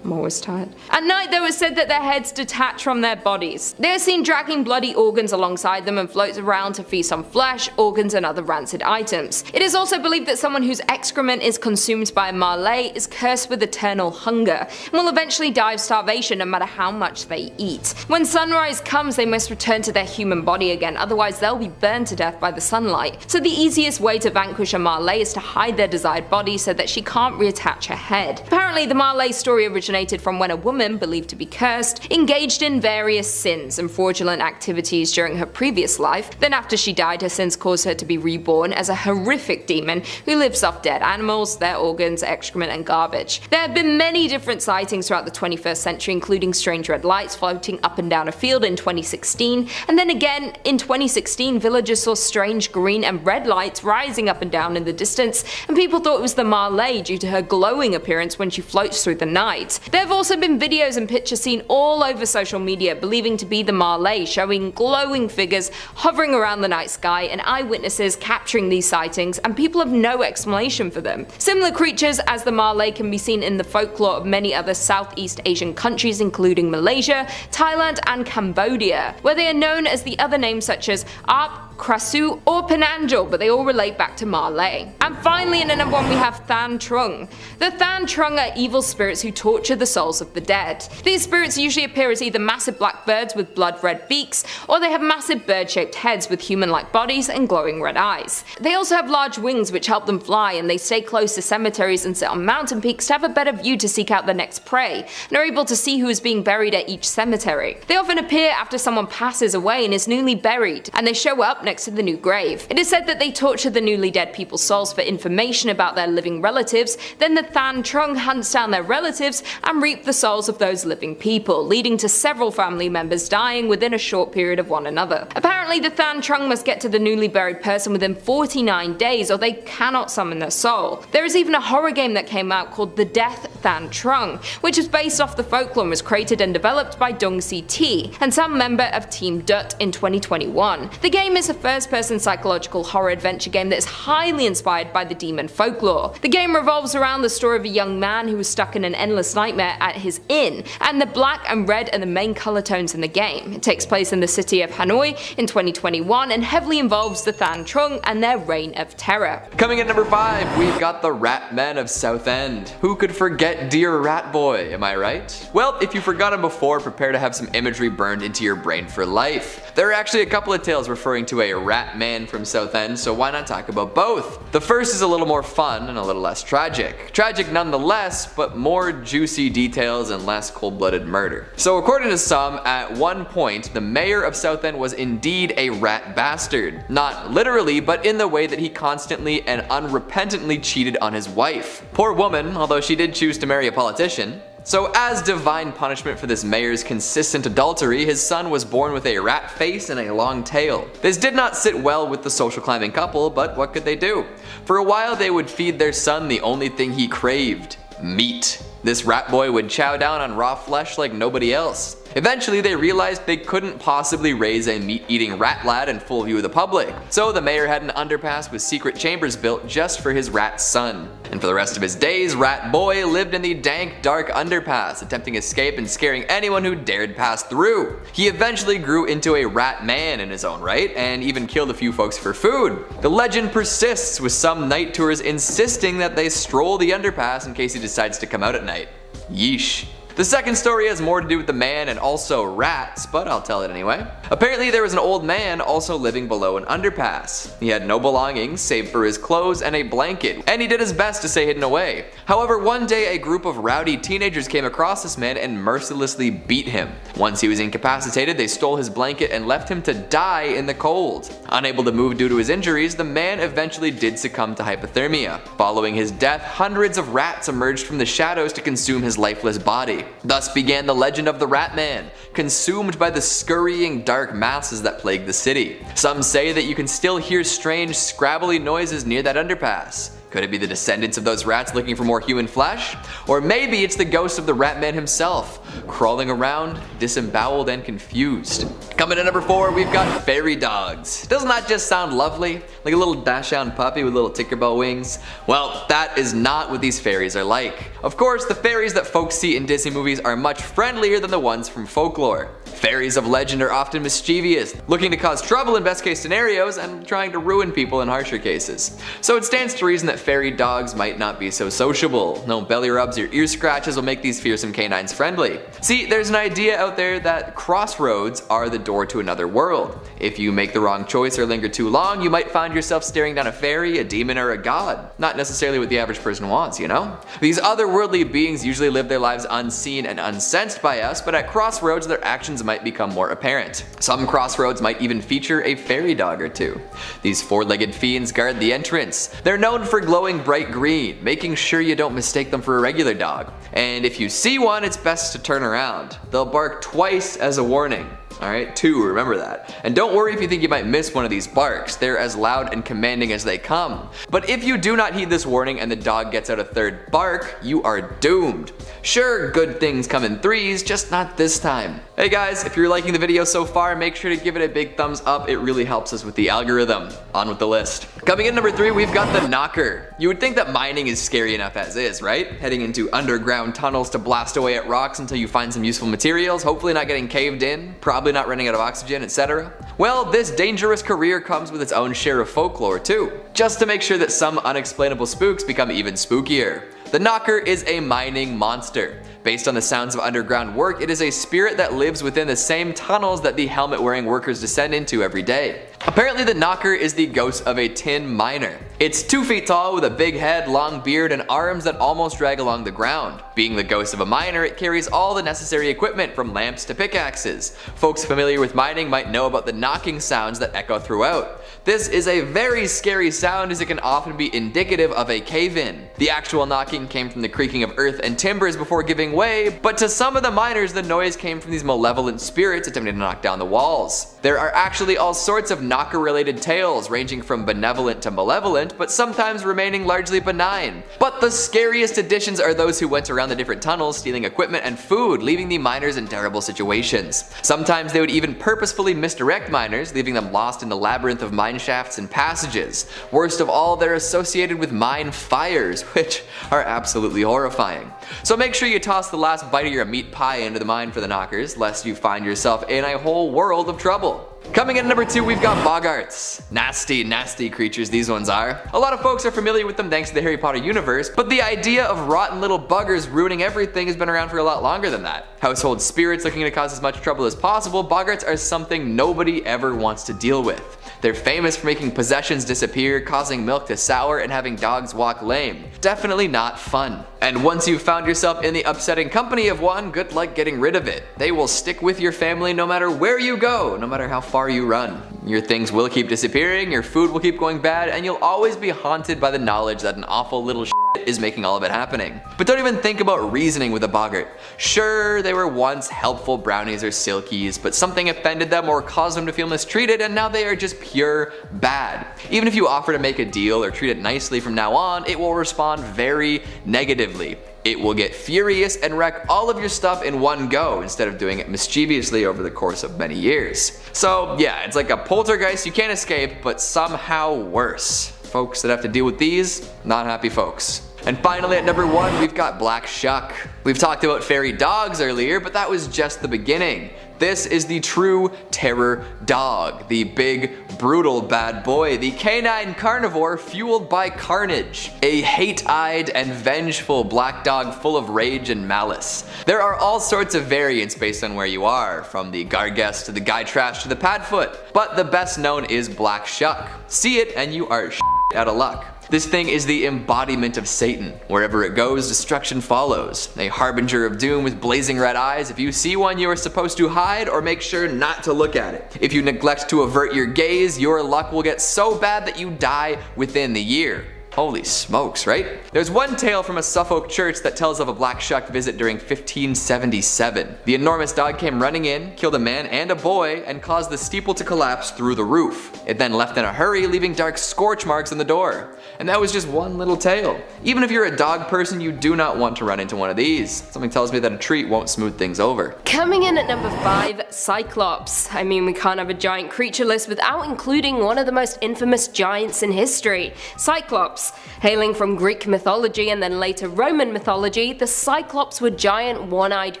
I'm always tired. At night, though, it's said that their heads detach from their bodies. They are seen dragging bloody organs alongside them and float around to feast on flesh, organs, and other rancid items. It is also believed that someone whose excrement is consumed by a Marley is cursed with eternal hunger and will eventually die of starvation no matter how much they eat. When sunrise comes, they must return to their human body again, otherwise they'll be burned to death by the sunlight. So the easiest way to vanquish a Marley is to hide their desired body so that she can't reattach her head. Apparently, the Marley story originated from when a woman, believed to be cursed, engaged in various sins and fraudulent activities during her previous life. Then after she died, her sins caused her to be reborn as a horrific demon who lives off dead animals, their organs, excrement, and garbage. There have been many different sightings throughout the 21st century, including strange red lights floating up and down a field in 2016, and then again in 2016 villagers saw strange green and red lights rising up and down in the distance, and people thought it was the Marley due to her glowing appearance when she floats through the night. There have also been videos and pictures seen all over social media believing to be the Marley, showing glowing figures hovering around the night sky and eyewitnesses capturing these sightings, and people have no explanation for them. Similar creatures as the Marley can be seen in the folklore of many other Southeast Asian countries including Malaysia, Thailand and Cambodia, where they are known as the other names such as Arp, Krasu or Penangel, but they all relate back to Marley. And finally in the number 1 we have Than Trung. The Than Trung are evil spirits who torture the souls of the dead. These spirits usually appear as either massive black birds with blood red beaks, or they have massive bird-shaped heads with human-like bodies and glowing red eyes. They also have large wings which help them fly, and they stay close to cemeteries and sit on mountain peaks to have a better view to seek out the next prey, and are able to see who is being buried at each cemetery. They often appear after someone passes away and is newly buried, and they show up next to the new grave. It is said that they torture the newly dead people's souls for information about their living relatives, then the Than Trung hunts down their relatives and reap the souls of those living people, leading to several family members dying within a short period of one another. Apparently the Than Trung must get to the newly buried person within 49 days or they cannot summon their soul. There is even a horror game that came out called The Death Than Trung, which is based off the folklore and was created and developed by Dong Si T and some member of Team Dut in 2021. The game is a first-person psychological horror adventure game that is highly inspired by the demon folklore. The game revolves around the story of a young man who was stuck in an endless nightmare at his inn, and the black and red are the main color tones in the game. It takes place in the city of Hanoi in 2021 and heavily involves the Than Trung and their reign of terror. Coming at number 5, we've got the Rat Men of Southend. Who could forget Dear Rat Boy, am I right? Well, if you forgot him before, prepare to have some imagery burned into your brain for life. There are actually a couple of tales referring to a rat man from Southend, so why not talk about both? The first is a little more fun and a little less tragic. Tragic nonetheless, but more juicy details and less cold-blooded murder. So according to some, at one point, the mayor of Southend was indeed a rat bastard. Not literally, but in the way that he constantly and unrepentantly cheated on his wife. Poor woman, although she did choose to marry a politician. So as divine punishment for this mayor's consistent adultery, his son was born with a rat face and a long tail. This did not sit well with the social climbing couple, but what could they do? For a while they would feed their son the only thing he craved: meat. This rat boy would chow down on raw flesh like nobody else. Eventually they realized they couldn't possibly raise a meat-eating rat lad in full view of the public, so the mayor had an underpass with secret chambers built just for his rat son. And for the rest of his days, Rat Boy lived in the dank, dark underpass, attempting escape and scaring anyone who dared pass through. He eventually grew into a rat man in his own right, and even killed a few folks for food. The legend persists, with some night tours insisting that they stroll the underpass in case he decides to come out at night. Yeesh. The second story has more to do with the man and also rats, but I'll tell it anyway. Apparently there was an old man also living below an underpass. He had no belongings save for his clothes and a blanket, and he did his best to stay hidden away. However, one day a group of rowdy teenagers came across this man and mercilessly beat him. Once he was incapacitated, they stole his blanket and left him to die in the cold. Unable to move due to his injuries, the man eventually did succumb to hypothermia. Following his death, hundreds of rats emerged from the shadows to consume his lifeless body. Thus began the legend of the Rat Man, consumed by the scurrying dark masses that plague the city. Some say that you can still hear strange scrabbly noises near that underpass. Could it be the descendants of those rats looking for more human flesh? Or maybe it's the ghost of the Rat Man himself, crawling around, disemboweled and confused. Coming to number 4, we've got fairy dogs. Doesn't that just sound lovely? Like a little dachshund puppy with little Tinkerbell wings? Well, that is not what these fairies are like. Of course, the fairies that folks see in Disney movies are much friendlier than the ones from folklore. Fairies of legend are often mischievous, looking to cause trouble in best case scenarios and trying to ruin people in harsher cases. So it stands to reason that fairy dogs might not be so sociable. No belly rubs or ear scratches will make these fearsome canines friendly. See, there's an idea out there that crossroads are the door to another world. If you make the wrong choice or linger too long, you might find yourself staring down a fairy, a demon, or a god. Not necessarily what the average person wants, you know? These otherworldly beings usually live their lives unseen and unsensed by us, but at crossroads their actions might become more apparent. Some crossroads might even feature a fairy dog or two. These four-legged fiends guard the entrance. They're known for glowing bright green, making sure you don't mistake them for a regular dog. And if you see one, it's best to turn around. They'll bark twice as a warning. Alright, 2, remember that. And don't worry if you think you might miss one of these barks, they're as loud and commanding as they come. But if you do not heed this warning and the dog gets out a third bark, you are doomed. Sure, good things come in 3s, just not this time. Hey guys, if you're liking the video so far, make sure to give it a big thumbs up, it really helps us with the algorithm. On with the list. Coming in number 3, we've got the knocker. You would think that mining is scary enough as is, right? Heading into underground tunnels to blast away at rocks until you find some useful materials, hopefully not getting caved in, probably not running out of oxygen, etc. Well, this dangerous career comes with its own share of folklore too, just to make sure that some unexplainable spooks become even spookier. The knocker is a mining monster. Based on the sounds of underground work, it is a spirit that lives within the same tunnels that the helmet-wearing workers descend into every day. Apparently the knocker is the ghost of a tin miner. It's 2 feet tall with a big head, long beard, and arms that almost drag along the ground. Being the ghost of a miner, it carries all the necessary equipment from lamps to pickaxes. Folks familiar with mining might know about the knocking sounds that echo throughout. This is a very scary sound as it can often be indicative of a cave-in. The actual knocking came from the creaking of earth and timbers before giving way, but to some of the miners the noise came from these malevolent spirits attempting to knock down the walls. There are actually all sorts of knocker related tales ranging from benevolent to malevolent, but sometimes remaining largely benign. But the scariest additions are those who went around the different tunnels stealing equipment and food, leaving the miners in terrible situations. Sometimes they would even purposefully misdirect miners, leaving them lost in the labyrinth of mine shafts and passages. Worst of all, they're associated with mine fires, which are absolutely horrifying. So make sure you toss the last bite of your meat pie into the mine for the knockers, lest you find yourself in a whole world of trouble. Coming in at number 2, we've got boggarts. Nasty, nasty creatures these ones are. A lot of folks are familiar with them thanks to the Harry Potter universe, but the idea of rotten little buggers ruining everything has been around for a lot longer than that. Household spirits looking to cause as much trouble as possible, boggarts are something nobody ever wants to deal with. They're famous for making possessions disappear, causing milk to sour, and having dogs walk lame. Definitely not fun. And once you've found yourself in the upsetting company of one, good luck getting rid of it. They will stick with your family no matter where you go, no matter how far you run. Your things will keep disappearing, your food will keep going bad, and you'll always be haunted by the knowledge that an awful little is making all of it happening. But don't even think about reasoning with a boggart. Sure, they were once helpful brownies or silkies, but something offended them or caused them to feel mistreated, and now they are just pure bad. Even if you offer to make a deal or treat it nicely from now on, it will respond very negatively. It will get furious and wreck all of your stuff in one go instead of doing it mischievously over the course of many years. So yeah, it's like a poltergeist you can't escape, but somehow worse. Folks that have to deal with these, not happy folks. And finally at number 1, we've got Black Shuck. We've talked about fairy dogs earlier, but that was just the beginning. This is the true terror dog, the big, brutal bad boy, the canine carnivore fueled by carnage, a hate-eyed and vengeful black dog full of rage and malice. There are all sorts of variants based on where you are, from the Gargest to the Guy Trash to the Padfoot, but the best known is Black Shuck. See it and you are out of luck. This thing is the embodiment of Satan. Wherever it goes, destruction follows. A harbinger of doom with blazing red eyes. If you see one, you are supposed to hide or make sure not to look at it. If you neglect to avert your gaze, your luck will get so bad that you die within the year. Holy smokes, right? There's one tale from a Suffolk church that tells of a Black Shuck visit during 1577. The enormous dog came running in, killed a man and a boy, and caused the steeple to collapse through the roof. It then left in a hurry, leaving dark scorch marks on the door. And that was just one little tale. Even if you're a dog person, you do not want to run into one of these. Something tells me that a treat won't smooth things over. Coming in at number 5, Cyclops. I mean, we can't have a giant creature list without including one of the most infamous giants in history, Cyclops. Hailing from Greek mythology and then later Roman mythology, the Cyclops were giant one-eyed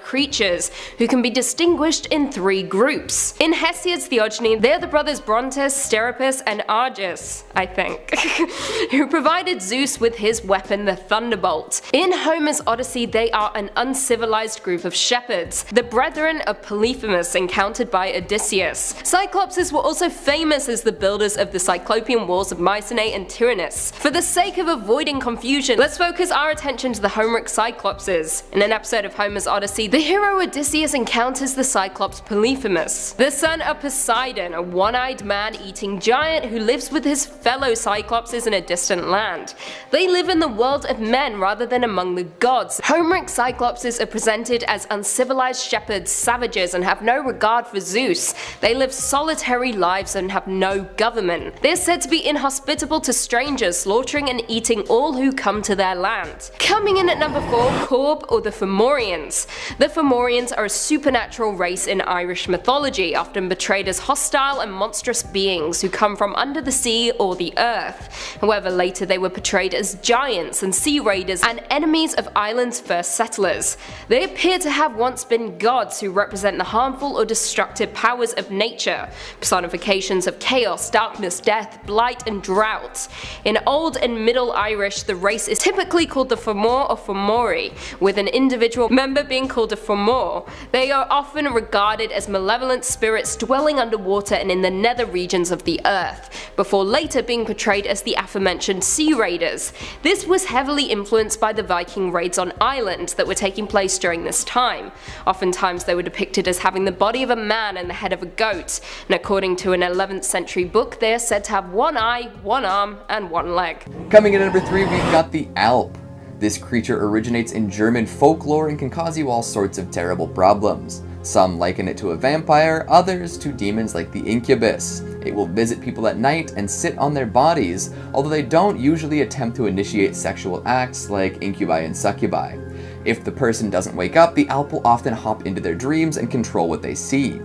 creatures who can be distinguished in 3 groups. In Hesiod's Theogony, they're the brothers Brontes, Steropus, and Argus, I think, who provided Zeus with his weapon, the Thunderbolt. In Homer's Odyssey, they are an uncivilized group of shepherds, the brethren of Polyphemus encountered by Odysseus. Cyclopses were also famous as the builders of the Cyclopean walls of Mycenae and Tyrannus. For the sake of avoiding confusion, let's focus our attention to the Homeric Cyclopses. In an episode of Homer's Odyssey, the hero Odysseus encounters the Cyclops Polyphemus, the son of Poseidon, a one-eyed man-eating giant who lives with his fellow Cyclopses in a distant land. They live in the world of men rather than among the gods. Homeric Cyclopses are presented as uncivilized shepherds, savages, and have no regard for Zeus. They live solitary lives and have no government. They are said to be inhospitable to strangers, slaughtering and eating all who come to their land. Coming in at number 4, Corb or the Fomorians. The Fomorians are a supernatural race in Irish mythology, often portrayed as hostile and monstrous beings who come from under the sea or the earth. However, later they were portrayed as giants and sea raiders and enemies of Ireland's first settlers. They appear to have once been gods who represent the harmful or destructive powers of nature, personifications of chaos, darkness, death, blight, and drought. In Old and Middle Irish, the race is typically called the Fomor or Fomori, with an individual member being called a Fomor. They are often regarded as malevolent spirits dwelling underwater and in the nether regions of the earth, before later being portrayed as the aforementioned Sea Raiders. This was heavily influenced by the Viking raids on Ireland that were taking place during this time. Oftentimes they were depicted as having the body of a man and the head of a goat, and according to an 11th century book, they are said to have one eye, one arm, and one leg. Coming in at number 3, we've got the Alp. This creature originates in German folklore and can cause you all sorts of terrible problems. Some liken it to a vampire, others to demons like the incubus. It will visit people at night and sit on their bodies, although they don't usually attempt to initiate sexual acts like incubi and succubi. If the person doesn't wake up, the Alp will often hop into their dreams and control what they see.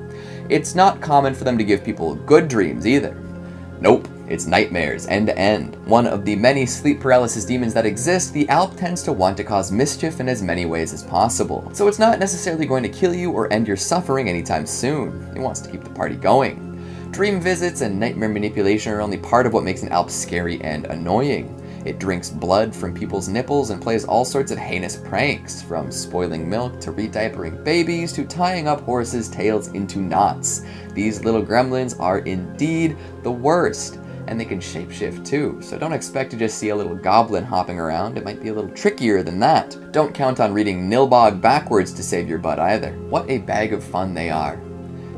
It's not common for them to give people good dreams either. Nope, it's nightmares end to end. One of the many sleep paralysis demons that exist, the Alp tends to want to cause mischief in as many ways as possible. So it's not necessarily going to kill you or end your suffering anytime soon. It wants to keep the party going. Dream visits and nightmare manipulation are only part of what makes an Alp scary and annoying. It drinks blood from people's nipples and plays all sorts of heinous pranks, from spoiling milk to rediapering babies to tying up horses' tails into knots. These little gremlins are indeed the worst, and they can shapeshift too, so don't expect to just see a little goblin hopping around. It might be a little trickier than that. Don't count on reading Nilbog backwards to save your butt either. What a bag of fun they are.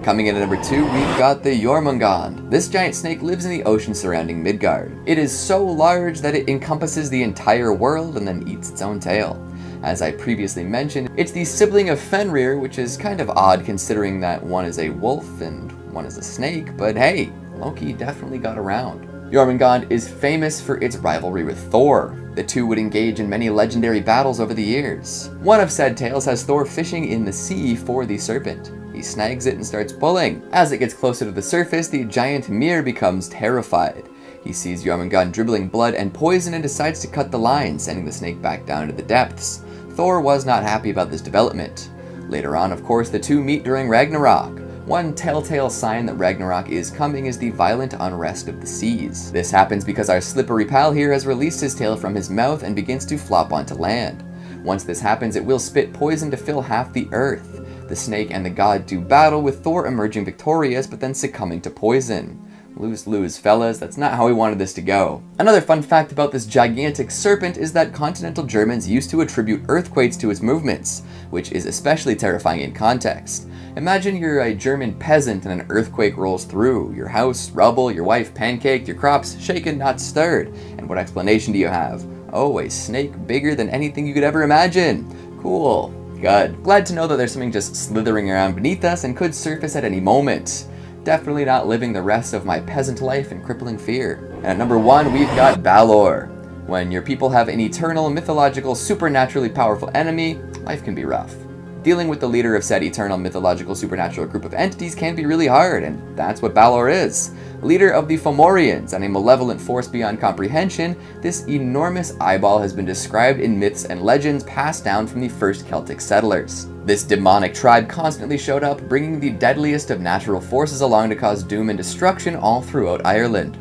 Coming in at number 2, we've got the Jormungand. This giant snake lives in the ocean surrounding Midgard. It is so large that it encompasses the entire world and then eats its own tail. As I previously mentioned, it's the sibling of Fenrir, which is kind of odd considering that one is a wolf and one is a snake, but hey, Loki definitely got around. Jormungand is famous for its rivalry with Thor. The two would engage in many legendary battles over the years. One of said tales has Thor fishing in the sea for the serpent. He snags it and starts pulling. As it gets closer to the surface, the giant Mir becomes terrified. He sees Jormungand dribbling blood and poison and decides to cut the line, sending the snake back down to the depths. Thor was not happy about this development. Later on, of course, the two meet during Ragnarok. One telltale sign that Ragnarok is coming is the violent unrest of the seas. This happens because our slippery pal here has released his tail from his mouth and begins to flop onto land. Once this happens, it will spit poison to fill half the earth. The snake and the god do battle, with Thor emerging victorious but then succumbing to poison. Lose, fellas, that's not how we wanted this to go. Another fun fact about this gigantic serpent is that continental Germans used to attribute earthquakes to its movements, which is especially terrifying in context. Imagine you're a German peasant and an earthquake rolls through. Your house, rubble, your wife pancaked, your crops shaken, not stirred. And what explanation do you have? Oh, a snake bigger than anything you could ever imagine. Cool. Good. Glad to know that there's something just slithering around beneath us and could surface at any moment. Definitely not living the rest of my peasant life in crippling fear. And at number 1, we've got Balor. When your people have an eternal, mythological, supernaturally powerful enemy, life can be rough. Dealing with the leader of said eternal, mythological, supernatural group of entities can be really hard, and that's what Balor is. Leader of the Fomorians and a malevolent force beyond comprehension, this enormous eyeball has been described in myths and legends passed down from the first Celtic settlers. This demonic tribe constantly showed up, bringing the deadliest of natural forces along to cause doom and destruction all throughout Ireland.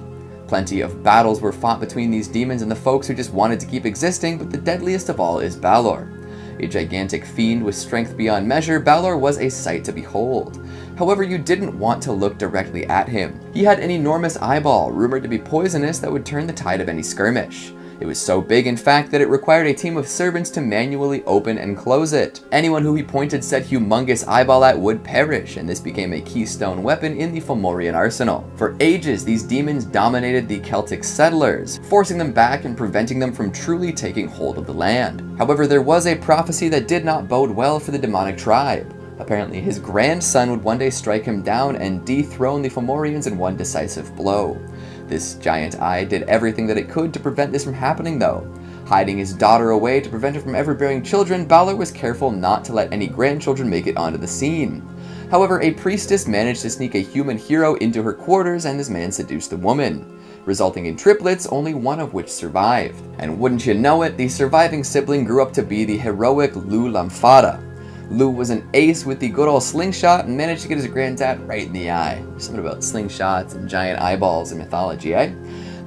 Plenty of battles were fought between these demons and the folks who just wanted to keep existing, but the deadliest of all is Balor. A gigantic fiend with strength beyond measure, Balor was a sight to behold. However, you didn't want to look directly at him. He had an enormous eyeball, rumored to be poisonous, that would turn the tide of any skirmish. It was so big, in fact, that it required a team of servants to manually open and close it. Anyone who he pointed said humongous eyeball at would perish, and this became a keystone weapon in the Fomorian arsenal. For ages, these demons dominated the Celtic settlers, forcing them back and preventing them from truly taking hold of the land. However, there was a prophecy that did not bode well for the demonic tribe. Apparently, his grandson would one day strike him down and dethrone the Fomorians in one decisive blow. This giant eye did everything that it could to prevent this from happening, though. Hiding his daughter away to prevent her from ever bearing children, Balor was careful not to let any grandchildren make it onto the scene. However, a priestess managed to sneak a human hero into her quarters, and this man seduced the woman, resulting in triplets, only one of which survived. And wouldn't you know it, the surviving sibling grew up to be the heroic Lu Lamfada. Lu was an ace with the good old slingshot and managed to get his granddad right in the eye. There's something about slingshots and giant eyeballs in mythology, eh?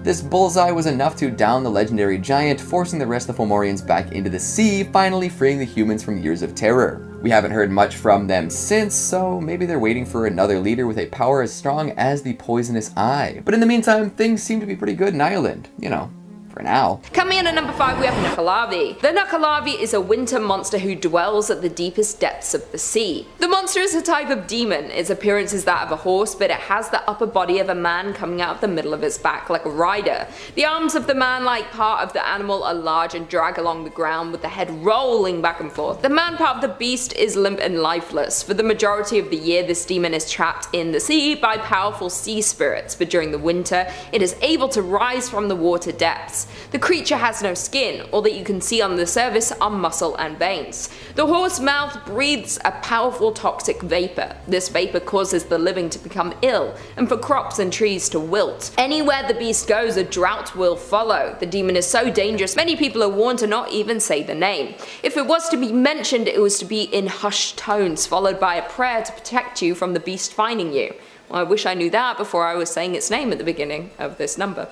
This bullseye was enough to down the legendary giant, forcing the rest of the Fomorians back into the sea, finally freeing the humans from years of terror. We haven't heard much from them since, so maybe they're waiting for another leader with a power as strong as the poisonous eye. But in the meantime, things seem to be pretty good in Ireland, you know. For now. Coming in at number 5, we have Nucalavi. The Nucalavi is a winter monster who dwells at the deepest depths of the sea. The monster is a type of demon. Its appearance is that of a horse, but it has the upper body of a man coming out of the middle of its back like a rider. The arms of the man-like part of the animal are large and drag along the ground with the head rolling back and forth. The man part of the beast is limp and lifeless. For the majority of the year, this demon is trapped in the sea by powerful sea spirits, but during the winter, it is able to rise from the water depths. The creature has no skin. All that you can see on the surface are muscle and veins. The horse mouth breathes a powerful toxic vapor. This vapor causes the living to become ill, and for crops and trees to wilt. Anywhere the beast goes, a drought will follow. The demon is so dangerous, many people are warned to not even say the name. If it was to be mentioned, it was to be in hushed tones, followed by a prayer to protect you from the beast finding you. Well, I wish I knew that before I was saying its name at the beginning of this number.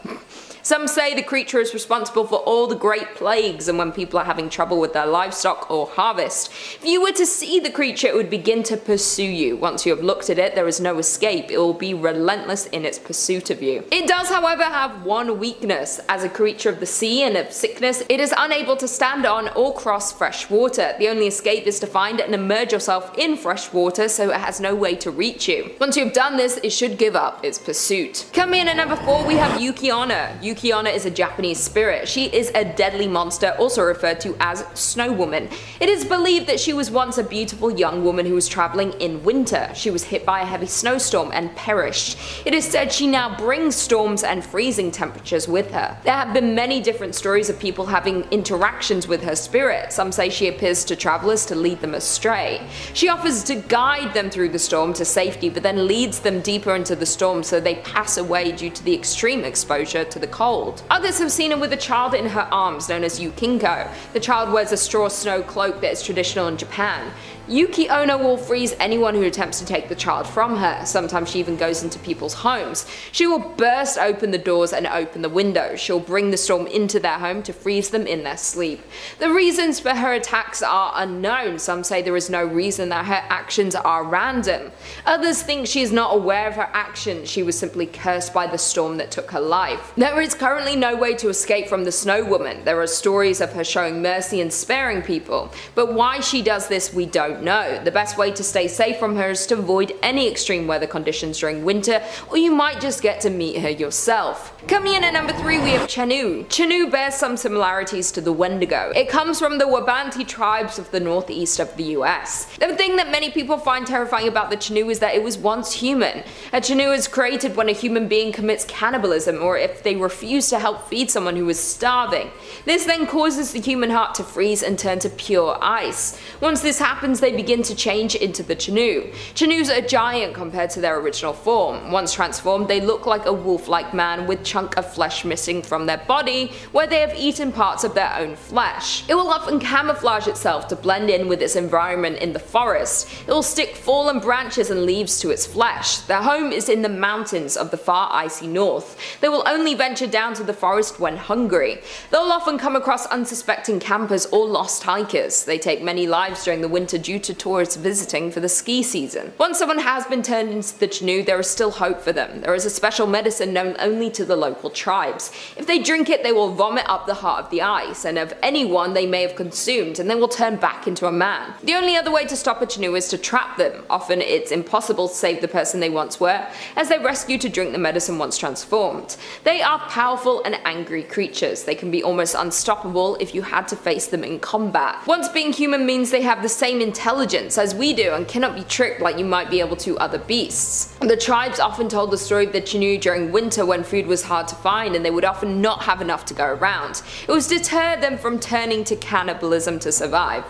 Some say the creature is responsible for all the great plagues and when people are having trouble with their livestock or harvest. If you were to see the creature, it would begin to pursue you. Once you have looked at it, there is no escape. It will be relentless in its pursuit of you. It does, however, have one weakness. As a creature of the sea and of sickness, it is unable to stand on or cross fresh water. The only escape is to find and immerse yourself in fresh water, so it has no way to reach you. Once you have done this, it should give up its pursuit. Coming in at number 4, we have Yuki-onna. Yuki-onna is a Japanese spirit. She is a deadly monster, also referred to as Snow Woman. It is believed that she was once a beautiful young woman who was traveling in winter. She was hit by a heavy snowstorm and perished. It is said she now brings storms and freezing temperatures with her. There have been many different stories of people having interactions with her spirit. Some say she appears to travelers to lead them astray. She offers to guide them through the storm to safety, but then leads them deeper into the storm so they pass away due to the extreme exposure to the cold. Others have seen her with a child in her arms, known as Yukinko. The child wears a straw snow cloak that is traditional in Japan. Yuki-onna will freeze anyone who attempts to take the child from her. Sometimes she even goes into people's homes. She will burst open the doors and open the windows. She'll bring the storm into their home to freeze them in their sleep. The reasons for her attacks are unknown. Some say there is no reason, that her actions are random. Others think she is not aware of her actions. She was simply cursed by the storm that took her life. There is currently no way to escape from the Snow Woman. There are stories of her showing mercy and sparing people, but why she does this we don't know. The best way to stay safe from her is to avoid any extreme weather conditions during winter, or you might just get to meet her yourself. Coming in at number 3, we have Chenu. Chenu bears some similarities to the Wendigo. It comes from the Wabanti tribes of the northeast of the US. The thing that many people find terrifying about the Chenu is that it was once human. A Chenu is created when a human being commits cannibalism, or if they refuse to help feed someone who is starving. This then causes the human heart to freeze and turn to pure ice. Once this happens, they begin to change into the Chenu. Chenus are giant compared to their original form. Once transformed, they look like a wolf-like man with chunk of flesh missing from their body, where they have eaten parts of their own flesh. It will often camouflage itself to blend in with its environment in the forest. It will stick fallen branches and leaves to its flesh. Their home is in the mountains of the far icy north. They will only venture down to the forest when hungry. They'll often come across unsuspecting campers or lost hikers. They take many lives during the winter due to tourists visiting for the ski season. Once someone has been turned into the Chinoo, there is still hope for them. There is a special medicine known only to the local tribes. If they drink it, they will vomit up the heart of the ice, and of anyone they may have consumed, and they will turn back into a man. The only other way to stop a Chinoo is to trap them. Often it's impossible to save the person they once were, as they rescue to drink the medicine once transformed. They are powerful and angry creatures. They can be almost unstoppable if you had to face them in combat. Once being human means they have the same intelligence as we do and cannot be tricked like you might be able to other beasts. The tribes often told the story of the Chinoo during winter when food was hard to find and they would often not have enough to go around. It was to deter them from turning to cannibalism to survive.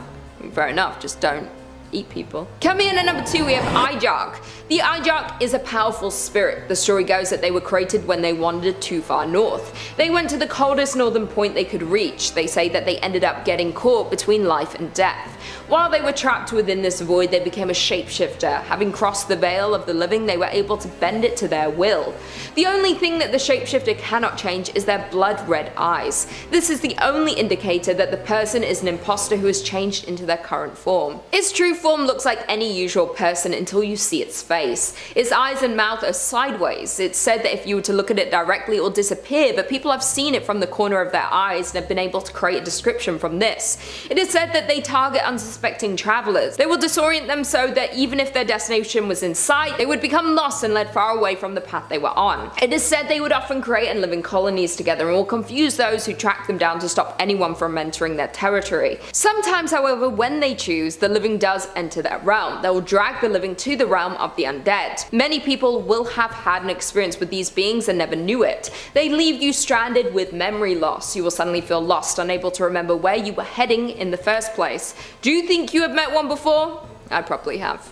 Fair enough, just don't eat people. Coming in at number 2 we have Ijark. The Ijark is a powerful spirit. The story goes that they were created when they wandered too far north. They went to the coldest northern point they could reach. They say that they ended up getting caught between life and death. While they were trapped within this void, they became a shapeshifter. Having crossed the veil of the living, they were able to bend it to their will. The only thing that the shapeshifter cannot change is their blood red eyes. This is the only indicator that the person is an imposter who has changed into their current form. Its true form looks like any usual person until you see its face. Its eyes and mouth are sideways. It's said that if you were to look at it directly it will disappear, but people have seen it from the corner of their eyes and have been able to create a description from this. It is said that they target unsuspecting travelers. They will disorient them so that even if their destination was in sight, they would become lost and led far away from the path they were on. It is said they would often create and live in colonies together and will confuse those who track them down to stop anyone from entering their territory. Sometimes, however, when they choose, the living does enter that realm. They will drag the living to the realm of the undead. Many people will have had an experience with these beings and never knew it. They leave you stranded with memory loss. You will suddenly feel lost, unable to remember where you were heading in the first place. Do you think you have met one before? I probably have.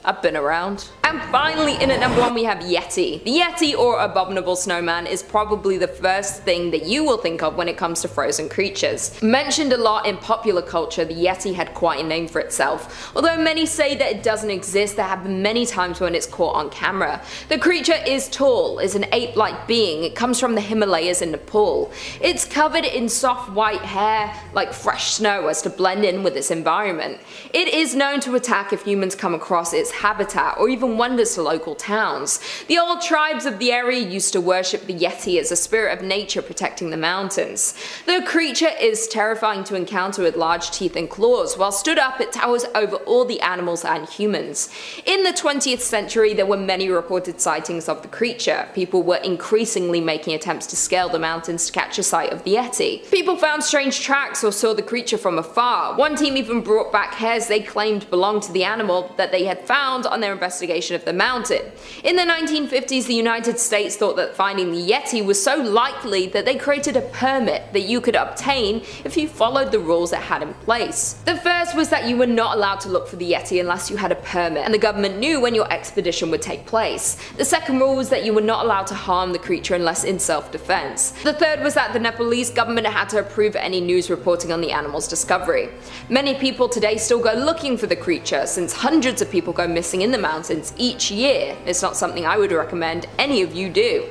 I've been around. And finally, in at number 1 we have Yeti. The Yeti, or abominable snowman, is probably the first thing that you will think of when it comes to frozen creatures. Mentioned a lot in popular culture, the Yeti had quite a name for itself. Although many say that it doesn't exist, there have been many times when it's caught on camera. The creature is tall, is an ape-like being. It comes from the Himalayas in Nepal. It's covered in soft white hair, like fresh snow, as to blend in with its environment. It is known to attack if humans come across its habitat or even wanders to local towns. The old tribes of the area used to worship the Yeti as a spirit of nature protecting the mountains. The creature is terrifying to encounter with large teeth and claws. While stood up, it towers over all the animals and humans. In the 20th century, there were many reported sightings of the creature. People were increasingly making attempts to scale the mountains to catch a sight of the Yeti. People found strange tracks or saw the creature from afar. One team even brought back hairs they claimed belonged to the animal that they had found on their investigation of the mountain. In the 1950s, the United States thought that finding the Yeti was so likely that they created a permit that you could obtain if you followed the rules it had in place. The first was that you were not allowed to look for the Yeti unless you had a permit, and the government knew when your expedition would take place. The second rule was that you were not allowed to harm the creature unless in self-defense. The third was that the Nepalese government had to approve any news reporting on the animal's discovery. Many people today still go looking for the creature, since hundreds of people go missing in the mountains each year. It's not something I would recommend any of you do.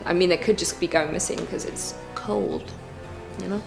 I mean, they could just be going missing because it's cold, you know?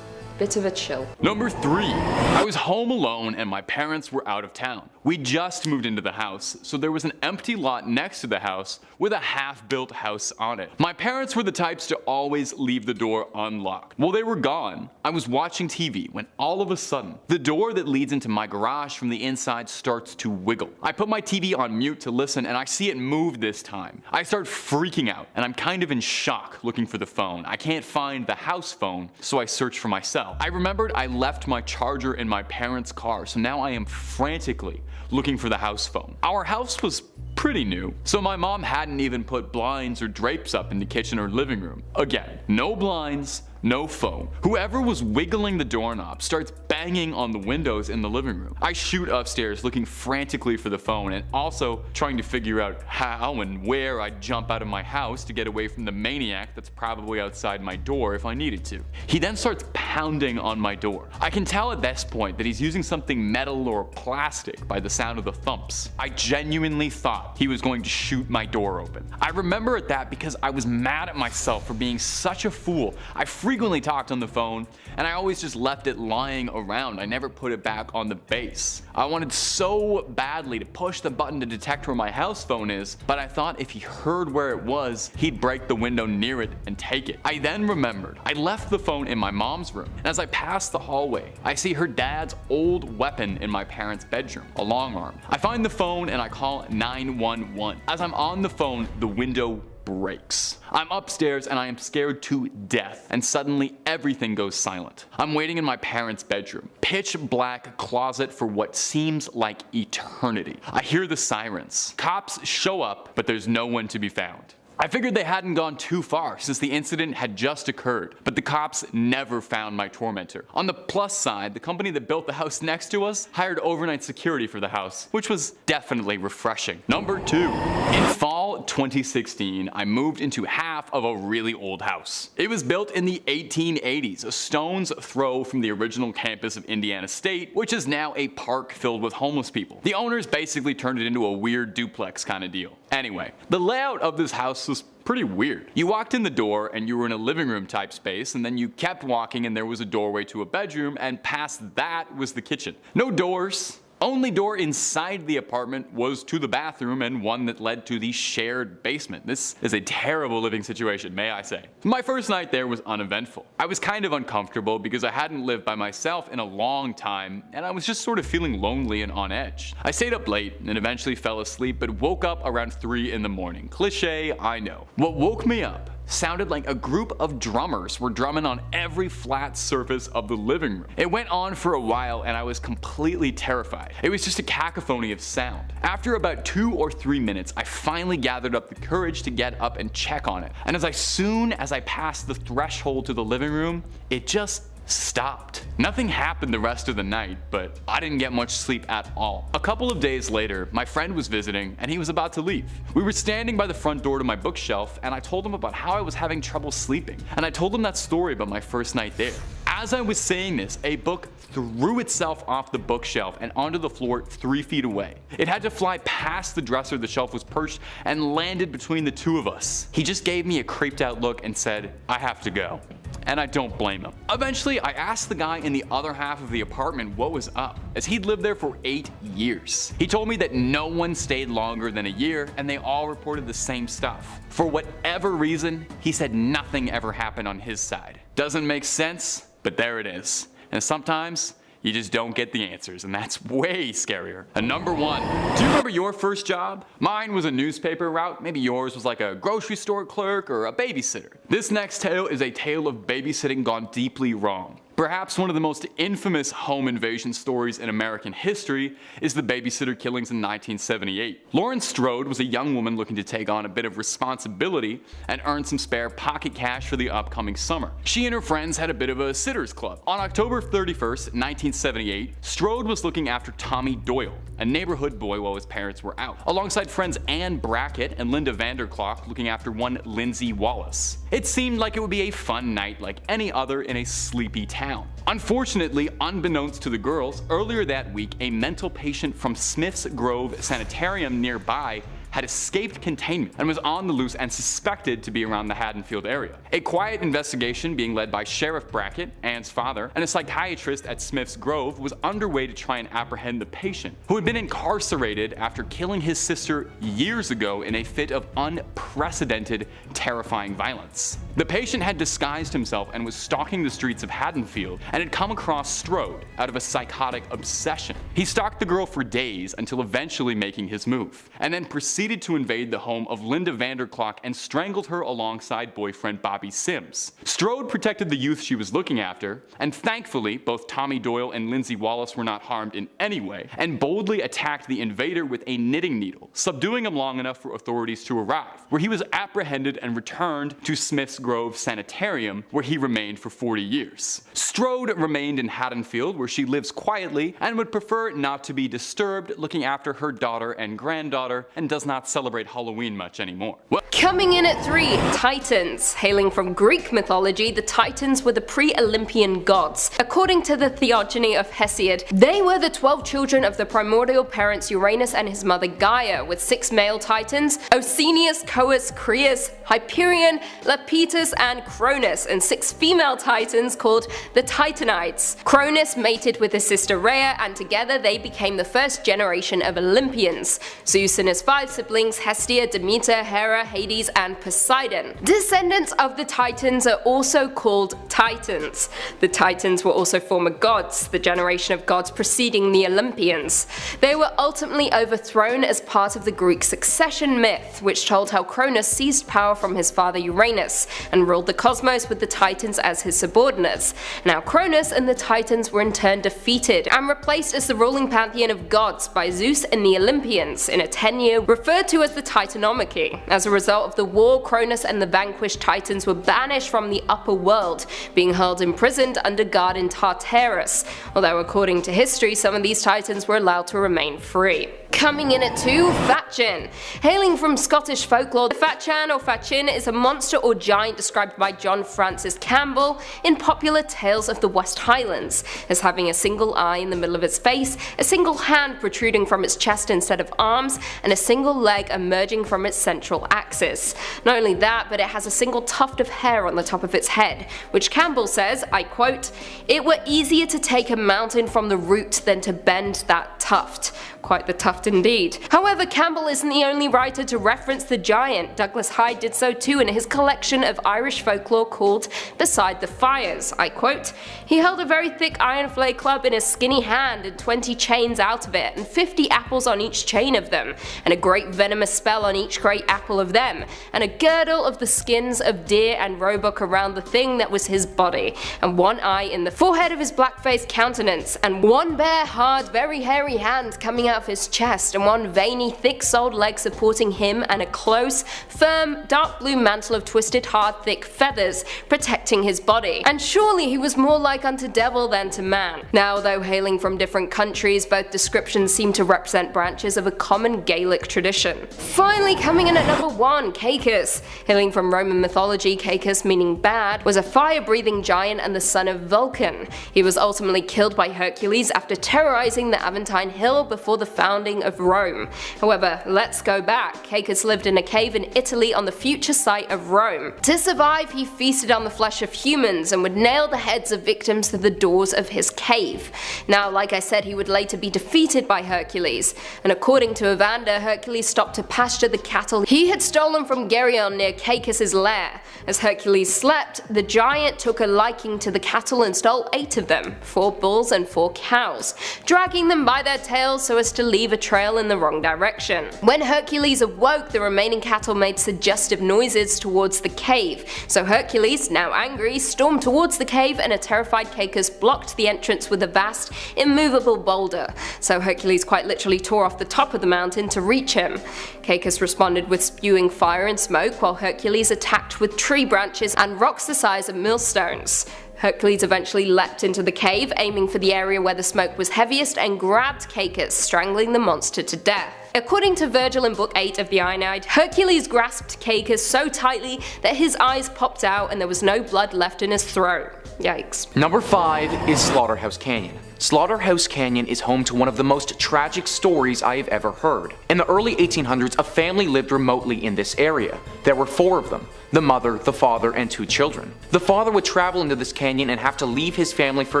Bit of a chill. Number 3. I was home alone and my parents were out of town. We just moved into the house, so there was an empty lot next to the house with a half-built house on it. My parents were the types to always leave the door unlocked. While they were gone, I was watching TV when all of a sudden, the door that leads into my garage from the inside starts to wiggle. I put my TV on mute to listen and I see it move this time. I start freaking out and I'm kind of in shock looking for the phone. I can't find the house phone, so I search for myself. I remembered I left my charger in my parents' car, so now I am frantically looking for the house phone. Our house was pretty new, so my mom hadn't even put blinds or drapes up in the kitchen or living room. Again, no blinds, no phone. Whoever was wiggling the doorknob starts banging on the windows in the living room. I shoot upstairs looking frantically for the phone and also trying to figure out how and where I'd jump out of my house to get away from the maniac that's probably outside my door if I needed to. He then starts pounding on my door. I can tell at this point that he's using something metal or plastic by the sound of the thumps. I genuinely thought thought he was going to shoot my door open. I remember that because I was mad at myself for being such a fool. I frequently talked on the phone, and I always just left it lying around. I never put it back on the base. I wanted so badly to push the button to detect where my house phone is, but I thought if he heard where it was, he'd break the window near it and take it. I then remembered I left the phone in my mom's room, and as I passed the hallway, I see her dad's old weapon in my parents' bedroom, a long arm. I find the phone and I call 911. As I'm on the phone, the window breaks. I'm upstairs and I am scared to death, and suddenly everything goes silent. I'm waiting in my parents' bedroom. Pitch black closet for what seems like eternity. I hear the sirens. Cops show up, but there's no one to be found. I figured they hadn't gone too far since the incident had just occurred, but the cops never found my tormentor. On the plus side, the company that built the house next to us hired overnight security for the house, which was definitely refreshing. Number 2. In fall 2016, I moved into half of a really old house. It was built in the 1880s, a stone's throw from the original campus of Indiana State, which is now a park filled with homeless people. The owners basically turned it into a weird duplex kind of deal. Anyway, the layout of this house was pretty weird. You walked in the door and you were in a living room type space, and then you kept walking and there was a doorway to a bedroom, and past that was the kitchen. No doors. Only door inside the apartment was to the bathroom and one that led to the shared basement. This is a terrible living situation, may I say. My first night there was uneventful. I was kind of uncomfortable because I hadn't lived by myself in a long time, and I was just sort of feeling lonely and on edge. I stayed up late and eventually fell asleep, but woke up around 3 in the morning. Cliché, I know. What woke me up sounded like a group of drummers were drumming on every flat surface of the living room. It went on for a while and I was completely terrified. It was just a cacophony of sound. After about 2 or 3 minutes, I finally gathered up the courage to get up and check on it. And as soon as I passed the threshold to the living room, it just stopped. Nothing happened the rest of the night, but I didn't get much sleep at all. A couple of days later, my friend was visiting and he was about to leave. We were standing by the front door to my bookshelf and I told him about how I was having trouble sleeping, and I told him that story about my first night there. As I was saying this, a book threw itself off the bookshelf and onto the floor 3 feet away. It had to fly past the dresser the shelf was perched and landed between the two of us. He just gave me a creeped out look and said, "I have to go." And I don't blame him. Eventually, I asked the guy in the other half of the apartment what was up, as he'd lived there for 8 years. He told me that no one stayed longer than a year and they all reported the same stuff. For whatever reason, he said nothing ever happened on his side. Doesn't make sense, but there it is. And sometimes, you just don't get the answers, and that's way scarier. And number 1, do you remember your first job? Mine was a newspaper route. Maybe yours was like a grocery store clerk or a babysitter. This next tale is a tale of babysitting gone deeply wrong. Perhaps one of the most infamous home invasion stories in American history is the babysitter killings in 1978. Lauren Strode was a young woman looking to take on a bit of responsibility and earn some spare pocket cash for the upcoming summer. She and her friends had a bit of a sitters club. On October 31st, 1978, Strode was looking after Tommy Doyle, a neighborhood boy while his parents were out, alongside friends Ann Brackett and Linda Vanderklok looking after one Lindsay Wallace. It seemed like it would be a fun night like any other in a sleepy town. Unfortunately, unbeknownst to the girls, earlier that week a mental patient from Smith's Grove Sanitarium nearby had escaped containment and was on the loose and suspected to be around the Haddonfield area. A quiet investigation being led by Sheriff Brackett, Ann's father, and a psychiatrist at Smith's Grove was underway to try and apprehend the patient, who had been incarcerated after killing his sister years ago in a fit of unprecedented, terrifying violence. The patient had disguised himself and was stalking the streets of Haddonfield and had come across Strode out of a psychotic obsession. He stalked the girl for days until eventually making his move, and then proceeded to invade the home of Linda Vanderklok and strangled her alongside boyfriend Bobby Sims. Strode protected the youth she was looking after, and thankfully both Tommy Doyle and Lindsay Wallace were not harmed in any way, and boldly attacked the invader with a knitting needle, subduing him long enough for authorities to arrive, where he was apprehended and returned to Smith's Grove Sanitarium, where he remained for 40 years. Strode remained in Haddonfield, where she lives quietly and would prefer not to be disturbed, looking after her daughter and granddaughter, and does not not celebrate Halloween much anymore. What? Coming in at 3, Titans. Hailing from Greek mythology, the Titans were the pre-Olympian gods. According to the Theogony of Hesiod, they were the 12 children of the primordial parents Uranus and his mother Gaia, with 6 male Titans, Oceanus, Cous, Creus, Hyperion, Lapetus, and Cronus, and 6 female Titans called the Titanides. Cronus mated with his sister Rhea, and together they became the first generation of Olympians. Zeus and his 5 siblings, Hestia, Demeter, Hera, Hades, and Poseidon. Descendants of the Titans are also called Titans. The Titans were also former gods, the generation of gods preceding the Olympians. They were ultimately overthrown as part of the Greek succession myth, which told how Cronus seized power from his father Uranus and ruled the cosmos with the Titans as his subordinates. Now Cronus and the Titans were in turn defeated and replaced as the ruling pantheon of gods by Zeus and the Olympians in a tenure referred to as the Titanomachy. As a result of the war, Cronus and the vanquished Titans were banished from the upper world, being held imprisoned under guard in Tartarus, although according to history some of these Titans were allowed to remain free. Coming in at 2, Fatchin. Hailing from Scottish folklore, the Fatchan or Fatchin is a monster or giant described by John Francis Campbell in popular tales of the West Highlands, as having a single eye in the middle of its face, a single hand protruding from its chest instead of arms, and a single leg emerging from its central axis. Not only that, but it has a single tuft of hair on the top of its head, which Campbell says, I quote, "It were easier to take a mountain from the root than to bend that tuft." Quite the tuft indeed. However, Campbell isn't the only writer to reference the giant. Douglas Hyde did so too in his collection of Irish folklore called Beside the Fires. I quote, "He held a very thick iron flay club in his skinny hand and 20 chains out of it, and 50 apples on each chain of them, and a great venomous spell on each great apple of them, and a girdle of the skins of deer and roebuck around the thing that was his body, and one eye in the forehead of his black-faced countenance, and one bare, hard, very hairy hand coming out of his chest, and one veiny, thick-soled leg supporting him, and a close, firm, dark blue mantle of twisted, hard, thick feathers protecting his body. And surely he was more like unto devil than to man." Now, though hailing from different countries, both descriptions seem to represent branches of a common Gaelic tradition. Finally, coming in at number 1, Caicus. Hailing from Roman mythology, Caicus, meaning bad, was a fire-breathing giant and the son of Vulcan. He was ultimately killed by Hercules after terrorizing the Aventine Hill before the founding of Rome. However, let's go back. Caicus lived in a cave in Italy on the future site of Rome. To survive, he feasted on the flesh of humans and would nail the heads of victims to the doors of his cave. Now, like I said, he would later be defeated by Hercules, and according to Evander, Hercules stopped to pasture the cattle he had stolen from Geryon near Caicus' lair. As Hercules slept, the giant took a liking to the cattle and stole 8 of them, 4 bulls and 4 cows, dragging them by their tails so as to leave a trail in the wrong direction. When Hercules awoke, the remaining cattle made suggestive noises towards the cave, so Hercules, now angry, stormed towards the cave, and a terrified Caicus blocked the entrance with a vast, immovable boulder, so Hercules quite literally tore off the top of the mountain to reach him. Caicus responded with spewing fire and smoke, while Hercules attacked with tree branches and rocks the size of millstones. Hercules eventually leapt into the cave, aiming for the area where the smoke was heaviest, and grabbed Caicus, strangling the monster to death. According to Virgil in Book 8 of the Aeneid, Hercules grasped Caicus so tightly that his eyes popped out and there was no blood left in his throat. Yikes. Number 5 is Slaughterhouse Canyon. Slaughterhouse Canyon is home to one of the most tragic stories I have ever heard. In the early 1800s, a family lived remotely in this area. There were 4 of them: the mother, the father, and 2 children. The father would travel into this canyon and have to leave his family for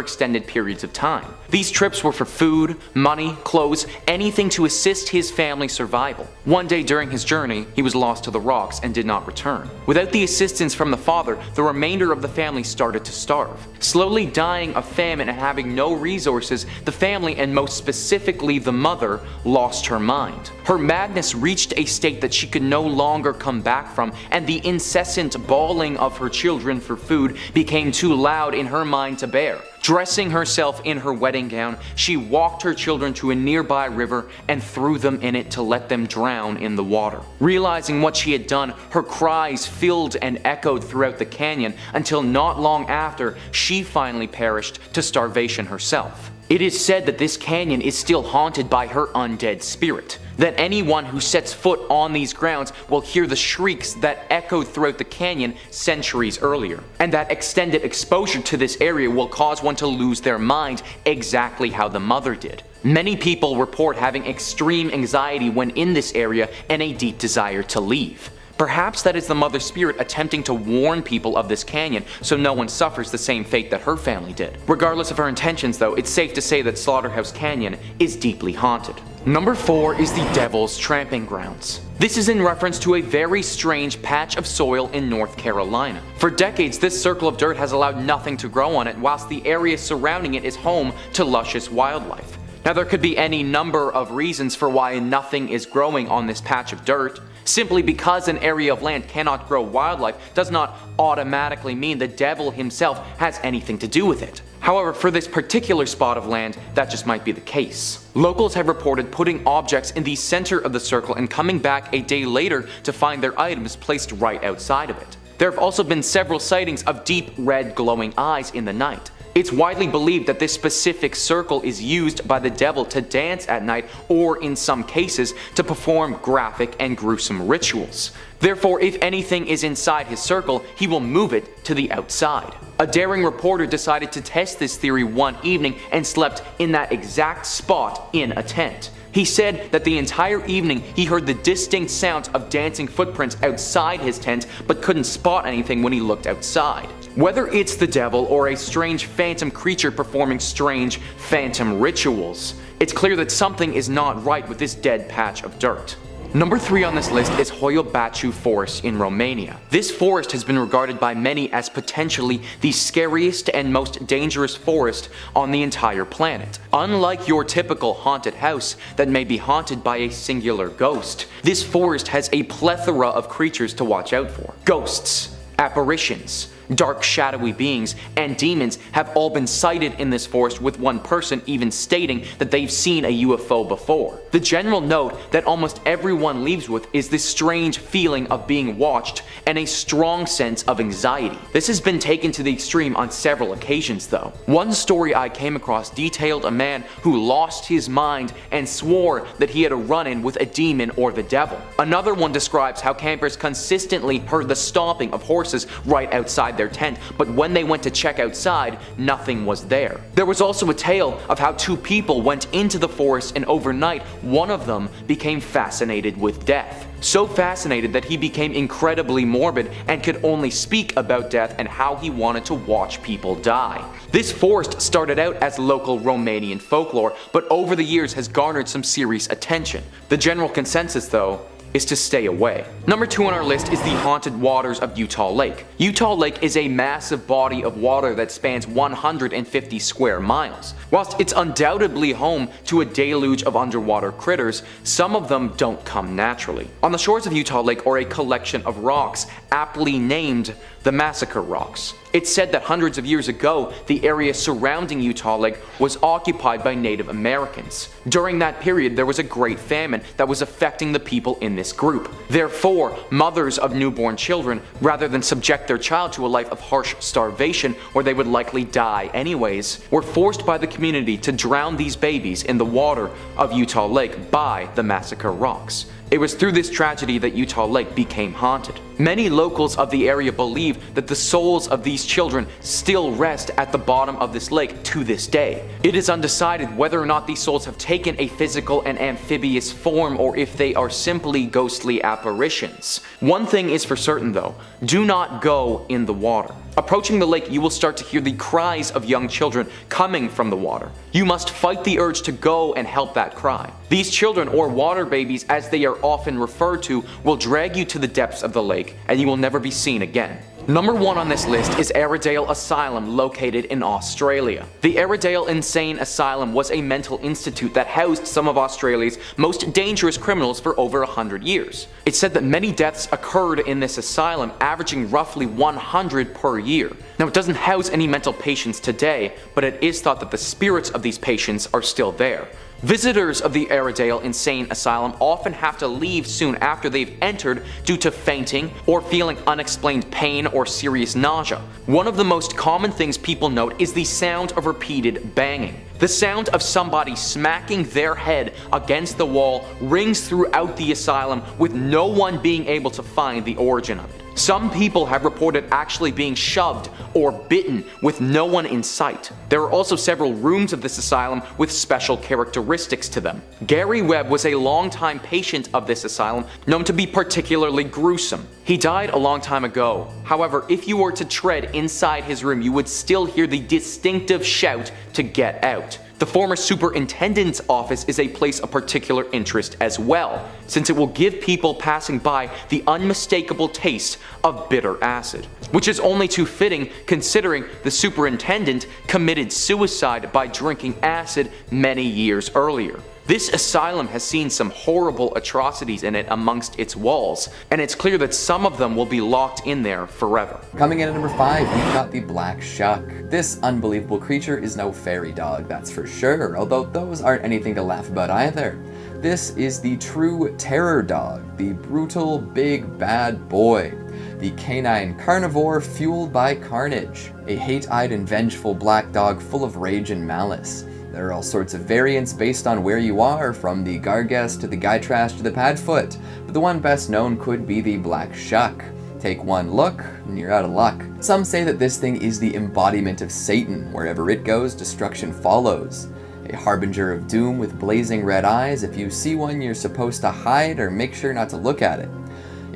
extended periods of time. These trips were for food, money, clothes, anything to assist his family's survival. One day during his journey, he was lost to the rocks and did not return. Without the assistance from the father, the remainder of the family started to starve. Slowly dying of famine and having no resources, the family, and most specifically the mother, lost her mind. Her madness reached a state that she could no longer come back from, and the incessant bawling of her children for food became too loud in her mind to bear. Dressing herself in her wedding gown, she walked her children to a nearby river and threw them in it to let them drown in the water. Realizing what she had done, her cries filled and echoed throughout the canyon until not long after she finally perished to starvation herself. It is said that this canyon is still haunted by her undead spirit, that anyone who sets foot on these grounds will hear the shrieks that echoed throughout the canyon centuries earlier, and that extended exposure to this area will cause one to lose their mind exactly how the mother did. Many people report having extreme anxiety when in this area and a deep desire to leave. Perhaps that is the mother spirit attempting to warn people of this canyon so no one suffers the same fate that her family did. Regardless of her intentions though, it's safe to say that Slaughterhouse Canyon is deeply haunted. Number 4 is the Devil's Tramping Grounds. This is in reference to a very strange patch of soil in North Carolina. For decades, this circle of dirt has allowed nothing to grow on it, whilst the area surrounding it is home to luscious wildlife. Now there could be any number of reasons for why nothing is growing on this patch of dirt. Simply because an area of land cannot grow wildlife does not automatically mean the devil himself has anything to do with it. However, for this particular spot of land, that just might be the case. Locals have reported putting objects in the center of the circle and coming back a day later to find their items placed right outside of it. There have also been several sightings of deep red glowing eyes in the night. It's widely believed that this specific circle is used by the devil to dance at night, or in some cases, to perform graphic and gruesome rituals. Therefore, if anything is inside his circle, he will move it to the outside. A daring reporter decided to test this theory one evening and slept in that exact spot in a tent. He said that the entire evening he heard the distinct sounds of dancing footprints outside his tent, but couldn't spot anything when he looked outside. Whether it's the devil or a strange phantom creature performing strange phantom rituals, it's clear that something is not right with this dead patch of dirt. Number 3 on this list is Hoia-Baciu Forest in Romania. This forest has been regarded by many as potentially the scariest and most dangerous forest on the entire planet. Unlike your typical haunted house that may be haunted by a singular ghost, this forest has a plethora of creatures to watch out for. Ghosts, apparitions, dark shadowy beings, and demons have all been sighted in this forest, with one person even stating that they've seen a UFO before. The general note that almost everyone leaves with is this strange feeling of being watched and a strong sense of anxiety. This has been taken to the extreme on several occasions though. One story I came across detailed a man who lost his mind and swore that he had a run-in with a demon or the devil. Another one describes how campers consistently heard the stomping of horses right outside their tent, but when they went to check outside, nothing was there. There was also a tale of how 2 people went into the forest and overnight, one of them became fascinated with death. So fascinated that he became incredibly morbid and could only speak about death and how he wanted to watch people die. This forest started out as local Romanian folklore, but over the years has garnered some serious attention. The general consensus though is to stay away. Number 2 on our list is the haunted waters of Utah Lake. Utah Lake is a massive body of water that spans 150 square miles. Whilst it's undoubtedly home to a deluge of underwater critters, some of them don't come naturally. On the shores of Utah Lake are a collection of rocks, aptly named the Massacre Rocks. It's said that hundreds of years ago, the area surrounding Utah Lake was occupied by Native Americans. During that period, there was a great famine that was affecting the people in this group. Therefore, mothers of newborn children, rather than subject their child to a life of harsh starvation where they would likely die anyways, were forced by the community to drown these babies in the water of Utah Lake by the Massacre Rocks. It was through this tragedy that Utah Lake became haunted. Many locals of the area believe that the souls of these children still rest at the bottom of this lake to this day. It is undecided whether or not these souls have taken a physical and amphibious form or if they are simply ghostly apparitions. One thing is for certain though, do not go in the water. Approaching the lake, you will start to hear the cries of young children coming from the water. You must fight the urge to go and help that cry. These children, or water babies as they are often referred to, will drag you to the depths of the lake and you will never be seen again. Number 1 on this list is Airedale Asylum, located in Australia. The Airedale Insane Asylum was a mental institute that housed some of Australia's most dangerous criminals for over 100 years. It's said that many deaths occurred in this asylum, averaging roughly 100 per year. Now, it doesn't house any mental patients today, but it is thought that the spirits of these patients are still there. Visitors of the Airedale Insane Asylum often have to leave soon after they've entered due to fainting or feeling unexplained pain or serious nausea. One of the most common things people note is the sound of repeated banging. The sound of somebody smacking their head against the wall rings throughout the asylum, with no one being able to find the origin of it. Some people have reported actually being shoved or bitten with no one in sight. There are also several rooms of this asylum with special characteristics to them. Gary Webb was a longtime patient of this asylum, known to be particularly gruesome. He died a long time ago. However, if you were to tread inside his room, you would still hear the distinctive shout to get out. The former superintendent's office is a place of particular interest as well, since it will give people passing by the unmistakable taste of bitter acid, which is only too fitting considering the superintendent committed suicide by drinking acid many years earlier. This asylum has seen some horrible atrocities in it amongst its walls, and it's clear that some of them will be locked in there forever. Coming in at number 5, we've got the Black Shuck. This unbelievable creature is no fairy dog, that's for sure, although those aren't anything to laugh about either. This is the true terror dog, the brutal big bad boy, the canine carnivore fueled by carnage, a hate-eyed and vengeful black dog full of rage and malice. There are all sorts of variants based on where you are, from the Gargest to the Gytrash to the Padfoot, but the one best known could be the Black Shuck. Take one look, and you're out of luck. Some say that this thing is the embodiment of Satan. Wherever it goes, destruction follows. A harbinger of doom with blazing red eyes. If you see one, you're supposed to hide or make sure not to look at it.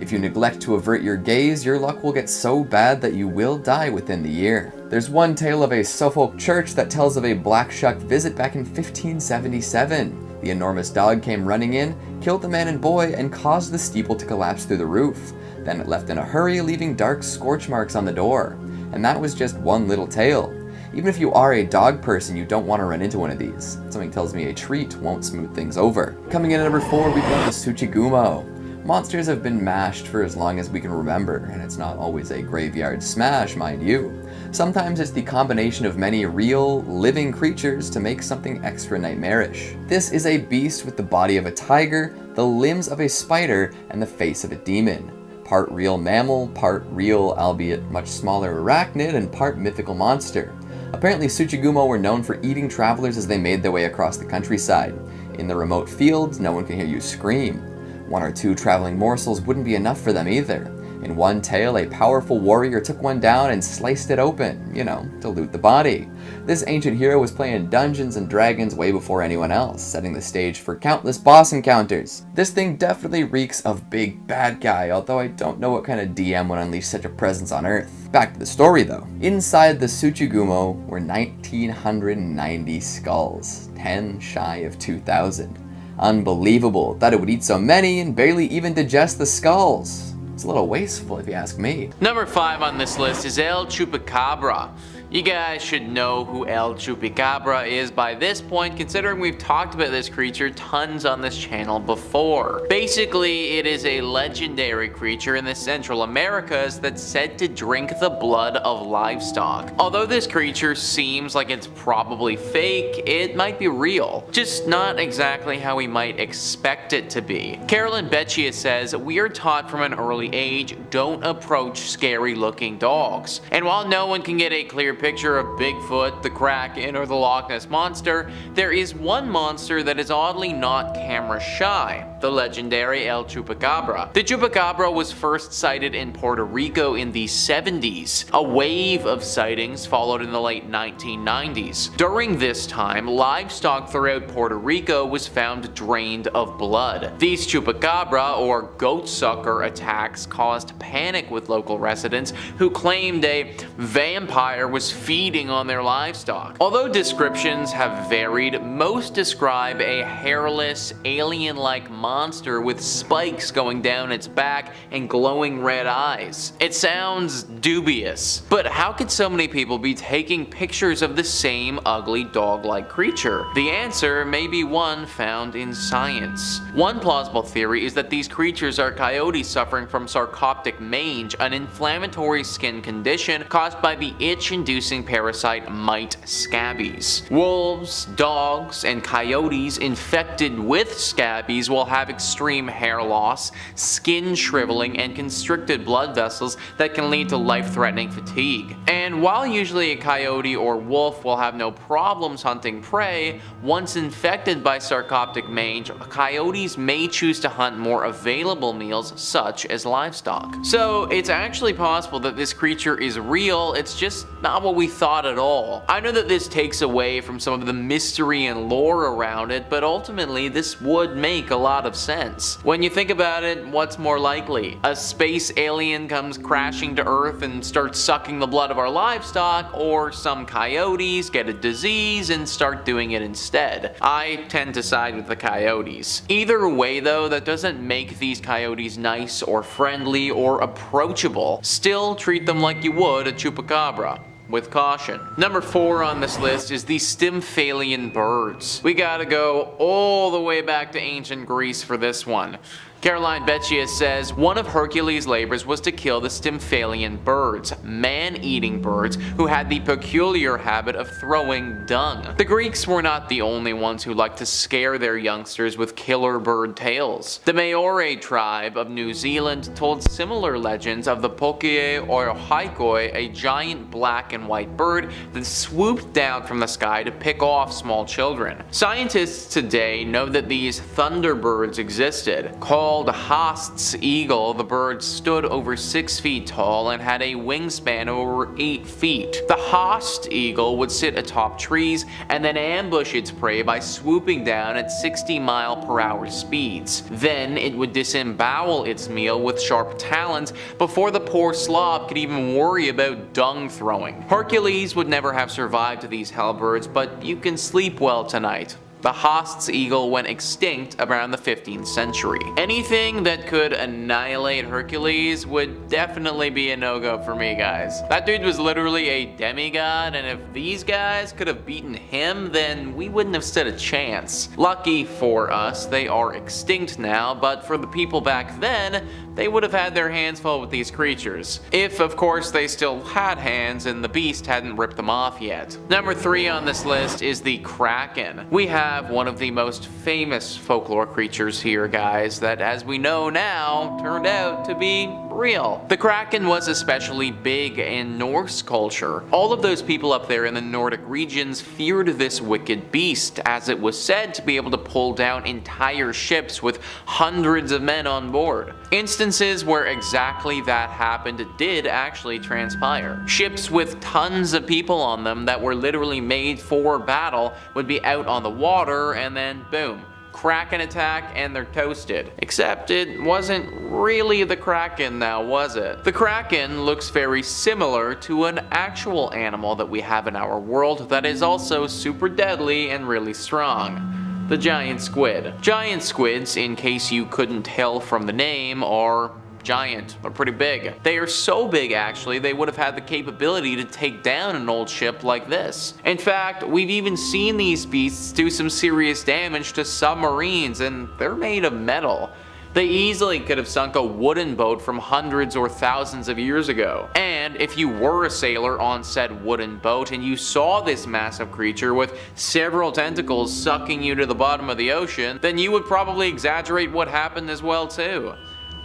If you neglect to avert your gaze, your luck will get so bad that you will die within the year. There's one tale of a Suffolk church that tells of a Black Shuck visit back in 1577. The enormous dog came running in, killed the man and boy, and caused the steeple to collapse through the roof. Then it left in a hurry, leaving dark scorch marks on the door. And that was just one little tale. Even if you are a dog person, you don't want to run into one of these. Something tells me a treat won't smooth things over. Coming in at number 4, we've got the Tsuchigumo. Monsters have been mashed for as long as we can remember, and it's not always a graveyard smash, mind you. Sometimes it's the combination of many real, living creatures to make something extra nightmarish. This is a beast with the body of a tiger, the limbs of a spider, and the face of a demon. Part real mammal, part real, albeit much smaller arachnid, and part mythical monster. Apparently Tsuchigumo were known for eating travelers as they made their way across the countryside. In the remote fields, no one can hear you scream. 1 or 2 traveling morsels wouldn't be enough for them either. In one tale, a powerful warrior took one down and sliced it open, to loot the body. This ancient hero was playing Dungeons and Dragons way before anyone else, setting the stage for countless boss encounters. This thing definitely reeks of big bad guy, although I don't know what kind of DM would unleash such a presence on Earth. Back to the story though. Inside the Tsuchigumo were 1,990 skulls, 10 shy of 2,000. Unbelievable that it would eat so many and barely even digest the skulls. It's a little wasteful if you ask me. Number 5 on this list is El Chupacabra. You guys should know who El Chupacabra is by this point, considering we've talked about this creature tons on this channel before. Basically, it is a legendary creature in the Central Americas that's said to drink the blood of livestock. Although this creature seems like it's probably fake, it might be real, just not exactly how we might expect it to be. Carolyn Beccia says, "We are taught from an early age, don't approach scary looking dogs. And while no one can get a clear picture of Bigfoot, the Kraken, or the Loch Ness Monster, there is one monster that is oddly not camera shy, the legendary El Chupacabra. The Chupacabra was first sighted in Puerto Rico in the 70s. A wave of sightings followed in the late 1990s. During this time, livestock throughout Puerto Rico was found drained of blood. These Chupacabra, or goat sucker attacks, caused panic with local residents who claimed a vampire was feeding on their livestock. Although descriptions have varied, most describe a hairless, alien-like monster monster with spikes going down its back and glowing red eyes. It sounds dubious, but how could so many people be taking pictures of the same ugly dog-like creature? The answer may be one found in science. One plausible theory is that these creatures are coyotes suffering from sarcoptic mange, an inflammatory skin condition caused by the itch-inducing parasite mite scabies. Wolves, dogs, and coyotes infected with scabies will have extreme hair loss, skin shriveling, and constricted blood vessels that can lead to life-threatening fatigue. And while usually a coyote or wolf will have no problems hunting prey, once infected by sarcoptic mange, coyotes may choose to hunt more available meals such as livestock. So it's actually possible that this creature is real, it's just not what we thought at all. I know that this takes away from some of the mystery and lore around it, but ultimately this would make a lot of sense. When you think about it, what's more likely? A space alien comes crashing to Earth and starts sucking the blood of our livestock, or some coyotes get a disease and start doing it instead? I tend to side with the coyotes. Either way though, that doesn't make these coyotes nice or friendly or approachable. Still treat them like you would a chupacabra. With caution. Number 4 on this list is the Stymphalian birds. We gotta go all the way back to ancient Greece for this one. Caroline Beccius says, one of Hercules' labors was to kill the Stymphalian birds, man-eating birds who had the peculiar habit of throwing dung. The Greeks were not the only ones who liked to scare their youngsters with killer bird tales. The Maori tribe of New Zealand told similar legends of the Pokie or Haikoi, a giant black and white bird that swooped down from the sky to pick off small children. Scientists today know that these thunderbirds existed. Called Haast's eagle, the bird stood over 6 feet tall and had a wingspan of over 8 feet. The Haast eagle would sit atop trees and then ambush its prey by swooping down at 60-mile-per-hour speeds. Then it would disembowel its meal with sharp talons before the poor slob could even worry about dung throwing. Hercules would never have survived to these hellbirds, but you can sleep well tonight. The Haast's eagle went extinct around the 15th century. Anything that could annihilate Hercules would definitely be a no-go for me, guys. That dude was literally a demigod, and if these guys could have beaten him, then we wouldn't have stood a chance. Lucky for us, they are extinct now, but for the people back then, they would have had their hands full with these creatures. If, of course, they still had hands and the beast hadn't ripped them off yet. Number 3 on this list is the Kraken. We have one of the most famous folklore creatures here, guys, that as we know now, turned out to be real. The Kraken was especially big in Norse culture. All of those people up there in the Nordic regions feared this wicked beast, as it was said to be able to pull down entire ships with hundreds of men on board. Instances where exactly that happened did actually transpire. Ships with tons of people on them that were literally made for battle would be out on the water, and then boom, Kraken attack and they're toasted. Except it wasn't really the Kraken now, was it? The Kraken looks very similar to an actual animal that we have in our world that is also super deadly and really strong. The giant squid. Giant squids, in case you couldn't tell from the name, are giant. They're pretty big. They are so big actually they would have had the capability to take down an old ship like this. In fact, we've even seen these beasts do some serious damage to submarines, and they're made of metal. They easily could have sunk a wooden boat from hundreds or thousands of years ago. And if you were a sailor on said wooden boat and you saw this massive creature with several tentacles sucking you to the bottom of the ocean, then you would probably exaggerate what happened as well too.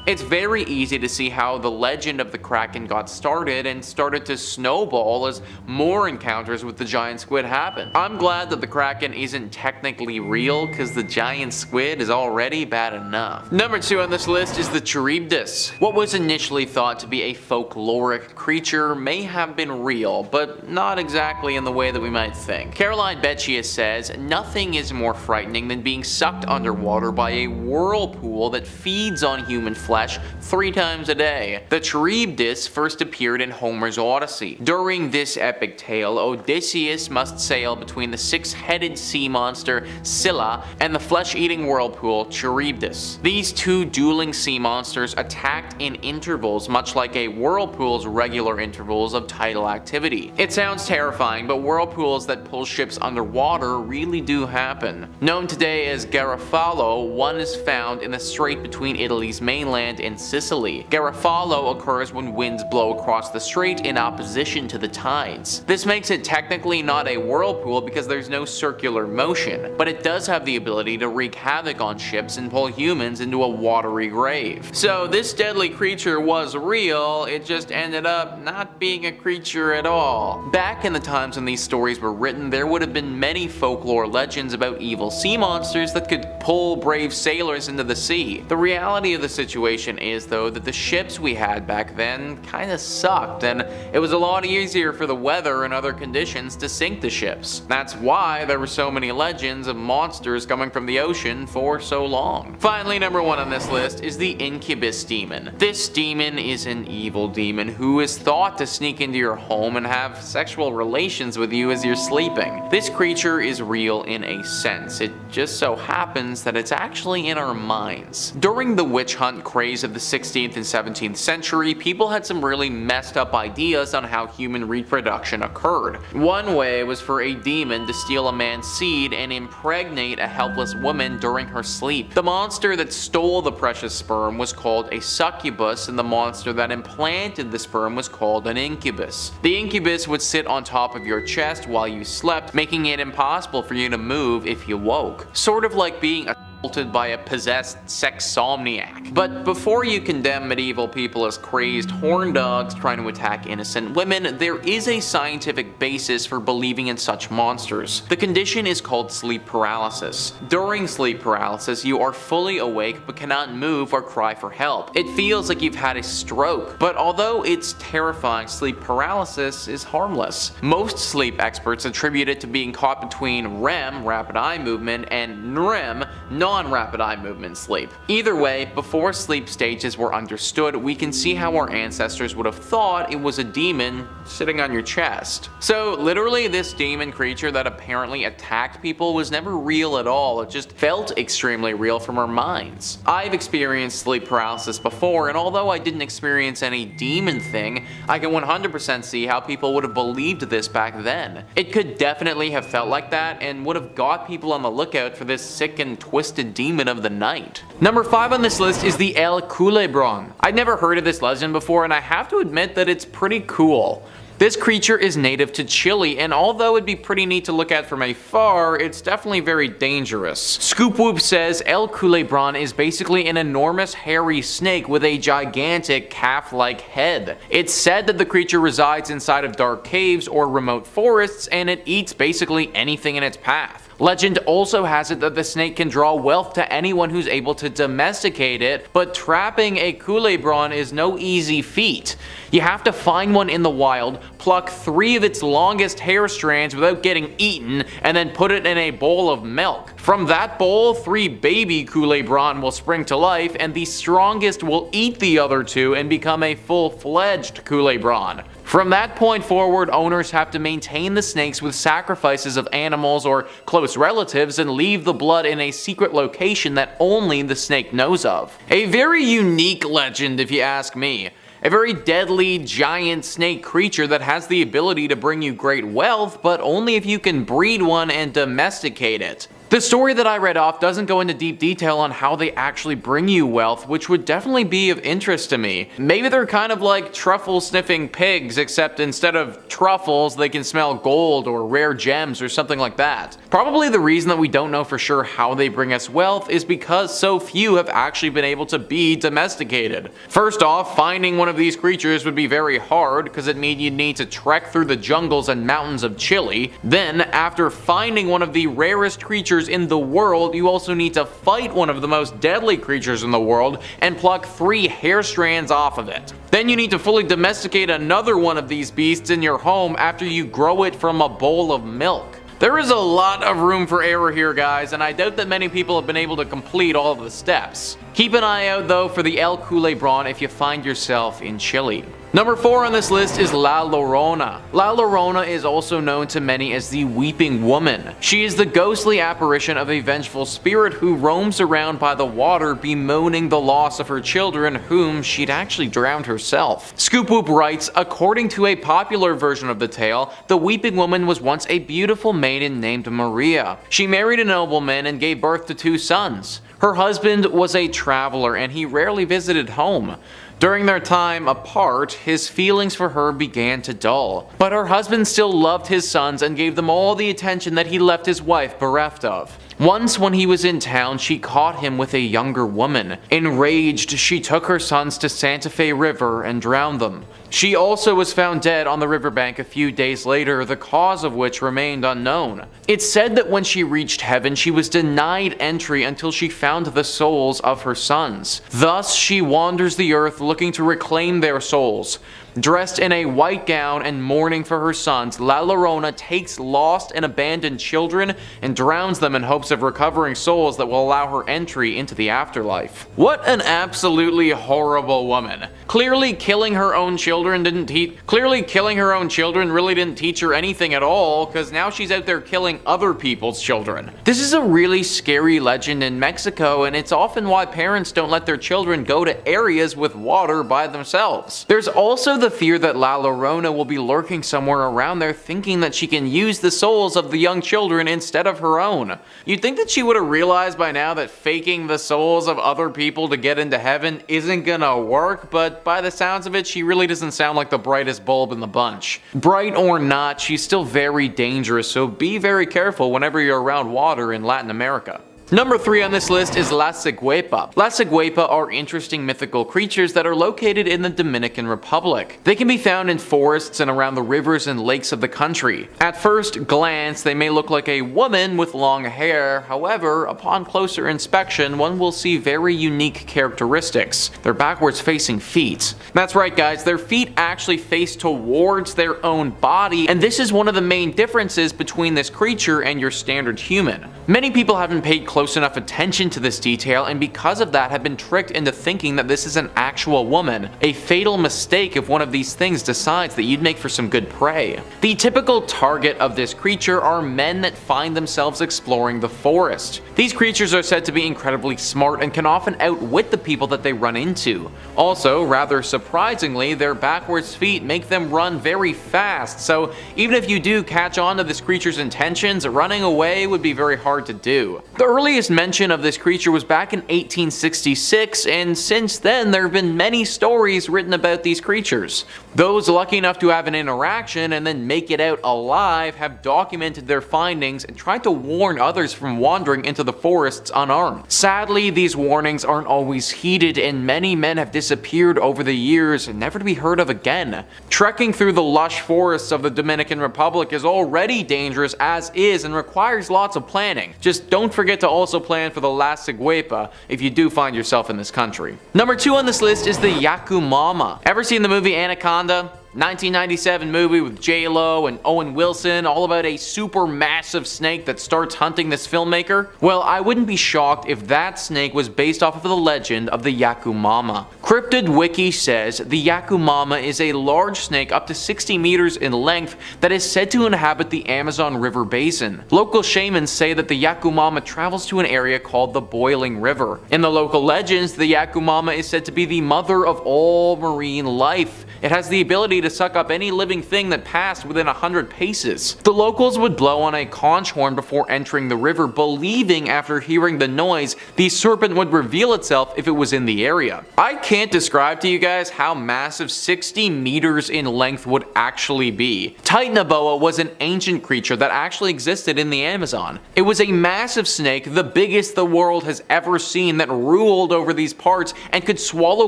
It's very easy to see how the legend of the Kraken got started and started to snowball as more encounters with the giant squid happened. I'm glad that the Kraken isn't technically real, because the giant squid is already bad enough. Number 2 on this list is the Charybdis. What was initially thought to be a folkloric creature may have been real, but not exactly in the way that we might think. Caroline Beccius says, nothing is more frightening than being sucked underwater by a whirlpool that feeds on human flesh flesh 3 times a day. The Charybdis first appeared in Homer's Odyssey. During this epic tale, Odysseus must sail between the 6-headed sea monster Scylla and the flesh-eating whirlpool Charybdis. These 2 dueling sea monsters attacked in intervals, much like a whirlpool's regular intervals of tidal activity. It sounds terrifying, but whirlpools that pull ships underwater really do happen. Known today as Garofalo, one is found in the strait between Italy's mainland and Sicily. Garofalo occurs when winds blow across the strait in opposition to the tides. This makes it technically not a whirlpool because there's no circular motion, but it does have the ability to wreak havoc on ships and pull humans into a watery grave. So this deadly creature was real, it just ended up not being a creature at all. Back in the times when these stories were written, there would have been many folklore legends about evil sea monsters that could pull brave sailors into the sea. The reality of the situation is though that the ships we had back then kinda sucked, and it was a lot easier for the weather and other conditions to sink the ships. That's why there were so many legends of monsters coming from the ocean for so long. Finally, number 1 on this list is the incubus demon. This demon is an evil demon who is thought to sneak into your home and have sexual relations with you as you're sleeping. This creature is real in a sense. It just so happens that it's actually in our minds. During the witch hunt craze of the 16th and 17th century, people had some really messed up ideas on how human reproduction occurred. One way was for a demon to steal a man's seed and impregnate a helpless woman during her sleep. The monster that stole the precious sperm was called a succubus, and the monster that implanted the sperm was called an incubus. The incubus would sit on top of your chest while you slept, making it impossible for you to move if you woke. Sort of like being assaulted by a possessed sexomniac. But before you condemn medieval people as crazed horn dogs trying to attack innocent women, there is a scientific basis for believing in such monsters. The condition is called sleep paralysis. During sleep paralysis, you are fully awake but cannot move or cry for help. It feels like you've had a stroke, but although it's terrifying, sleep paralysis is harmless. Most sleep experts attribute it to being caught between REM, rapid eye movement, and NREM, non-rapid eye movement sleep. Either way, before sleep stages were understood, we can see how our ancestors would have thought it was a demon sitting on your chest. So literally this demon creature that apparently attacked people was never real at all, it just felt extremely real from our minds. I've experienced sleep paralysis before, and although I didn't experience any demon thing, I can 100% see how people would have believed this back then. It could definitely have felt like that and would have got people on the lookout for this sick and twisted demon of the night. Number 5 on this list is the El Culebron. I'd never heard of this legend before, and I have to admit that it's pretty cool. This creature is native to Chile, and although it'd be pretty neat to look at from afar, it's definitely very dangerous. Scoop Whoop says El Culebron is basically an enormous hairy snake with a gigantic calf-like head. It's said that the creature resides inside of dark caves or remote forests, and it eats basically anything in its path. Legend also has it that the snake can draw wealth to anyone who's able to domesticate it, but trapping a Culebron is no easy feat. You have to find one in the wild, pluck 3 of its longest hair strands without getting eaten, and then put it in a bowl of milk. From that bowl, 3 baby Culebron will spring to life, and the strongest will eat the other 2 and become a full-fledged Culebron. From that point forward, owners have to maintain the snakes with sacrifices of animals or close relatives and leave the blood in a secret location that only the snake knows of. A very unique legend if you ask me. A very deadly, giant snake creature that has the ability to bring you great wealth, but only if you can breed one and domesticate it. The story that I read off doesn't go into deep detail on how they actually bring you wealth, which would definitely be of interest to me. Maybe they're kind of like truffle-sniffing pigs, except instead of truffles, they can smell gold or rare gems or something like that. Probably the reason that we don't know for sure how they bring us wealth is because so few have actually been able to be domesticated. First off, finding one of these creatures would be very hard, because it means you'd need to trek through the jungles and mountains of Chile. Then, after finding one of the rarest creatures in the world, you also need to fight one of the most deadly creatures in the world and pluck 3 hair strands off of it. Then you need to fully domesticate another one of these beasts in your home after you grow it from a bowl of milk. There is a lot of room for error here, guys, and I doubt that many people have been able to complete all of the steps. Keep an eye out though for the El Culebron if you find yourself in Chile. Number 4 on this list is La Llorona. La Llorona is also known to many as the Weeping Woman. She is the ghostly apparition of a vengeful spirit who roams around by the water bemoaning the loss of her children whom she'd actually drowned herself. Scoop Whoop writes, according to a popular version of the tale, the Weeping Woman was once a beautiful maiden named Maria. She married a nobleman and gave birth to 2 sons. Her husband was a traveler and he rarely visited home. During their time apart, his feelings for her began to dull, but her husband still loved his sons and gave them all the attention that he left his wife bereft of. Once when he was in town, she caught him with a younger woman. Enraged, she took her sons to Santa Fe River and drowned them. She also was found dead on the riverbank a few days later, the cause of which remained unknown. It's said that when she reached heaven, she was denied entry until she found the souls of her sons. Thus, she wanders the earth looking to reclaim their souls. Dressed in a white gown and mourning for her sons, La Llorona takes lost and abandoned children and drowns them in hopes of recovering souls that will allow her entry into the afterlife. What an absolutely horrible woman. Clearly killing her own children really didn't teach her anything at all, because now she's out there killing other people's children. This is a really scary legend in Mexico, and it's often why parents don't let their children go to areas with water by themselves. There's also the fear that La Llorona will be lurking somewhere around there thinking that she can use the souls of the young children instead of her own. You'd think that she would have realized by now that faking the souls of other people to get into heaven isn't gonna work, but by the sounds of it, she really doesn't sound like the brightest bulb in the bunch. Bright or not, she's still very dangerous, so be very careful whenever you're around water in Latin America. Number 3 on this list is La Ciguepa. La Ciguepa are interesting mythical creatures that are located in the Dominican Republic. They can be found in forests and around the rivers and lakes of the country. At first glance, they may look like a woman with long hair. However, upon closer inspection, one will see very unique characteristics. Their backwards facing feet. That's right, guys, their feet actually face towards their own body, and this is one of the main differences between this creature and your standard human. Many people haven't paid close enough attention to this detail, and because of that have been tricked into thinking that this is an actual woman. A fatal mistake if one of these things decides that you'd make for some good prey. The typical target of this creature are men that find themselves exploring the forest. These creatures are said to be incredibly smart and can often outwit the people that they run into. Also, rather surprisingly, their backwards feet make them run very fast, so even if you do catch on to this creature's intentions, running away would be very hard to do. The earliest mention of this creature was back in 1866, and since then there have been many stories written about these creatures. Those lucky enough to have an interaction and then make it out alive have documented their findings and tried to warn others from wandering into the forests unarmed. Sadly, these warnings aren't always heeded, and many men have disappeared over the years, never to be heard of again. Trekking through the lush forests of the Dominican Republic is already dangerous as is and requires lots of planning. Just don't forget to also plan for the La Ciguepa if you do find yourself in this country. Number 2 on this list is the Yakumama. Ever seen the movie Anaconda? 1997 movie with J-Lo and Owen Wilson, all about a super massive snake that starts hunting this filmmaker? Well, I wouldn't be shocked if that snake was based off of the legend of the Yakumama. Cryptid Wiki says the Yakumama is a large snake up to 60 meters in length that is said to inhabit the Amazon River basin. Local shamans say that the Yakumama travels to an area called the Boiling River. In the local legends, the Yakumama is said to be the mother of all marine life. It has the ability to suck up any living thing that passed within 100 paces. The locals would blow on a conch horn before entering the river, believing after hearing the noise, the serpent would reveal itself if it was in the area. I can't describe to you guys how massive 60 meters in length would actually be. Titanoboa was an ancient creature that actually existed in the Amazon. It was a massive snake, the biggest the world has ever seen, that ruled over these parts and could swallow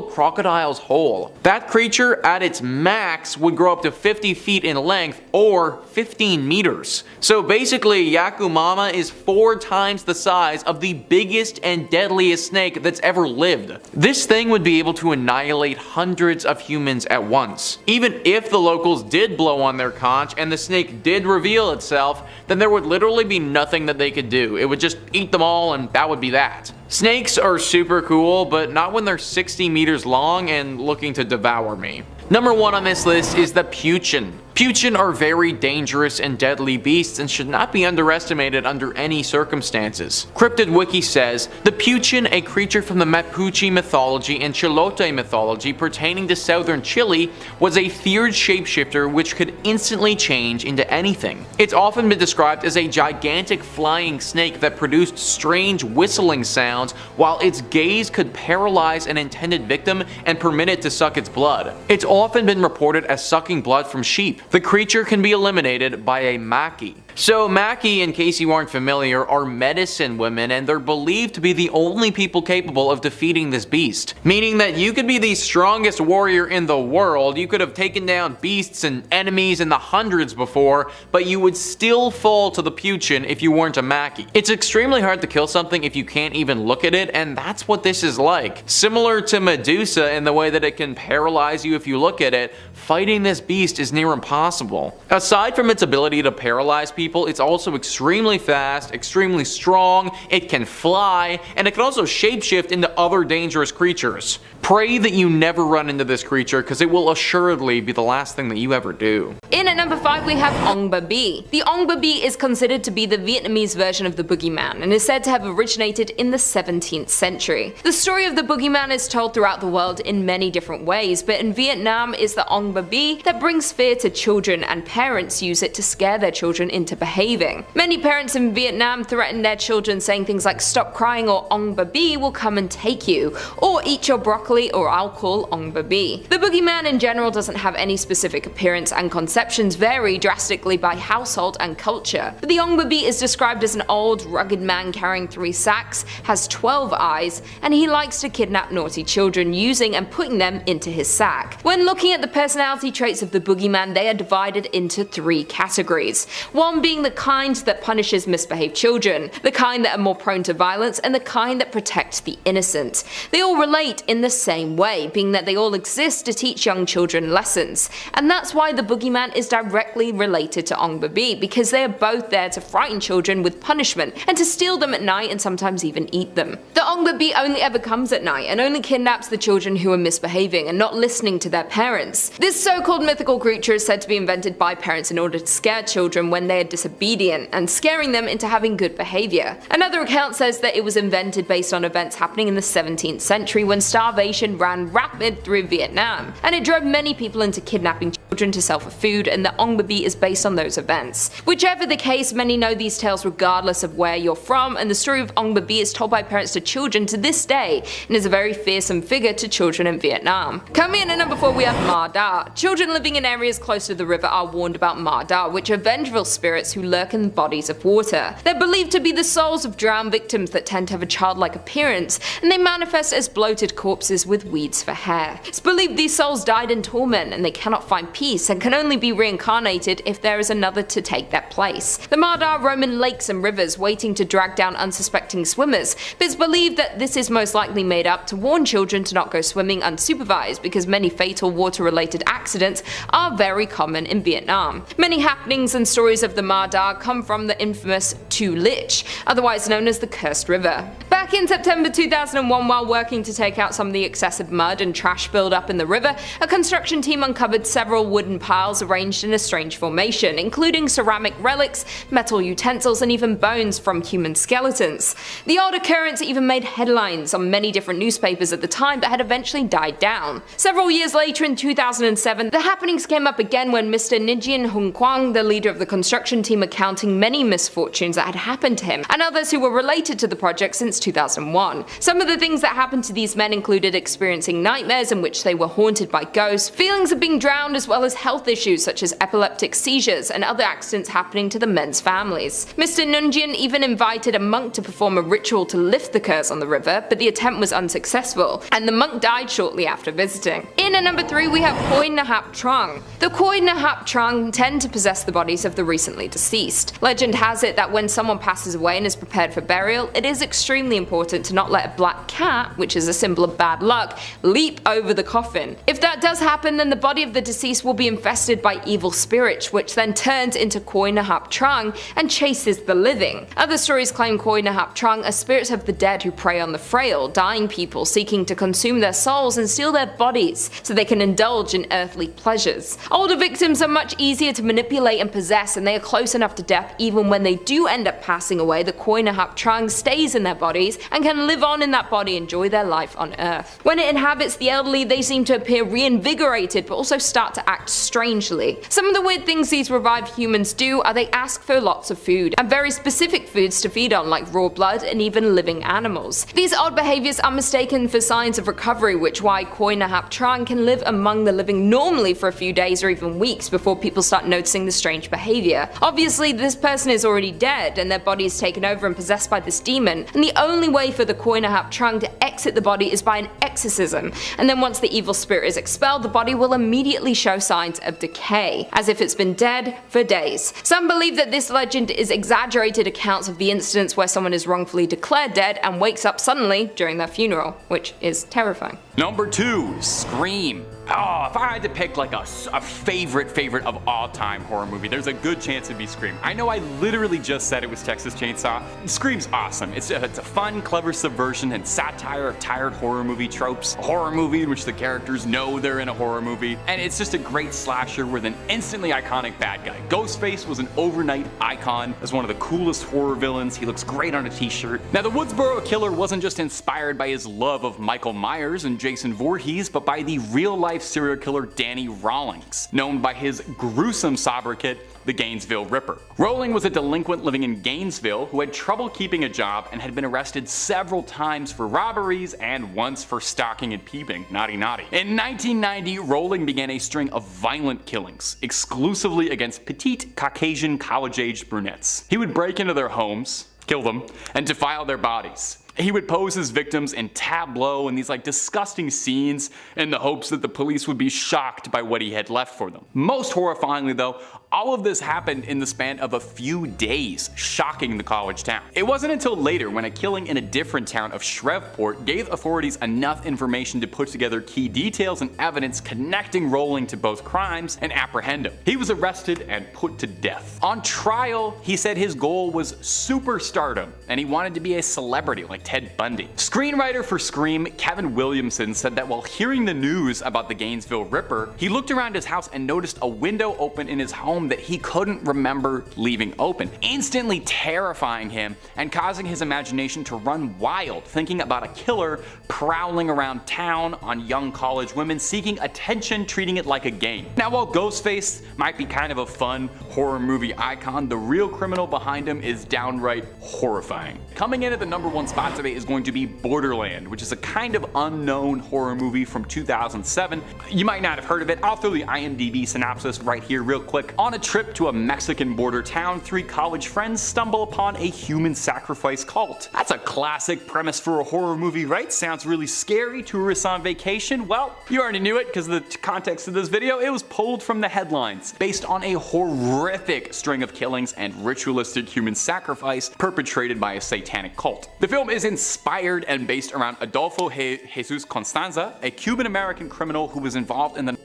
crocodiles whole. That creature, at its max would grow up to 50 feet in length or 15 meters. So basically, Yakumama is 4 times the size of the biggest and deadliest snake that's ever lived. This thing would be able to annihilate hundreds of humans at once. Even if the locals did blow on their conch and the snake did reveal itself, then there would literally be nothing that they could do. It would just eat them all and that would be that. Snakes are super cool, but not when they're 60 meters long and looking to devour me. Number 1 on this list is the Puchin. Puchin are very dangerous and deadly beasts and should not be underestimated under any circumstances. Cryptid Wiki says, the Puchin, a creature from the Mapuche mythology and Chilote mythology pertaining to southern Chile, was a feared shapeshifter which could instantly change into anything. It's often been described as a gigantic flying snake that produced strange whistling sounds, while its gaze could paralyze an intended victim and permit it to suck its blood. It's often been reported as sucking blood from sheep. The creature can be eliminated by a maki. So maki, in case you aren't familiar, are medicine women, and they're believed to be the only people capable of defeating this beast. Meaning that you could be the strongest warrior in the world, you could have taken down beasts and enemies in the hundreds before, but you would still fall to the Puchin if you weren't a maki. It's extremely hard to kill something if you can't even look at it, and that's what this is like. Similar to Medusa in the way that it can paralyze you if you look at it, fighting this beast is near impossible. Aside from its ability to paralyze people, it's also extremely fast, extremely strong, it can fly, and it can also shapeshift into other dangerous creatures. Pray that you never run into this creature, because it will assuredly be the last thing that you ever do. In at number 5 we have Ong Babi. The Ong Babi is considered to be the Vietnamese version of the boogeyman and is said to have originated in the 17th century. The story of the boogeyman is told throughout the world in many different ways, but in Vietnam it's the Ong Babi that brings fear to children, and parents use it to scare their children into behaving. Many parents in Vietnam threaten their children saying things like stop crying or Ong Babi will come and take you, or eat your broccoli or I'll call Ong Babi. The boogeyman in general doesn't have any specific appearance, and conceptions vary drastically by household and culture. But the Ong Babi is described as an old, rugged man carrying 3 sacks, has 12 eyes, and he likes to kidnap naughty children using and putting them into his sack. When looking at the personality traits of the boogeyman, they are divided into 3 categories. One being the kind that punishes misbehaved children, the kind that are more prone to violence, and the kind that protect the innocent. They all relate in the same way, being that they all exist to teach young children lessons. And that's why the boogeyman is directly related to Ong Babi, because they are both there to frighten children with punishment and to steal them at night and sometimes even eat them. The Ong Babi only ever comes at night and only kidnaps the children who are misbehaving and not listening to their parents. This so-called mythical creature is said to be invented by parents in order to scare children when they are disobedient and scaring them into having good behavior. Another account says that it was invented based on events happening in the 17th century when starvation ran rapid through Vietnam, and it drove many people into kidnapping children to sell for food, and the Ong Babi is based on those events. Whichever the case, many know these tales regardless of where you're from, and the story of Ong Babi is told by parents to children to this day and is a very fearsome figure to children in Vietnam. Coming in at number 4 we have Ma Da. Children living in areas close to the river are warned about Ma Da, which are vengeful spirits who lurk in bodies of water. They're believed to be the souls of drowned victims that tend to have a childlike appearance, and they manifest as bloated corpses with weeds for hair. It's believed these souls died in torment and they cannot find peace and can only be reincarnated if there is another to take their place. The Ma Da roam in lakes and rivers waiting to drag down unsuspecting swimmers, but it's believed that this is most likely made up to warn children to not go swimming unsupervised, because many fatal water-related accidents are very common in Vietnam. Many happenings and stories of the Ma Da come from the infamous Tu Lich, otherwise known as the Cursed River. Back in September 2001, while working to take out some of the excessive mud and trash build-up in the river, a construction team uncovered several wooden piles arranged in a strange formation, including ceramic relics, metal utensils, and even bones from human skeletons. The odd occurrence even made headlines on many different newspapers at the time, but had eventually died down. Several years later, in 2007, the happenings came up again when Mr. Nijin Hung Kwang, the leader of the construction team, recounting many misfortunes that had happened to him, and others who were related to the project since 2001. Some of the things that happened to these men included experiencing nightmares in which they were haunted by ghosts, feelings of being drowned, as well well as health issues such as epileptic seizures and other accidents happening to the men's families. Mr. Nungian even invited a monk to perform a ritual to lift the curse on the river, but the attempt was unsuccessful, and the monk died shortly after visiting. In at number 3 we have Khoi Nahap Trong. The Khoi Nahap Trong tend to possess the bodies of the recently deceased. Legend has it that when someone passes away and is prepared for burial, it is extremely important to not let a black cat, which is a symbol of bad luck, leap over the coffin. If that does happen, then the body of the deceased will be infested by evil spirits, which then turns into Khoi Nahap Trong and chases the living. Other stories claim Khoi Nahap Trong are spirits of the dead who prey on the frail, dying people, seeking to consume their souls and steal their bodies so they can indulge in earthly pleasures. Older victims are much easier to manipulate and possess, and they are close enough to death even when they do end up passing away. The Khoi Nahap Trong stays in their bodies and can live on in that body, enjoy their life on earth. When it inhabits the elderly, they seem to appear reinvigorated but also start to act strangely. Some of the weird things these revived humans do are they ask for lots of food, and very specific foods to feed on, like raw blood and even living animals. These odd behaviors are mistaken for signs of recovery, which why Khoi Nahap Trong can live among the living normally for a few days or even weeks before people start noticing the strange behavior. Obviously this person is already dead and their body is taken over and possessed by this demon, and the only way for the Khoi Nahap Trong to exit the body is by an exorcism, and then once the evil spirit is expelled, the body will immediately show signs of decay, as if it's been dead for days. Some believe that this legend is exaggerated accounts of the incidents where someone is wrongfully declared dead and wakes up suddenly during their funeral, which is terrifying. Number 2, Scream. Oh, if I had to pick like a favorite of all time horror movie, there's a good chance it'd be Scream. I know I literally just said it was Texas Chainsaw. Scream's awesome. It's a fun, clever subversion and satire of tired horror movie tropes. A horror movie in which the characters know they're in a horror movie. And it's just a great slasher with an instantly iconic bad guy. Ghostface was an overnight icon as one of the coolest horror villains. He looks great on a t-shirt. Now the Woodsboro Killer wasn't just inspired by his love of Michael Myers and Jason Voorhees, but by the real-life serial killer Danny Rawlings, known by his gruesome sobriquet, the Gainesville Ripper. Rowling was a delinquent living in Gainesville who had trouble keeping a job and had been arrested several times for robberies and once for stalking and peeping. Naughty naughty. In 1990, Rowling began a string of violent killings, exclusively against petite Caucasian college-aged brunettes. He would break into their homes, kill them, and defile their bodies. He would pose his victims in tableau and these like disgusting scenes in the hopes that the police would be shocked by what he had left for them. Most horrifyingly though, all of this happened in the span of a few days, shocking the college town. It wasn't until later when a killing in a different town of Shreveport gave authorities enough information to put together key details and evidence connecting Rowling to both crimes and apprehend him. He was arrested and put to death. On trial, he said his goal was superstardom and he wanted to be a celebrity like Ted Bundy. Screenwriter for Scream, Kevin Williamson, said that while hearing the news about the Gainesville Ripper, he looked around his house and noticed a window open in his home that he couldn't remember leaving open, instantly terrifying him and causing his imagination to run wild, thinking about a killer prowling around town on young college women, seeking attention, treating it like a game. Now while Ghostface might be kind of a fun horror movie icon, the real criminal behind him is downright horrifying. Coming in at the number 1 spot today is going to be Borderland, which is a kind of unknown horror movie from 2007. You might not have heard of it. I'll throw the IMDb synopsis right here real quick. On a trip to a Mexican border town, 3 college friends stumble upon a human sacrifice cult. That's a classic premise for a horror movie, right? Sounds really scary. Tourists on vacation. Well, you already knew it because of the context of this video. It was pulled from the headlines, based on a horrific string of killings and ritualistic human sacrifice perpetrated by a satanic cult. The film is inspired and based around Adolfo Jesus Constanza, a Cuban-American criminal who was involved in the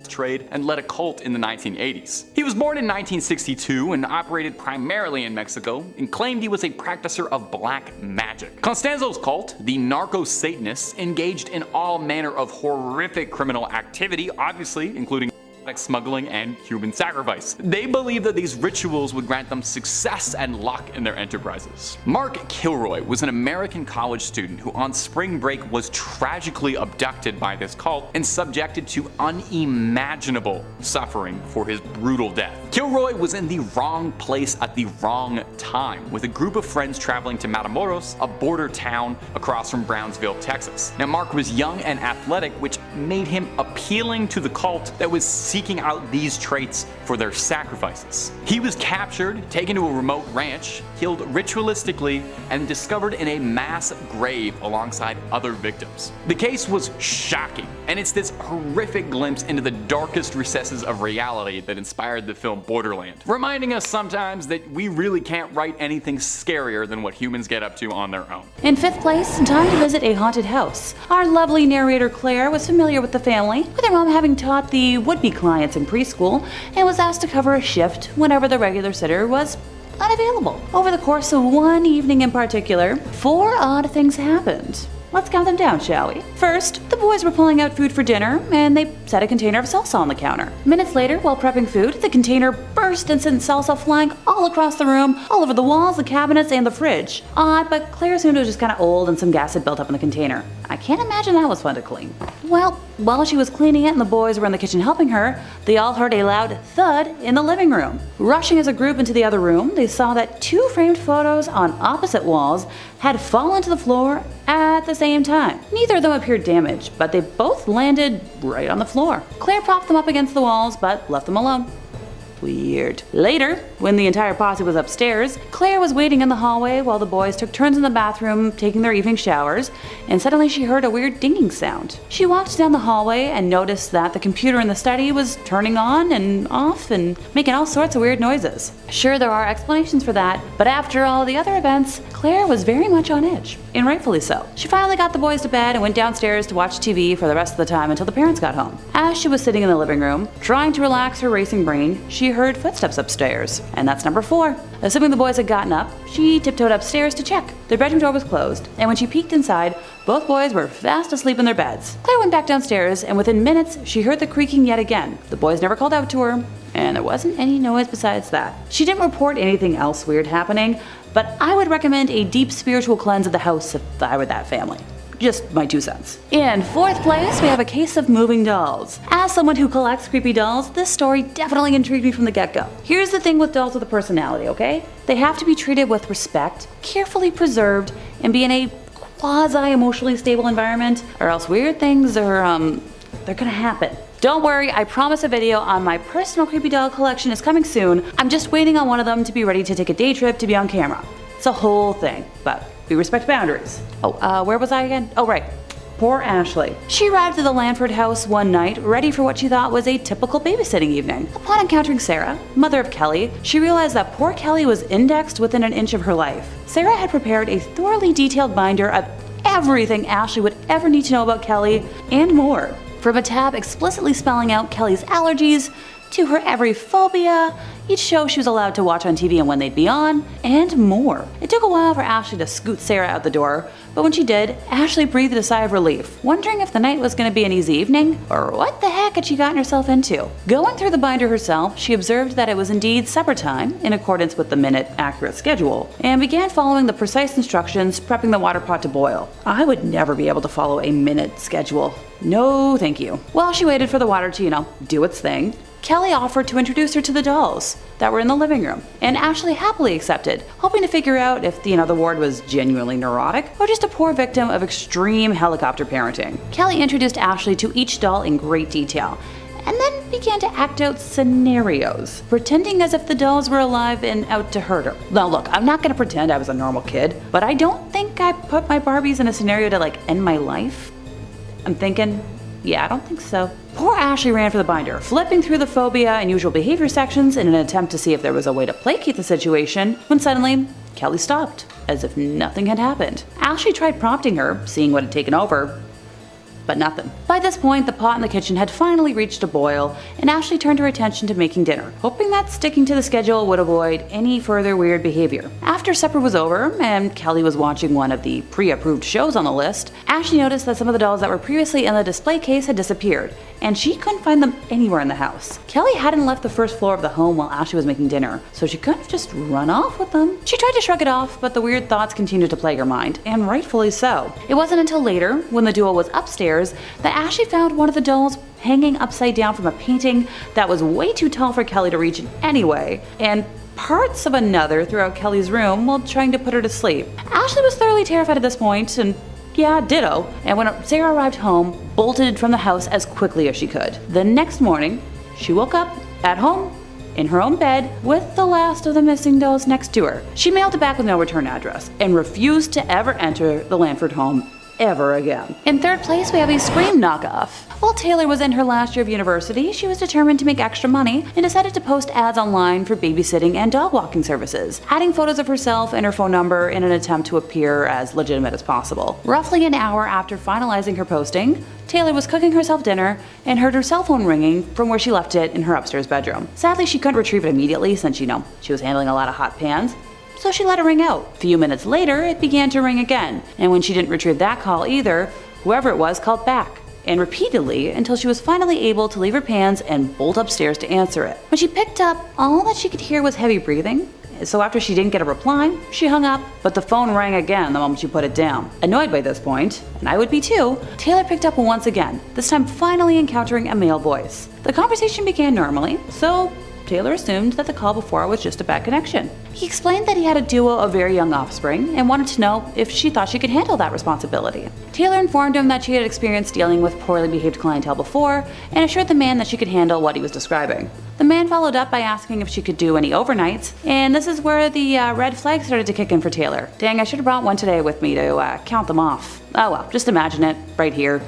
trade and led a cult in the 1980s. He was born in 1962 and operated primarily in Mexico and claimed he was a practicer of black magic. Constanzo's cult, the Narco-Satanists, engaged in all manner of horrific criminal activity, obviously including smuggling and human sacrifice. They believed that these rituals would grant them success and luck in their enterprises. Mark Kilroy was an American college student who on spring break was tragically abducted by this cult and subjected to unimaginable suffering for his brutal death. Kilroy was in the wrong place at the wrong time, with a group of friends traveling to Matamoros, a border town across from Brownsville, Texas. Now Mark was young and athletic, which made him appealing to the cult that was seeking out these traits for their sacrifices. He was captured, taken to a remote ranch, killed ritualistically, and discovered in a mass grave alongside other victims. The case was shocking, and it's this horrific glimpse into the darkest recesses of reality that inspired the film Borderland, reminding us sometimes that we really can't write anything scarier than what humans get up to on their own. In 5th place, time to visit a haunted house. Our lovely narrator Claire was familiar with the family, with her mom having taught the would-be clients in preschool, and was asked to cover a shift whenever the regular sitter was unavailable. Over the course of one evening in particular, 4 odd things happened. Let's count them down, shall we? First, the boys were pulling out food for dinner, and they set a container of salsa on the counter. Minutes later, while prepping food, the container burst and sent salsa flying all across the room, all over the walls, the cabinets, and the fridge. Odd, but Claire assumed it was just kind of old and some gas had built up in the container. I can't imagine that was fun to clean. Well, while she was cleaning it and the boys were in the kitchen helping her, they all heard a loud thud in the living room. Rushing as a group into the other room, they saw that 2 framed photos on opposite walls had fallen to the floor at the same time. Neither of them appeared damaged, but they both landed right on the floor. Claire propped them up against the walls, but left them alone. Weird. Later, when the entire posse was upstairs, Claire was waiting in the hallway while the boys took turns in the bathroom taking their evening showers, and suddenly she heard a weird dinging sound. She walked down the hallway and noticed that the computer in the study was turning on and off and making all sorts of weird noises. Sure, there are explanations for that, but after all the other events, Claire was very much on edge, and rightfully so. She finally got the boys to bed and went downstairs to watch TV for the rest of the time until the parents got home. As she was sitting in the living room, trying to relax her racing brain, she heard footsteps upstairs, and that's number 4. Assuming the boys had gotten up, she tiptoed upstairs to check. Their bedroom door was closed, and when she peeked inside, both boys were fast asleep in their beds. Claire went back downstairs, and within minutes, she heard the creaking yet again. The boys never called out to her, and there wasn't any noise besides that. She didn't report anything else weird happening, but I would recommend a deep spiritual cleanse of the house if I were that family. Just my 2 cents. In 4th place, we have a case of moving dolls. As someone who collects creepy dolls, this story definitely intrigued me from the get-go. Here's the thing with dolls with a personality, okay? They have to be treated with respect, carefully preserved, and be in a quasi-emotionally stable environment, or else weird things are, they're gonna happen. Don't worry, I promise a video on my personal creepy doll collection is coming soon. I'm just waiting on one of them to be ready to take a day trip to be on camera. It's a whole thing, but we respect boundaries. Where was I again? Oh, right. Poor Ashley. She arrived at the Lanford house one night, ready for what she thought was a typical babysitting evening. Upon encountering Sarah, mother of Kelly, she realized that poor Kelly was indexed within an inch of her life. Sarah had prepared a thoroughly detailed binder of everything Ashley would ever need to know about Kelly, and more. From a tab explicitly spelling out Kelly's allergies, to her every phobia, each show she was allowed to watch on TV and when they'd be on, and more. It took a while for Ashley to scoot Sarah out the door, but when she did, Ashley breathed a sigh of relief, wondering if the night was going to be an easy evening, or what the heck had she gotten herself into. Going through the binder herself, she observed that it was indeed supper time, in accordance with the minute-accurate schedule, and began following the precise instructions, prepping the water pot to boil. I would never be able to follow a minute schedule. No, thank you. While she waited for the water to, do its thing, Kelly offered to introduce her to the dolls that were in the living room, and Ashley happily accepted, hoping to figure out if the ward was genuinely neurotic or just a poor victim of extreme helicopter parenting. Kelly introduced Ashley to each doll in great detail, and then began to act out scenarios, pretending as if the dolls were alive and out to hurt her. Now look, I'm not gonna pretend I was a normal kid, but I don't think I put my Barbies in a scenario to end my life. I'm thinking, yeah, I don't think so. Poor Ashley ran for the binder, flipping through the phobia and usual behavior sections in an attempt to see if there was a way to placate the situation, when suddenly, Kelly stopped, as if nothing had happened. Ashley tried prompting her, seeing what had taken over, but nothing. By this point, the pot in the kitchen had finally reached a boil, and Ashley turned her attention to making dinner, hoping that sticking to the schedule would avoid any further weird behavior. After supper was over, and Kelly was watching one of the pre-approved shows on the list, Ashley noticed that some of the dolls that were previously in the display case had disappeared, and she couldn't find them anywhere in the house. Kelly hadn't left the first floor of the home while Ashley was making dinner, so she couldn't have just run off with them. She tried to shrug it off, but the weird thoughts continued to plague her mind, and rightfully so. It wasn't until later, when the duo was upstairs, that Ashley found one of the dolls hanging upside down from a painting that was way too tall for Kelly to reach in any way, and parts of another throughout Kelly's room while trying to put her to sleep. Ashley was thoroughly terrified at this point, and Yeah, ditto. And when Sarah arrived home, bolted from the house as quickly as she could. The next morning, she woke up at home in her own bed with the last of the missing dolls next to her. She mailed it back with no return address and refused to ever enter the Lanford home ever again. In third place, we have a Scream knockoff. While Taylor was in her last year of university, she was determined to make extra money and decided to post ads online for babysitting and dog walking services, adding photos of herself and her phone number in an attempt to appear as legitimate as possible. Roughly an hour after finalizing her posting, Taylor was cooking herself dinner and heard her cell phone ringing from where she left it in her upstairs bedroom. Sadly, she couldn't retrieve it immediately since, she was handling a lot of hot pans, so she let it ring out. A few minutes later, it began to ring again, and when she didn't retrieve that call either, whoever it was called back, and repeatedly until she was finally able to leave her pans and bolt upstairs to answer it. When she picked up, all that she could hear was heavy breathing, so after she didn't get a reply, she hung up, but the phone rang again the moment she put it down. Annoyed by this point, and I would be too, Taylor picked up once again, this time finally encountering a male voice. The conversation began normally, so Taylor assumed that the call before was just a bad connection. He explained that he had a duo of very young offspring and wanted to know if she thought she could handle that responsibility. Taylor informed him that she had experienced dealing with poorly behaved clientele before and assured the man that she could handle what he was describing. The man followed up by asking if she could do any overnights, and this is where the red flag started to kick in for Taylor. Dang, I should have brought one today with me to count them off. Oh well, just imagine it, right here.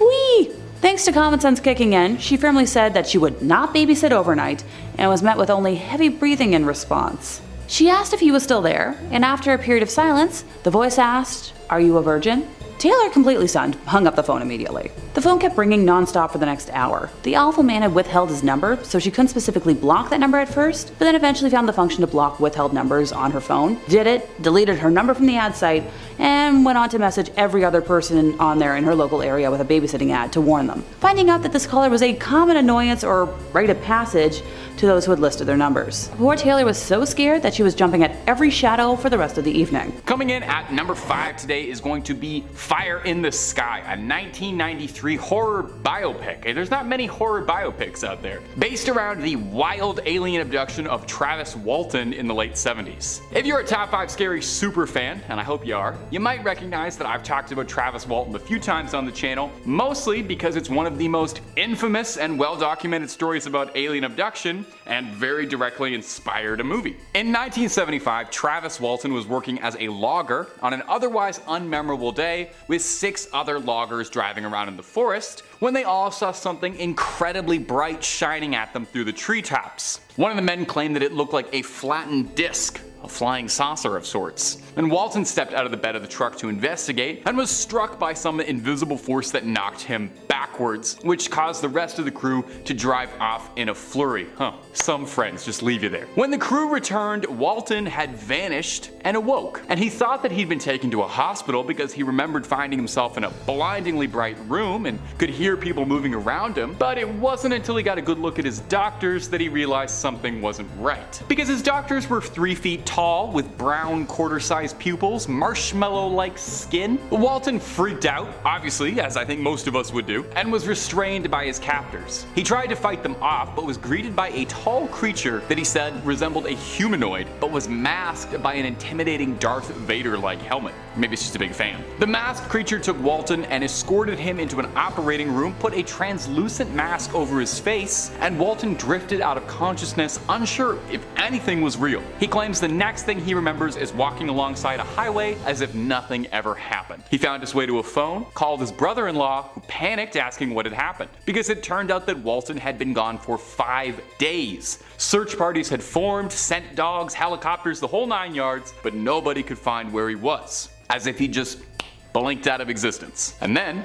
Whee! Thanks to common sense kicking in, she firmly said that she would not babysit overnight and was met with only heavy breathing in response. She asked if he was still there, and after a period of silence, the voice asked, "Are you a virgin?" Taylor, completely stunned, hung up the phone immediately. The phone kept ringing nonstop for the next hour. The awful man had withheld his number, so she couldn't specifically block that number at first, but then eventually found the function to block withheld numbers on her phone, did it, deleted her number from the ad site, and went on to message every other person on there in her local area with a babysitting ad to warn them, finding out that this caller was a common annoyance or rite of passage to those who had listed their numbers. Poor Taylor was so scared that she was jumping at every shadow for the rest of the evening. Coming in at number 5 today is going to be Fire in the Sky, a 1993 horror biopic. There's not many horror biopics out there. Based around the wild alien abduction of Travis Walton in the late 70s. If you're a Top 5 Scary super fan, and I hope you are, you might recognize that I've talked about Travis Walton a few times on the channel, mostly because it's one of the most infamous and well-documented stories about alien abduction, and very directly inspired a movie. In 1975, Travis Walton was working as a logger on an otherwise unmemorable day with 6 other loggers driving around in the forest when they all saw something incredibly bright shining at them through the treetops. One of the men claimed that it looked like a flattened disc, a flying saucer of sorts. And Walton stepped out of the bed of the truck to investigate and was struck by some invisible force that knocked him backwards, which caused the rest of the crew to drive off in a flurry. Some friends just leave you there. When the crew returned, Walton had vanished and awoke, and he thought that he'd been taken to a hospital because he remembered finding himself in a blindingly bright room and could hear people moving around him, but it wasn't until he got a good look at his doctors that he realized something wasn't right. Because his doctors were 3 feet tall with brown quarter-sized pupils, marshmallow-like skin. Walton freaked out, obviously, as I think most of us would do, and was restrained by his captors. He tried to fight them off, but was greeted by a tall creature that he said resembled a humanoid, but was masked by an intimidating Darth Vader-like helmet. Maybe it's just a big fan. The masked creature took Walton and escorted him into an operating room, put a translucent mask over his face, and Walton drifted out of consciousness, unsure if anything was real. He claims the next thing he remembers is walking alongside a highway as if nothing ever happened. He found his way to a phone, called his brother-in-law, who panicked asking what had happened, because it turned out that Walton had been gone for 5 days. Search parties had formed, sent dogs, helicopters, the whole 9 yards, but nobody could find where he was, as if he just blinked out of existence. And then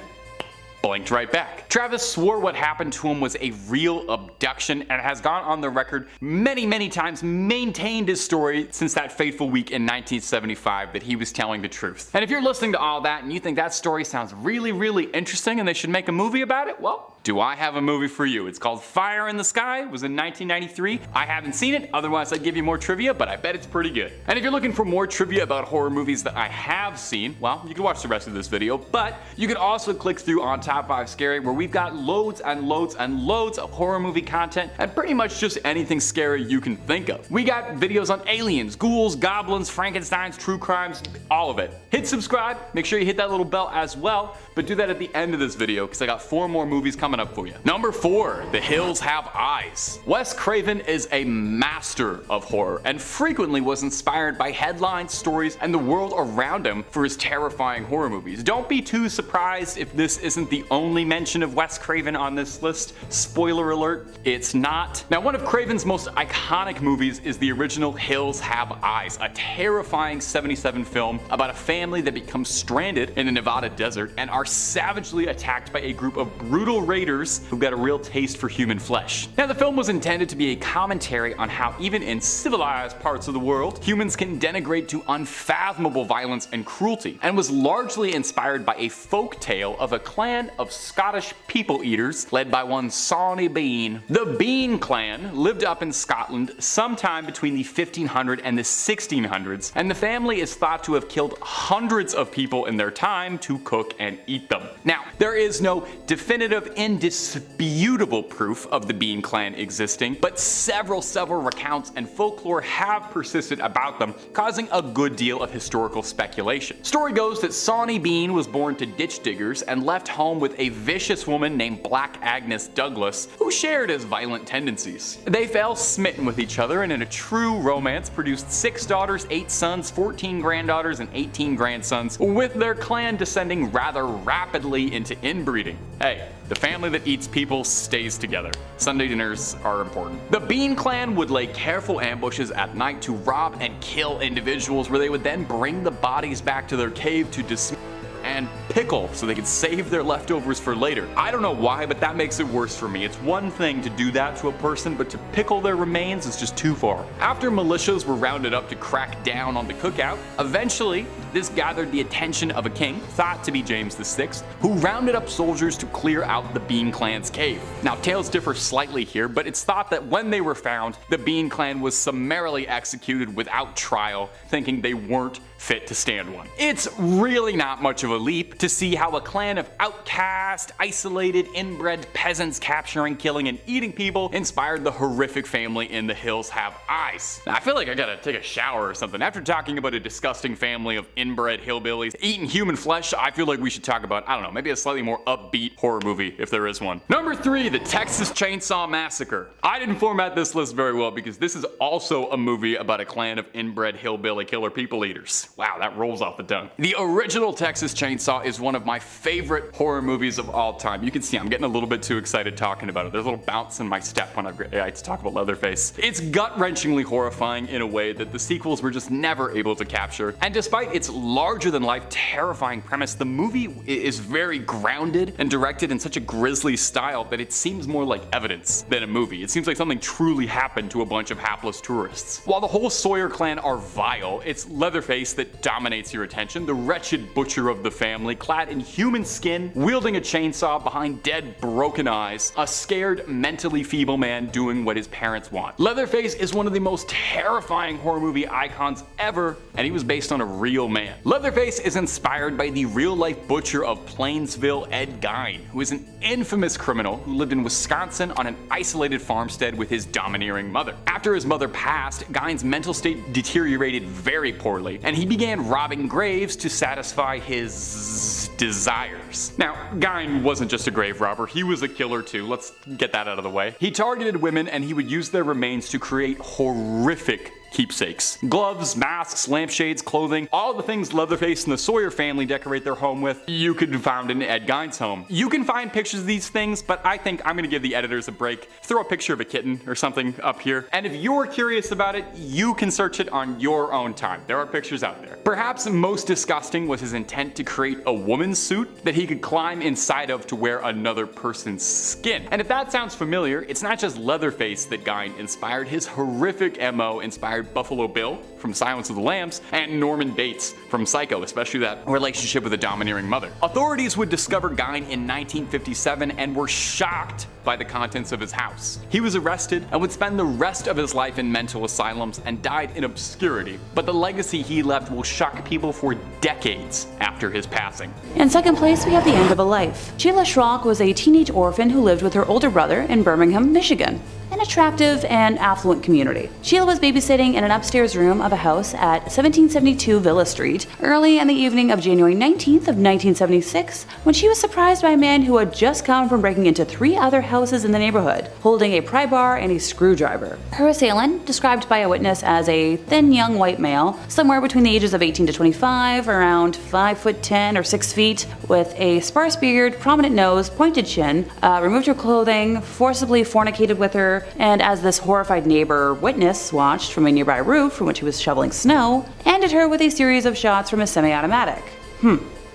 blinked right back. Travis swore what happened to him was a real abduction and has gone on the record many times, maintained his story since that fateful week in 1975 that he was telling the truth. And if you're listening to all that and you think that story sounds really interesting and they should make a movie about it, well, do I have a movie for you. It's called Fire in the Sky. It was in 1993. I haven't seen it, otherwise I'd give you more trivia, but I bet it's pretty good. And if you're looking for more trivia about horror movies that I have seen, well, you can watch the rest of this video, but you can also click through on Top 5 Scary, where we've got loads and loads and loads of horror movie content and pretty much just anything scary you can think of. We got videos on aliens, ghouls, goblins, Frankensteins, true crimes, all of it. Hit subscribe, make sure you hit that little bell as well, but do that at the end of this video because I got 4 more movies coming up for you. Number 4, The Hills Have Eyes. Wes Craven is a master of horror and frequently was inspired by headlines, stories, and the world around him for his terrifying horror movies. Don't be too surprised if this isn't the only mention of Wes Craven on this list. Spoiler alert, it's not. Now, one of Craven's most iconic movies is the original Hills Have Eyes, a terrifying 1977 film about a family that becomes stranded in the Nevada desert and are savagely attacked by a group of brutal raiders who've got a real taste for human flesh. Now, the film was intended to be a commentary on how even in civilized parts of the world, humans can denigrate to unfathomable violence and cruelty, and was largely inspired by a folk tale of a clan of Scottish people-eaters led by one Sawney Bean. The Bean clan lived up in Scotland sometime between the 1500s and the 1600s, and the family is thought to have killed hundreds of people in their time to cook and eat them. Now, there is no definitive, indisputable proof of the Bean clan existing, but several recounts and folklore have persisted about them, causing a good deal of historical speculation. Story goes that Sawney Bean was born to ditch diggers and left home with a vicious woman named Black Agnes Douglas, who shared his violent tendencies. They fell smitten with each other and in a true romance produced 6 daughters, 8 sons, 14 granddaughters, and 18 grandsons, with their clan descending rather rapidly into inbreeding. Hey, the family that eats people stays together. Sunday dinners are important. The Bean clan would lay careful ambushes at night to rob and kill individuals, where they would then bring the bodies back to their cave to dismember and pickle so they could save their leftovers for later. I don't know why, but that makes it worse for me. It's one thing to do that to a person, but to pickle their remains is just too far. After militias were rounded up to crack down on the cookout, eventually this gathered the attention of a king, thought to be James VI, who rounded up soldiers to clear out the Bean clan's cave. Now, tales differ slightly here, but it's thought that when they were found, the Bean clan was summarily executed without trial, thinking they weren't fit to stand one. It's really not much of a leap to see how a clan of outcast, isolated, inbred peasants capturing, killing, and eating people inspired the horrific family in The Hills Have Eyes. Now, I feel like I gotta take a shower or something. After talking about a disgusting family of inbred hillbillies eating human flesh, I feel like we should talk about, I don't know, maybe a slightly more upbeat horror movie, if there is one. Number 3, The Texas Chainsaw Massacre. I didn't format this list very well because this is also a movie about a clan of inbred hillbilly killer people eaters. Wow, that rolls off the tongue. The original Texas Chainsaw is one of my favorite horror movies of all time. You can see I'm getting a little bit too excited talking about it. There's a little bounce in my step when I talk about Leatherface. It's gut-wrenchingly horrifying in a way that the sequels were just never able to capture. And despite its larger-than-life, terrifying premise, the movie is very grounded and directed in such a grisly style that it seems more like evidence than a movie. It seems like something truly happened to a bunch of hapless tourists. While the whole Sawyer clan are vile, it's Leatherface that dominates your attention, the wretched butcher of the family, clad in human skin, wielding a chainsaw behind dead, broken eyes, a scared, mentally feeble man doing what his parents want. Leatherface is one of the most terrifying horror movie icons ever, and he was based on a real man. Leatherface is inspired by the real-life butcher of Plainsville, Ed Gein, who is an infamous criminal who lived in Wisconsin on an isolated farmstead with his domineering mother. After his mother passed, Gein's mental state deteriorated very poorly, and he began robbing graves to satisfy his desires. Now, Gein wasn't just a grave robber, he was a killer too. Let's get that out of the way. He targeted women and he would use their remains to create horrific keepsakes. Gloves, masks, lampshades, clothing, all the things Leatherface and the Sawyer family decorate their home with, you could find in Ed Gein's home. You can find pictures of these things, but I think I'm gonna give the editors a break. Throw a picture of a kitten or something up here, and if you're curious about it, you can search it on your own time. There are pictures out there. Perhaps most disgusting was his intent to create a woman's suit that he could climb inside of to wear another person's skin. And if that sounds familiar, it's not just Leatherface that Gein inspired. His horrific MO inspired admired Buffalo Bill from Silence of the Lambs and Norman Bates from Psycho, especially that relationship with a domineering mother. Authorities would discover Gein in 1957 and were shocked by the contents of his house. He was arrested and would spend the rest of his life in mental asylums and died in obscurity, but the legacy he left will shock people for decades after his passing. In second place, we have the end of a life. Sheila Schrock was a teenage orphan who lived with her older brother in Birmingham, Michigan, an attractive and affluent community. Sheila was babysitting in an upstairs room of a house at 1772 Villa Street early in the evening of January 19th of 1976 when she was surprised by a man who had just come from breaking into 3 other houses in the neighborhood, holding a pry bar and a screwdriver. Her assailant, described by a witness as a thin young white male, somewhere between the ages of 18 to 25, around 5'10" or 6 feet, with a sparse beard, prominent nose, pointed chin, removed her clothing, forcibly fornicated with her, and as this horrified neighbor witness watched from a nearby roof from which he was shoveling snow, ended her with a series of shots from a semi-automatic.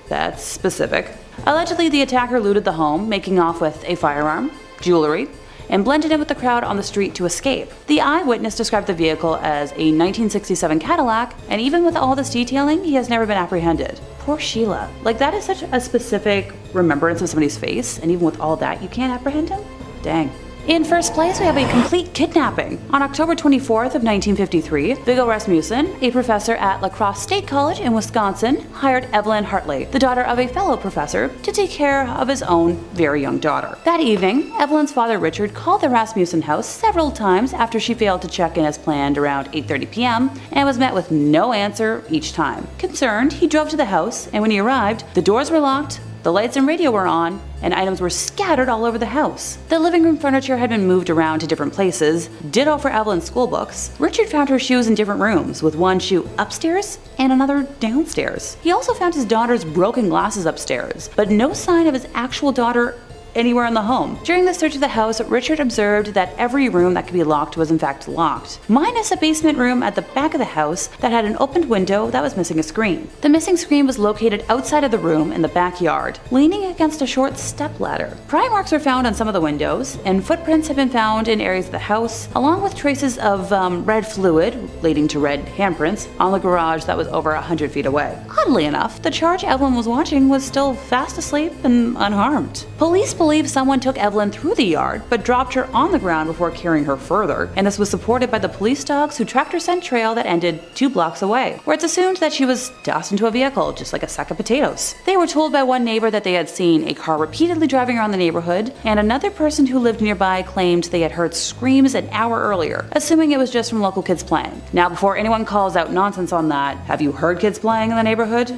That's specific. Allegedly, the attacker looted the home, making off with a firearm, jewelry, and blended in with the crowd on the street to escape. The eyewitness described the vehicle as a 1967 Cadillac, and even with all this detailing, he has never been apprehended. Poor Sheila. Like, that is such a specific remembrance of somebody's face, and even with all that, you can't apprehend him? Dang. In first place, we have a complete kidnapping. On October 24th of 1953, Viggo Rasmussen, a professor at La Crosse State College in Wisconsin, hired Evelyn Hartley, the daughter of a fellow professor, to take care of his own very young daughter. That evening, Evelyn's father Richard called the Rasmussen house several times after she failed to check in as planned around 8:30 p.m. and was met with no answer each time. Concerned, he drove to the house, and when he arrived, the doors were locked, the lights and radio were on, and items were scattered all over the house. The living room furniture had been moved around to different places, ditto for Evelyn's school books. Richard found her shoes in different rooms, with one shoe upstairs and another downstairs. He also found his daughter's broken glasses upstairs, but no sign of his actual daughter anywhere in the home. During the search of the house, Richard observed that every room that could be locked was in fact locked, minus a basement room at the back of the house that had an opened window that was missing a screen. The missing screen was located outside of the room in the backyard, leaning against a short stepladder. Pry marks were found on some of the windows, and footprints had been found in areas of the house, along with traces of red fluid, leading to red handprints, on the garage that was over 100 feet away. Oddly enough, the charge Evelyn was watching was still fast asleep and unharmed. Police believe someone took Evelyn through the yard, but dropped her on the ground before carrying her further, and this was supported by the police dogs who tracked her scent trail that ended 2 blocks away, where it's assumed that she was tossed into a vehicle, just like a sack of potatoes. They were told by one neighbor that they had seen a car repeatedly driving around the neighborhood, and another person who lived nearby claimed they had heard screams an hour earlier, assuming it was just from local kids playing. Now, before anyone calls out nonsense on that, have you heard kids playing in the neighborhood?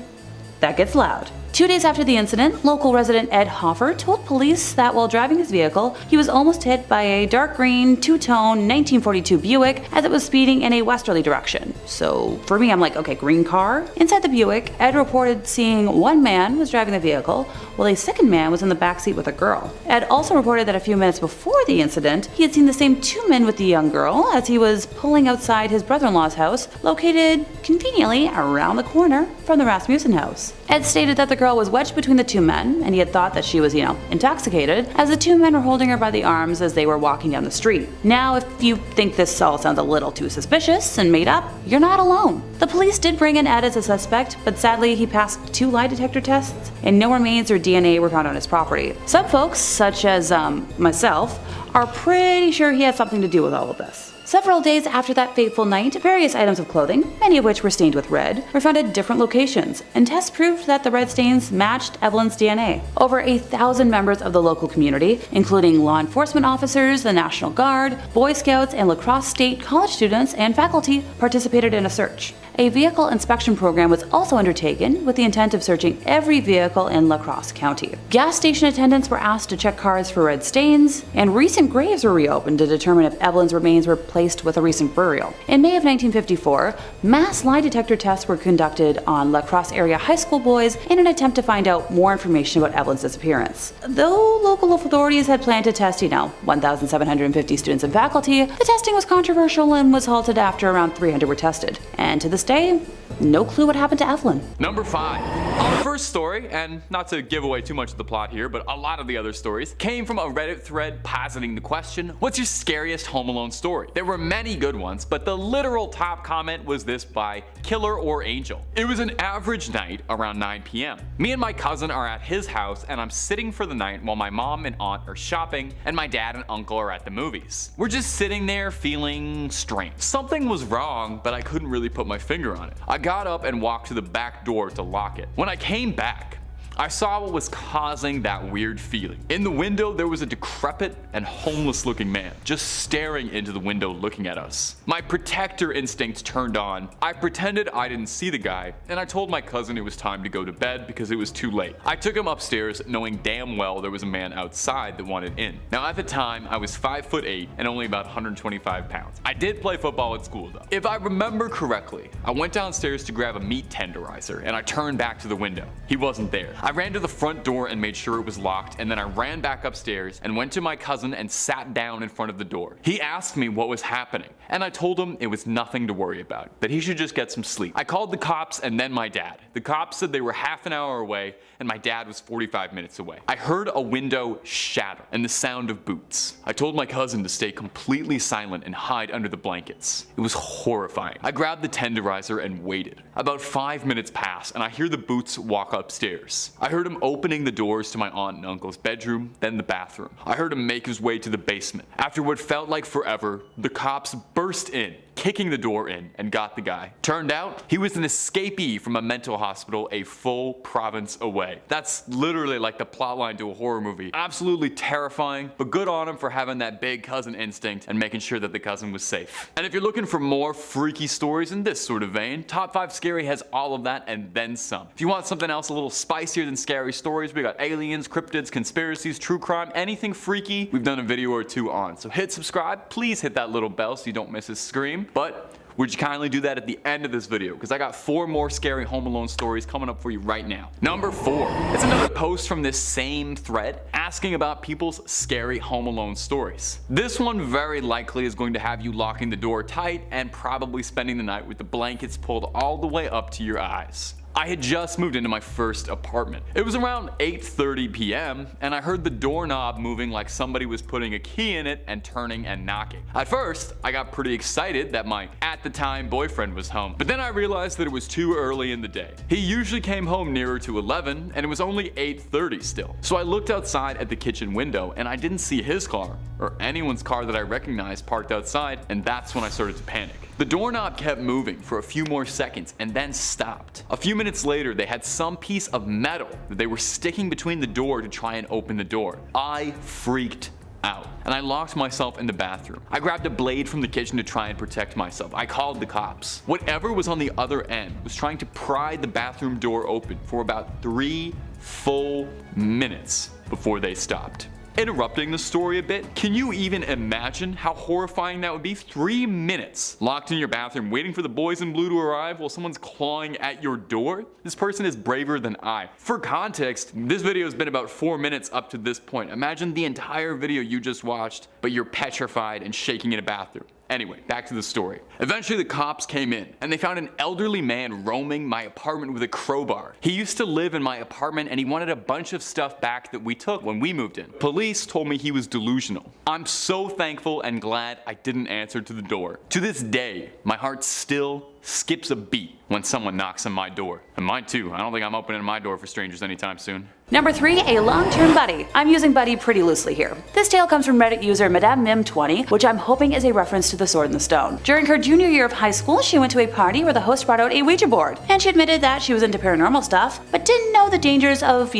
That gets loud. 2 days after the incident, local resident Ed Hoffer told police that while driving his vehicle, he was almost hit by a dark green, two-tone 1942 Buick as it was speeding in a westerly direction. So for me, I'm like, okay, green car? Inside the Buick, Ed reported seeing one man was driving the vehicle, while a second man was in the backseat with a girl. Ed also reported that a few minutes before the incident, he had seen the same 2 men with the young girl as he was pulling outside his brother-in-law's house, located conveniently around the corner from the Rasmussen house. Ed stated that the girl was wedged between the 2 men, and he had thought that she was, intoxicated, as the 2 men were holding her by the arms as they were walking down the street. Now, if you think this all sounds a little too suspicious and made up, you're not alone. The police did bring in Ed as a suspect, but sadly he passed 2 lie detector tests, and no remains or DNA were found on his property. Some folks, such as myself, are pretty sure he had something to do with all of this. Several days after that fateful night, various items of clothing, many of which were stained with red, were found at different locations, and tests proved that the red stains matched Evelyn's DNA. Over 1,000 members of the local community, including law enforcement officers, the National Guard, Boy Scouts, and La Crosse State college students and faculty participated in a search. A vehicle inspection program was also undertaken with the intent of searching every vehicle in La Crosse County. Gas station attendants were asked to check cars for red stains, and recent graves were reopened to determine if Evelyn's remains were placed with a recent burial. In May of 1954, mass lie detector tests were conducted on La Crosse area high school boys in an attempt to find out more information about Evelyn's disappearance. Though local authorities had planned to test, 1,750 students and faculty, the testing was controversial and was halted after around 300 were tested. And to this day, no clue what happened to Evelyn. Number 5. Our first first story, and not to give away too much of the plot here, but a lot of the other stories, came from a Reddit thread positing the question, what's your scariest Home Alone story? There were many good ones, but the literal top comment was this by Killer or Angel. It was an average night around 9 p.m. Me and my cousin are at his house, and I'm sitting for the night while my mom and aunt are shopping, and my dad and uncle are at the movies. We're just sitting there feeling strange. Something was wrong, but I couldn't really put my finger on it. I got up and walked to the back door to lock it. When I came back, I saw what was causing that weird feeling. In the window, there was a decrepit and homeless looking man, just staring into the window looking at us. My protector instinct turned on. I pretended I didn't see the guy, and I told my cousin it was time to go to bed because it was too late. I took him upstairs, knowing damn well there was a man outside that wanted in. Now at the time, I was 5'8" and only about 125 pounds. I did play football at school though. If I remember correctly, I went downstairs to grab a meat tenderizer, and I turned back to the window. He wasn't there. I ran to the front door and made sure it was locked, and then I ran back upstairs and went to my cousin and sat down in front of the door. He asked me what was happening, and I told him it was nothing to worry about, that he should just get some sleep. I called the cops and then my dad. The cops said they were half an hour away, and my dad was 45 minutes away. I heard a window shatter and the sound of boots. I told my cousin to stay completely silent and hide under the blankets. It was horrifying. I grabbed the tenderizer and waited. About 5 minutes pass, and I hear the boots walk upstairs. I heard him opening the doors to my aunt and uncle's bedroom, then the bathroom. I heard him make his way to the basement. After what felt like forever, the cops burst in, kicking the door in, and got the guy. Turned out, he was an escapee from a mental hospital a full province away. That's literally like the plotline to a horror movie. Absolutely terrifying, but good on him for having that big cousin instinct and making sure that the cousin was safe. And if you're looking for more freaky stories in this sort of vein, Top 5 Scary has all of that and then some. If you want something else a little spicier than scary stories, we got aliens, cryptids, conspiracies, true crime, anything freaky, we've done a video or two on. So hit subscribe, please hit that little bell so you don't miss his scream. But would you kindly do that at the end of this video, because I got 4 more scary Home Alone stories coming up for you right now. Number 4. It's another post from this same thread asking about people's scary Home Alone stories. This one very likely is going to have you locking the door tight and probably spending the night with the blankets pulled all the way up to your eyes. I had just moved into my first apartment. It was around 8:30 p.m. and I heard the doorknob moving like somebody was putting a key in it and turning and knocking. At first, I got pretty excited that my at the time boyfriend was home, but then I realized that it was too early in the day. He usually came home nearer to 11 and it was only 8:30 still. So I looked outside at the kitchen window and I didn't see his car or anyone's car that I recognized parked outside, and that's when I started to panic. The doorknob kept moving for a few more seconds and then stopped. A few minutes later, they had some piece of metal that they were sticking between the door to try and open the door. I freaked out, and I locked myself in the bathroom. I grabbed a blade from the kitchen to try and protect myself. I called the cops. Whatever was on the other end was trying to pry the bathroom door open for about 3 full minutes before they stopped. Interrupting the story a bit, can you even imagine how horrifying that would be? 3 minutes locked in your bathroom waiting for the boys in blue to arrive while someone's clawing at your door? This person is braver than I. For context, this video has been about 4 minutes up to this point. Imagine the entire video you just watched, but you're petrified and shaking in a bathroom. Anyway, back to the story. Eventually the cops came in and they found an elderly man roaming my apartment with a crowbar. He used to live in my apartment and he wanted a bunch of stuff back that we took when we moved in. Police told me he was delusional. I'm so thankful and glad I didn't answer to the door. To this day, my heart still skips a beat when someone knocks on my door. And mine too. I don't think I'm opening my door for strangers anytime soon. Number 3, a long-term buddy. I'm using buddy pretty loosely here. This tale comes from Reddit user Madame Mim20, which I'm hoping is a reference to the Sword in the Stone. During her junior year of high school, she went to a party where the host brought out a Ouija board, and she admitted that she was into paranormal stuff, but didn't know the dangers of,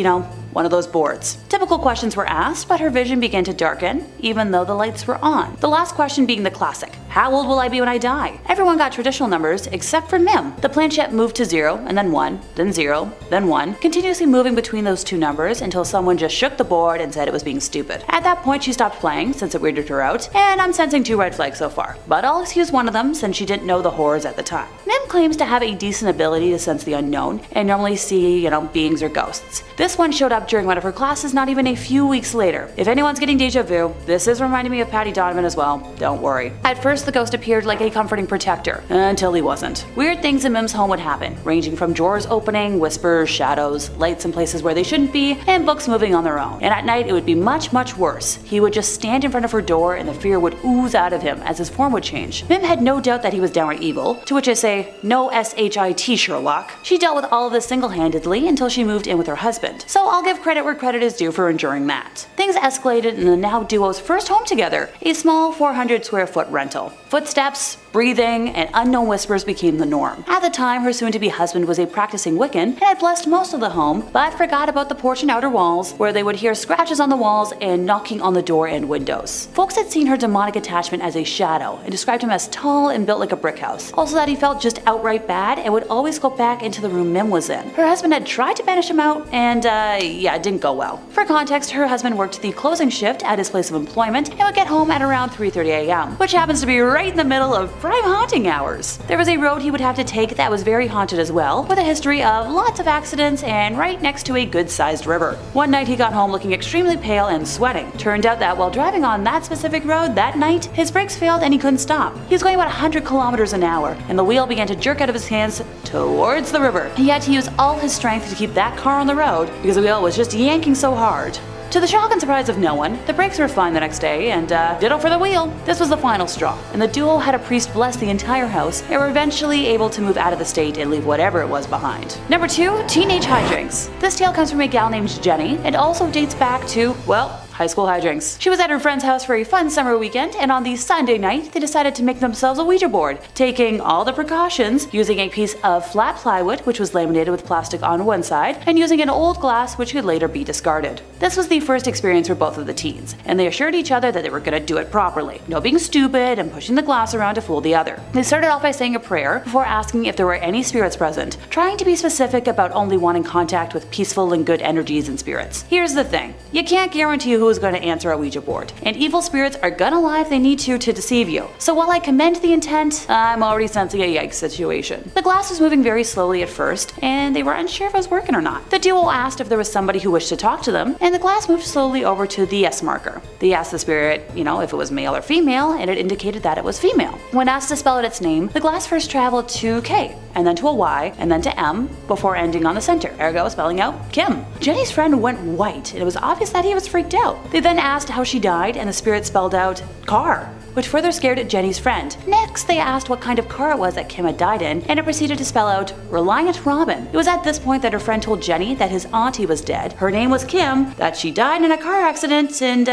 one of those boards. Typical questions were asked, but her vision began to darken, even though the lights were on. The last question being the classic, how old will I be when I die? Everyone got traditional numbers except for Mim. The planchette moved to 0, and then 1, then 0, then 1, continuously moving between those two numbers until someone just shook the board and said it was being stupid. At that point she stopped playing since it weirded her out, and I'm sensing 2 red flags so far. But I'll excuse one of them since she didn't know the horrors at the time. Mim claims to have a decent ability to sense the unknown and normally see, beings or ghosts. This one showed up during one of her classes not even a few weeks later. If anyone's getting deja vu, this is reminding me of Patty Donovan as well, don't worry. At first the ghost appeared like a comforting protector, until he wasn't. Weird things in Mim's home would happen, ranging from doors opening, whispers, shadows, lights in places where they shouldn't be, and books moving on their own. And at night it would be much, much worse. He would just stand in front of her door and the fear would ooze out of him as his form would change. Mim had no doubt that he was downright evil, to which I say, no S-H-I-T, Sherlock. She dealt with all of this single-handedly until she moved in with her husband, so I'll give credit where credit is due for enduring that. Things escalated in the now duo's first home together, a small 400 square foot rental. Footsteps, breathing, and unknown whispers became the norm. At the time, her soon-to-be husband was a practicing Wiccan and had blessed most of the home, but forgot about the porch and outer walls, where they would hear scratches on the walls and knocking on the door and windows. Folks had seen her demonic attachment as a shadow and described him as tall and built like a brick house. Also that he felt just outright bad and would always go back into the room Mim was in. Her husband had tried to banish him out, and it didn't go well. For context, her husband worked the closing shift at his place of employment and would get home at around 3:30 a.m., which happens to be right in the middle of prime haunting hours. There was a road he would have to take that was very haunted as well, with a history of lots of accidents and right next to a good-sized river. One night he got home looking extremely pale and sweating. Turned out that while driving on that specific road that night, his brakes failed and he couldn't stop. He was going about 100 kilometers an hour, and the wheel began to jerk out of his hands towards the river. He had to use all his strength to keep that car on the road because the wheel was just yanking so hard. To the shock and surprise of no one, the brakes were fine the next day, and ditto for the wheel. This was the final straw, and the duo had a priest bless the entire house and were eventually able to move out of the state and leave whatever it was behind. Number 2, teenage hijinks. This tale comes from a gal named Jenny and also dates back to, well, high school hijinks. She was at her friend's house for a fun summer weekend, and on the Sunday night, they decided to make themselves a Ouija board, taking all the precautions, using a piece of flat plywood, which was laminated with plastic on one side, and using an old glass which could later be discarded. This was the first experience for both of the teens, and they assured each other that they were gonna do it properly. No being stupid and pushing the glass around to fool the other. They started off by saying a prayer before asking if there were any spirits present, trying to be specific about only wanting contact with peaceful and good energies and spirits. Here's the thing, you can't guarantee who is going to answer a Ouija board, and evil spirits are gonna lie if they need to deceive you. So while I commend the intent, I'm already sensing a yikes situation. The glass was moving very slowly at first, and they were unsure if it was working or not. The duo asked if there was somebody who wished to talk to them, and the glass moved slowly over to the yes marker. They asked the spirit, if it was male or female, and it indicated that it was female. When asked to spell out its name, the glass first traveled to K, and then to a Y, and then to M, before ending on the center, ergo spelling out Kim. Jenny's friend went white, and it was obvious that he was freaked out. They then asked how she died, and the spirit spelled out car, which further scared Jenny's friend. Next, they asked what kind of car it was that Kim had died in, and it proceeded to spell out Reliant Robin. It was at this point that her friend told Jenny that his auntie was dead, her name was Kim, that she died in a car accident, and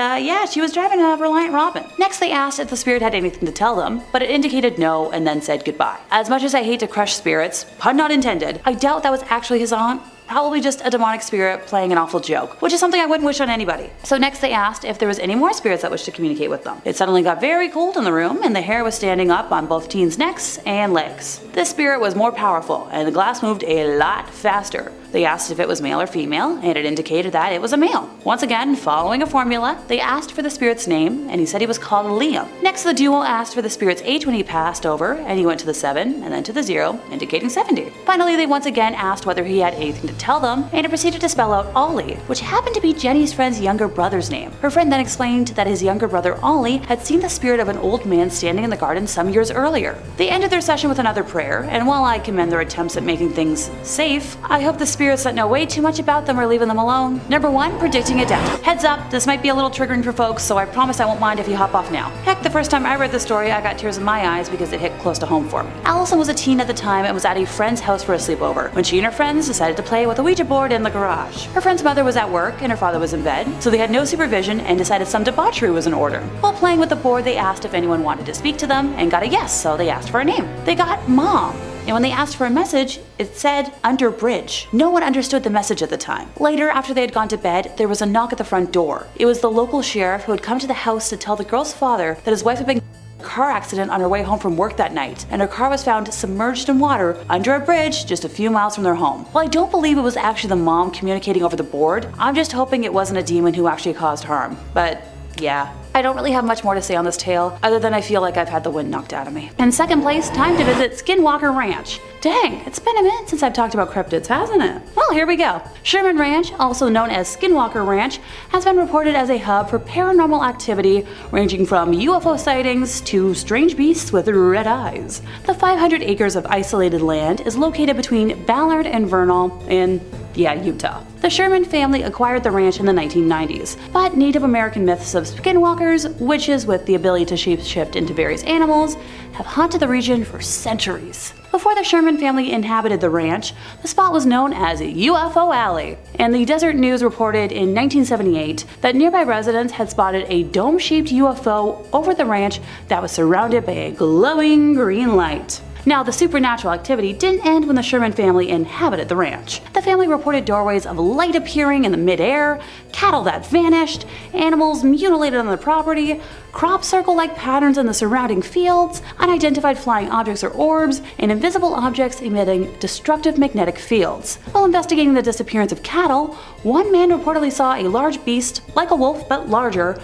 she was driving a Reliant Robin. Next, they asked if the spirit had anything to tell them, but it indicated no and then said goodbye. As much as I hate to crush spirits, pun not intended, I doubt that was actually his aunt. Probably just a demonic spirit playing an awful joke, which is something I wouldn't wish on anybody. So next they asked if there was any more spirits that wished to communicate with them. It suddenly got very cold in the room, and the hair was standing up on both teens' necks and legs. This spirit was more powerful, and the glass moved a lot faster. They asked if it was male or female, and it indicated that it was a male. Once again, following a formula, they asked for the spirit's name, and he said he was called Liam. Next, the duo asked for the spirit's age when he passed over, and he went to the 7 and then to the 0, indicating 70. Finally, they once again asked whether he had anything to tell them, and it proceeded to spell out Ollie, which happened to be Jenny's friend's younger brother's name. Her friend then explained that his younger brother Ollie had seen the spirit of an old man standing in the garden some years earlier. They ended their session with another prayer, and while I commend their attempts at making things safe, I hope the spirits that know way too much about them are leaving them alone. Number 1, predicting a death. Heads up, this might be a little triggering for folks, so I promise I won't mind if you hop off now. Heck, the first time I read the story, I got tears in my eyes because it hit close to home for me. Allison was a teen at the time and was at a friend's house for a sleepover when she and her friends decided to play with a Ouija board in the garage. Her friend's mother was at work and her father was in bed, so they had no supervision and decided some debauchery was in order. While playing with the board, they asked if anyone wanted to speak to them and got a yes, so they asked for a name. They got Mom. And when they asked for a message, it said under bridge. No one understood the message at the time. Later, after they had gone to bed, there was a knock at the front door. It was the local sheriff who had come to the house to tell the girl's father that his wife had been in a car accident on her way home from work that night, and her car was found submerged in water under a bridge just a few miles from their home. While I don't believe it was actually the mom communicating over the board, I'm just hoping it wasn't a demon who actually caused harm. But yeah, I don't really have much more to say on this tale, other than I feel like I've had the wind knocked out of me. In second place, time to visit Skinwalker Ranch. Dang, it's been a minute since I've talked about cryptids, hasn't it? Well, here we go. Sherman Ranch, also known as Skinwalker Ranch, has been reported as a hub for paranormal activity ranging from UFO sightings to strange beasts with red eyes. The 500 acres of isolated land is located between Ballard and Vernal in Utah. The Sherman family acquired the ranch in the 1990s, but Native American myths of skinwalkers, witches with the ability to shapeshift into various animals, have haunted the region for centuries. Before the Sherman family inhabited the ranch, the spot was known as UFO Alley, and the Desert News reported in 1978 that nearby residents had spotted a dome-shaped UFO over the ranch that was surrounded by a glowing green light. Now, the supernatural activity didn't end when the Sherman family inhabited the ranch. The family reported doorways of light appearing in the midair, cattle that vanished, animals mutilated on the property, crop circle-like patterns in the surrounding fields, unidentified flying objects or orbs, and invisible objects emitting destructive magnetic fields. While investigating the disappearance of cattle, one man reportedly saw a large beast, like a wolf but larger,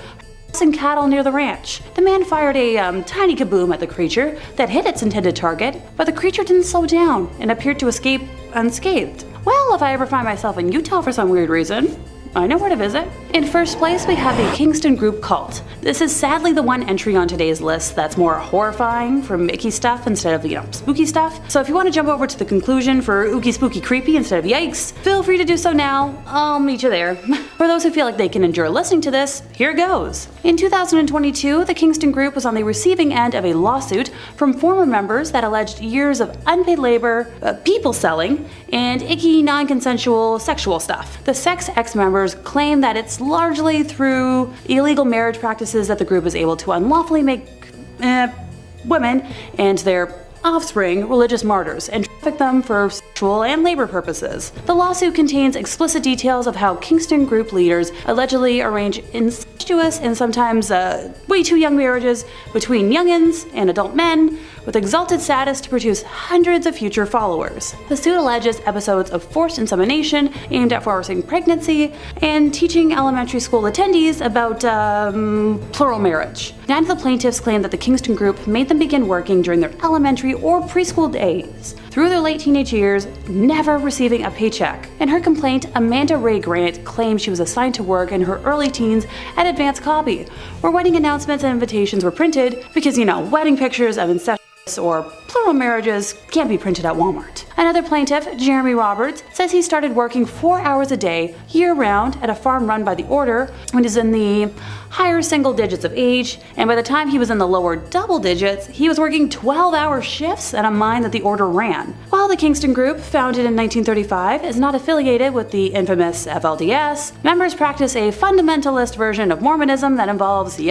and cattle near the ranch. The man fired a tiny kaboom at the creature that hit its intended target, but the creature didn't slow down and appeared to escape unscathed. Well, if I ever find myself in Utah for some weird reason, I know where to visit. In first place, we have the Kingston Group cult. This is sadly the one entry on today's list that's more horrifying from icky stuff instead of, spooky stuff. So if you want to jump over to the conclusion for ooky spooky creepy instead of yikes, feel free to do so now. I'll meet you there. For those who feel like they can endure listening to this, here goes. In 2022, the Kingston Group was on the receiving end of a lawsuit from former members that alleged years of unpaid labor, people selling, and icky non-consensual sexual stuff. The sex ex-members claim that it's largely through illegal marriage practices that the group is able to unlawfully make women and their offspring religious martyrs and traffic them for sexual and labor purposes. The lawsuit contains explicit details of how Kingston Group leaders allegedly arrange incestuous and sometimes way too young marriages between youngins and adult men with exalted status to produce hundreds of future followers. The suit alleges episodes of forced insemination aimed at forcing pregnancy and teaching elementary school attendees about plural marriage. Nine of the plaintiffs claim that the Kingston Group made them begin working during their elementary or preschool days, through their late teenage years, never receiving a paycheck. In her complaint, Amanda Ray Grant claimed she was assigned to work in her early teens at Advanced Copy, where wedding announcements and invitations were printed because, wedding pictures of incestuous or plural marriages can't be printed at Walmart. Another plaintiff, Jeremy Roberts, says he started working 4 hours a day, year-round, at a farm run by the Order when he was in the higher single digits of age, and by the time he was in the lower double digits, he was working 12-hour shifts at a mine that the Order ran. While the Kingston Group, founded in 1935, is not affiliated with the infamous FLDS, members practice a fundamentalist version of Mormonism that involves,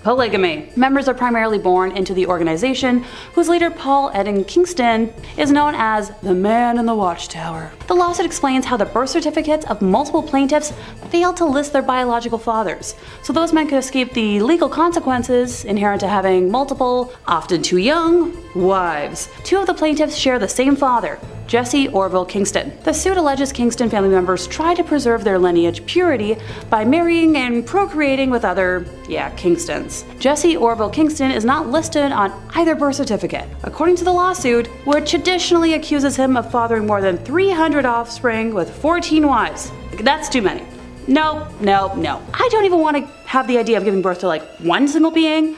polygamy. Members are primarily born into the organization, whose leader, Paul Eden Kingston, is known as the Man in the Watchtower. The lawsuit explains how the birth certificates of multiple plaintiffs failed to list their biological fathers, so those men could escape the legal consequences inherent to having multiple, often too young, wives. Two of the plaintiffs share the same father, Jesse Orville Kingston. The suit alleges Kingston family members try to preserve their lineage purity by marrying and procreating with other, Kingstons. Jesse Orville Kingston is not listed on either birth certificate, according to the lawsuit, which additionally accuses him of fathering more than 300 offspring with 14 wives. That's too many. No. I don't even want to have the idea of giving birth to one single being.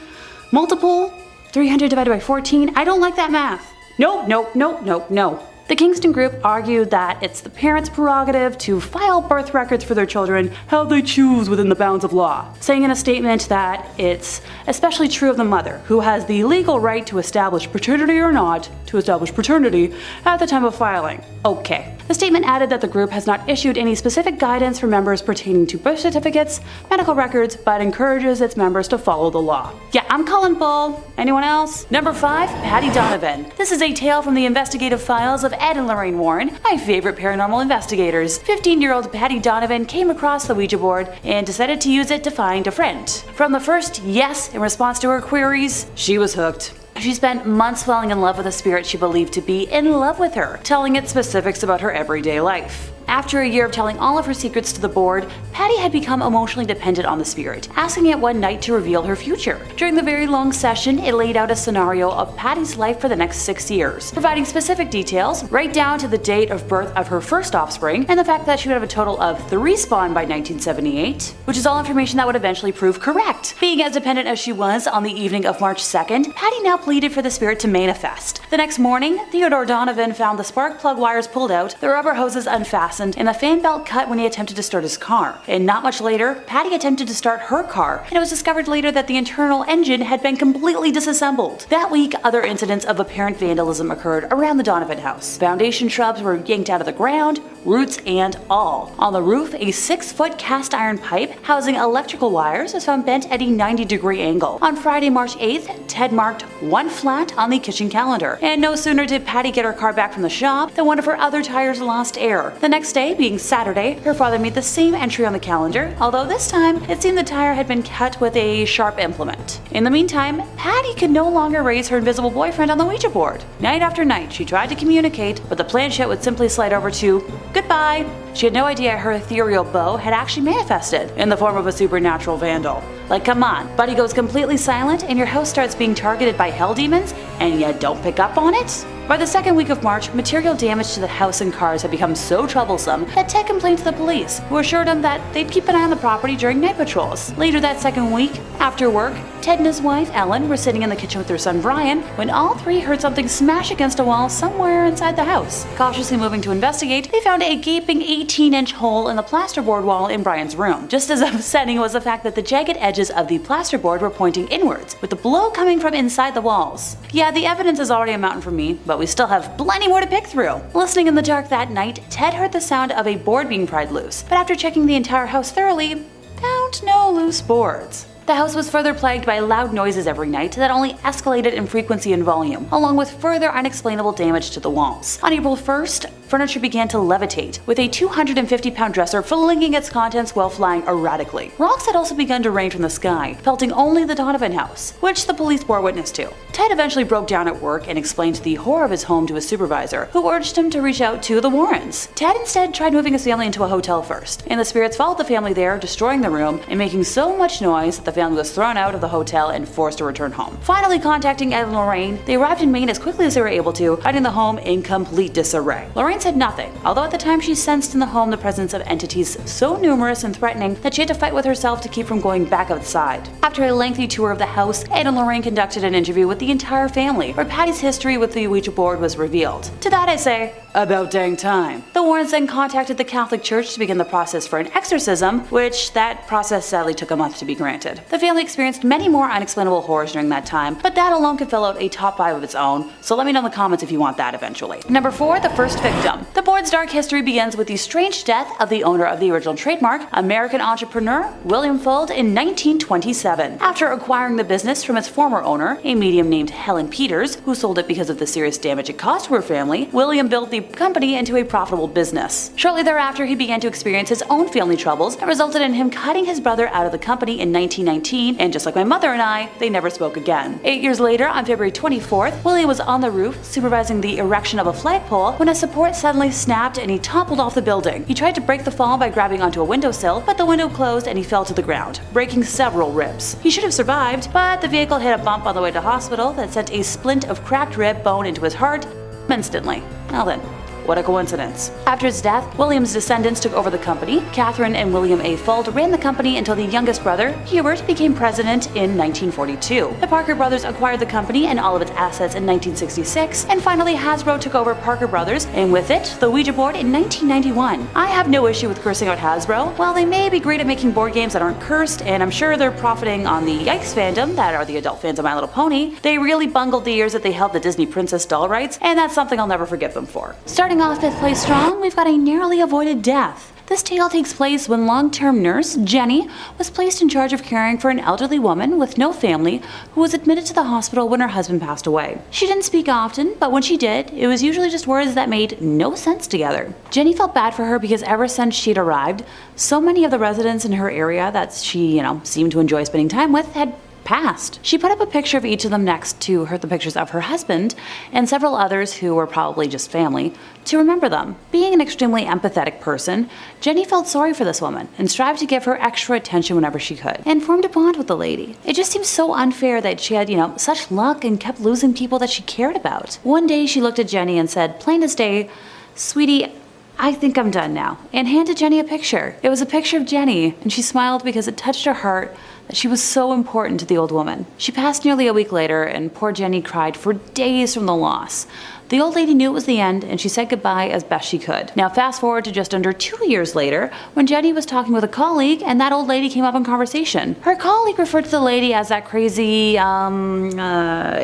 Multiple? 300 divided by 14? I don't like that math. No. The Kingston Group argued that it's the parents' prerogative to file birth records for their children how they choose within the bounds of law, saying in a statement that it's especially true of the mother, who has the legal right to establish paternity or not to establish paternity at the time of filing. Okay. The statement added that the group has not issued any specific guidance for members pertaining to birth certificates, medical records, but encourages its members to follow the law. Yeah, I'm calling bull. Anyone else? Number 5, Patty Donovan. This is a tale from the investigative files of Ed and Lorraine Warren, my favorite paranormal investigators. 15-year-old Patty Donovan came across the Ouija board and decided to use it to find a friend. From the first yes in response to her queries, she was hooked. She spent months falling in love with a spirit she believed to be in love with her, telling it specifics about her everyday life. After a year of telling all of her secrets to the board, Patty had become emotionally dependent on the spirit, asking it one night to reveal her future. During the very long session, it laid out a scenario of Patty's life for the next 6 years, providing specific details right down to the date of birth of her first offspring and the fact that she would have a total of 3 spawn by 1978, which is all information that would eventually prove correct. Being as dependent as she was, on the evening of March 2nd, Patty now pleaded for the spirit to manifest. The next morning, Theodore Donovan found the spark plug wires pulled out, the rubber hoses unfastened, and the fan belt cut when he attempted to start his car. And not much later, Patty attempted to start her car, and it was discovered later that the internal engine had been completely disassembled. That week, other incidents of apparent vandalism occurred around the Donovan house. Foundation shrubs were yanked out of the ground, roots and all. On the roof, a 6-foot cast iron pipe housing electrical wires was found bent at a 90-degree angle. On Friday, March 8th, Ted marked 1 flat on the kitchen calendar. And no sooner did Patty get her car back from the shop than one of her other tires lost air. The next day, being Saturday, her father made the same entry on the calendar, although this time it seemed the tire had been cut with a sharp implement. In the meantime, Patty could no longer raise her invisible boyfriend on the Ouija board. Night after night, she tried to communicate, but the planchette would simply slide over to goodbye. She had no idea her ethereal beau had actually manifested in the form of a supernatural vandal. Like, come on, Buddy goes completely silent and your house starts being targeted by hell demons and you don't pick up on it? By the second week of March, material damage to the house and cars had become so troublesome that Ted complained to the police, who assured him that they'd keep an eye on the property during night patrols. Later that second week, after work, Ted and his wife, Ellen, were sitting in the kitchen with their son Brian when all three heard something smash against a wall somewhere inside the house. Cautiously moving to investigate, they found a gaping 18-inch hole in the plasterboard wall in Brian's room. Just as upsetting was the fact that the jagged edges of the plasterboard were pointing inwards, with the blow coming from inside the walls. Yeah, the evidence is already a mountain for me, but we still have plenty more to pick through. Listening in the dark that night, Ted heard the sound of a board being pried loose, but after checking the entire house thoroughly, found no loose boards. The house was further plagued by loud noises every night that only escalated in frequency and volume, along with further unexplainable damage to the walls. On April 1st, furniture began to levitate, with a 250-pound dresser flinging its contents while flying erratically. Rocks had also begun to rain from the sky, pelting only the Donovan house, which the police bore witness to. Ted eventually broke down at work and explained the horror of his home to his supervisor, who urged him to reach out to the Warrens. Ted instead tried moving his family into a hotel first, and the spirits followed the family there, destroying the room and making so much noise that the family was thrown out of the hotel and forced to return home. Finally contacting Ed and Lorraine, they arrived in Maine as quickly as they were able to, finding the home in complete disarray. Lorraine said nothing, although at the time she sensed in the home the presence of entities so numerous and threatening that she had to fight with herself to keep from going back outside. After a lengthy tour of the house, Ed and Lorraine conducted an interview with the entire family, where Patty's history with the Ouija board was revealed. To that I say, about dang time. The Warrens then contacted the Catholic Church to begin the process for an exorcism, which that process sadly took a month to be granted. The family experienced many more unexplainable horrors during that time, but that alone could fill out a top 5 of its own, so let me know in the comments if you want that eventually. Number 4, the first victim. The board's dark history begins with the strange death of the owner of the original trademark, American entrepreneur William Fuld, in 1927. After acquiring the business from its former owner, a medium named Helen Peters, who sold it because of the serious damage it caused to her family, William built the company into a profitable business. Shortly thereafter, he began to experience his own family troubles that resulted in him cutting his brother out of the company in 1919, and just like my mother and I, they never spoke again. 8 years later, on February 24th, William was on the roof supervising the erection of a flagpole when a support suddenly snapped and he toppled off the building. He tried to break the fall by grabbing onto a windowsill, but the window closed and he fell to the ground, breaking several ribs. He should have survived, but the vehicle hit a bump on the way to hospital that sent a splint of cracked rib bone into his heart instantly. Well then, what a coincidence. After his death, William's descendants took over the company. Catherine and William A. Fuld ran the company until the youngest brother, Hubert, became president in 1942. The Parker brothers acquired the company and all of its assets in 1966, and finally Hasbro took over Parker Brothers, and with it, the Ouija board in 1991. I have no issue with cursing out Hasbro. While they may be great at making board games that aren't cursed, and I'm sure they're profiting on the Yikes fandom that are the adult fans of My Little Pony, they really bungled the years that they held the Disney Princess doll rights, and that's something I'll never forgive them for. Starting off 5th place strong, we've got a narrowly avoided death. This tale takes place when long-term nurse Jenny was placed in charge of caring for an elderly woman with no family who was admitted to the hospital when her husband passed away. She didn't speak often, but when she did, it was usually just words that made no sense together. Jenny felt bad for her because ever since she'd arrived, so many of the residents in her area that she, seemed to enjoy spending time with had passed. She put up a picture of each of them next to the pictures of her husband and several others who were probably just family to remember them. Being an extremely empathetic person, Jenny felt sorry for this woman and strived to give her extra attention whenever she could, and formed a bond with the lady. It just seems so unfair that she had, such luck and kept losing people that she cared about. One day she looked at Jenny and said, plain as day, "Sweetie, I think I'm done now," and handed Jenny a picture. It was a picture of Jenny, and she smiled because it touched her heart that she was so important to the old woman. She passed nearly a week later, and poor Jenny cried for days from the loss. The old lady knew it was the end, and she said goodbye as best she could. Now fast forward to just under 2 years later, when Jenny was talking with a colleague, and that old lady came up in conversation. Her colleague referred to the lady as that crazy,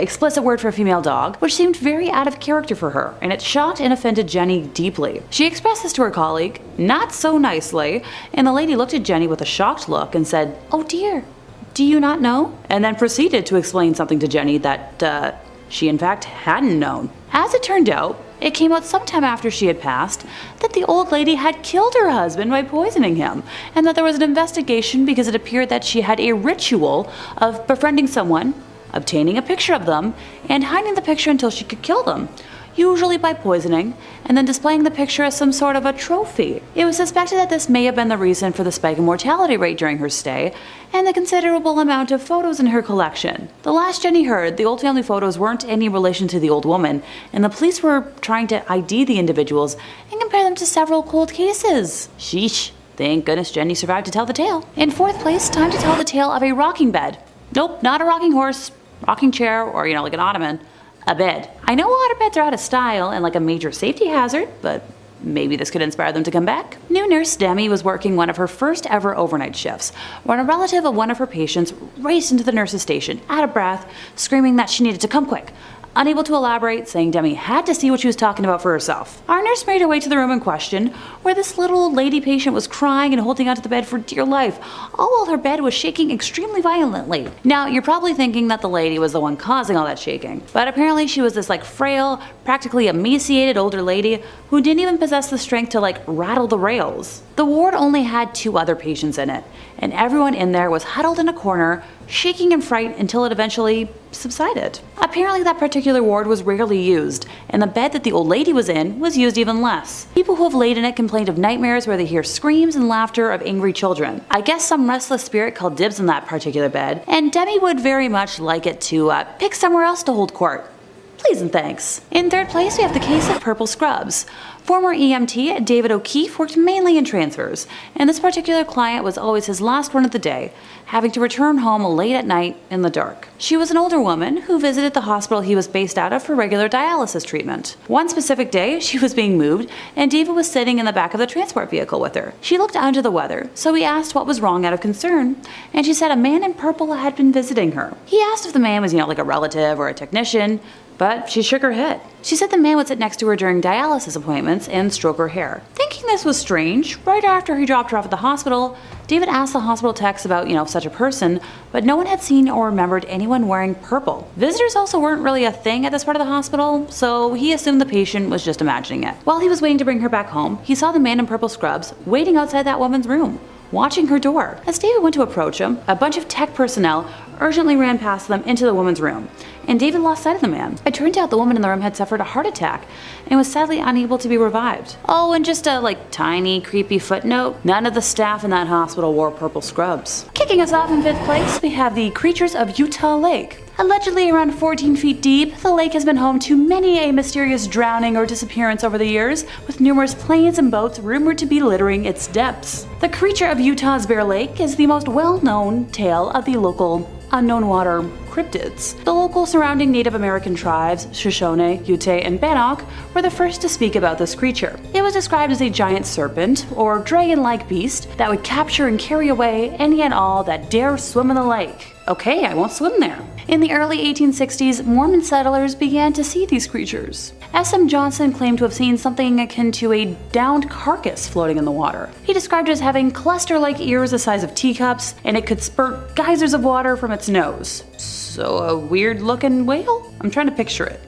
explicit word for a female dog, which seemed very out of character for her, and it shocked and offended Jenny deeply. She expressed this to her colleague, not so nicely, and the lady looked at Jenny with a shocked look and said, "Oh dear, do you not know?" And then proceeded to explain something to Jenny that, she in fact hadn't known. As it turned out, it came out sometime after she had passed that the old lady had killed her husband by poisoning him, and that there was an investigation because it appeared that she had a ritual of befriending someone, obtaining a picture of them, and hiding the picture until she could kill them, usually by poisoning, and then displaying the picture as some sort of a trophy. It was suspected that this may have been the reason for the spike in mortality rate during her stay, and the considerable amount of photos in her collection. The last Jenny heard, the old family photos weren't any relation to the old woman, and the police were trying to ID the individuals and compare them to several cold cases. Sheesh. Thank goodness Jenny survived to tell the tale. In fourth place, time to tell the tale of a rocking bed. Nope, not a rocking horse, rocking chair, or like an ottoman. A bed. I know waterbeds are out of style and like a major safety hazard, but maybe this could inspire them to come back. New nurse Demi was working one of her first ever overnight shifts when a relative of one of her patients raced into the nurse's station, out of breath, screaming that she needed to come quick. Unable to elaborate, saying Demi had to see what she was talking about for herself. Our nurse made her way to the room in question, where this little lady patient was crying and holding onto the bed for dear life, all while her bed was shaking extremely violently. Now, you're probably thinking that the lady was the one causing all that shaking, but apparently she was this frail, practically emaciated older lady who didn't even possess the strength to rattle the rails. The ward only had 2 other patients in it, and everyone in there was huddled in a corner, shaking in fright until it eventually subsided. Apparently that particular ward was rarely used, and the bed that the old lady was in was used even less. People who have laid in it complained of nightmares where they hear screams and laughter of angry children. I guess some restless spirit called dibs on that particular bed, and Demi would very much like it to pick somewhere else to hold court. Please and thanks. In third place, we have the case of purple scrubs. Former EMT David O'Keefe worked mainly in transfers, and this particular client was always his last one of the day, having to return home late at night in the dark. She was an older woman who visited the hospital he was based out of for regular dialysis treatment. One specific day, she was being moved, and David was sitting in the back of the transport vehicle with her. She looked under the weather, so he asked what was wrong out of concern, and she said a man in purple had been visiting her. He asked if the man was, like a relative or a technician, but she shook her head. She said the man would sit next to her during dialysis appointments and stroke her hair. Thinking this was strange, right after he dropped her off at the hospital, David asked the hospital techs about, such a person, but no one had seen or remembered anyone wearing purple. Visitors also weren't really a thing at this part of the hospital, so he assumed the patient was just imagining it. While he was waiting to bring her back home, he saw the man in purple scrubs waiting outside that woman's room, watching her door. As David went to approach him, a bunch of tech personnel urgently ran past them into the woman's room, and David lost sight of the man. It turned out the woman in the room had suffered a heart attack and was sadly unable to be revived. Oh, and just a tiny creepy footnote, none of the staff in that hospital wore purple scrubs. Kicking us off in 5th place, we have the creatures of Utah Lake. Allegedly around 14 feet deep, the lake has been home to many a mysterious drowning or disappearance over the years, with numerous planes and boats rumored to be littering its depths. The creature of Utah's Bear Lake is the most well-known tale of the local unknown water cryptids. The local surrounding Native American tribes, Shoshone, Ute, and Bannock, were the first to speak about this creature. It was described as a giant serpent, or dragon-like beast, that would capture and carry away any and all that dare swim in the lake. Okay, I won't swim there. In the early 1860s, Mormon settlers began to see these creatures. S.M. Johnson claimed to have seen something akin to a downed carcass floating in the water. He described it as having cluster-like ears the size of teacups, and it could spurt geysers of water from its nose. So a weird-looking whale? I'm trying to picture it.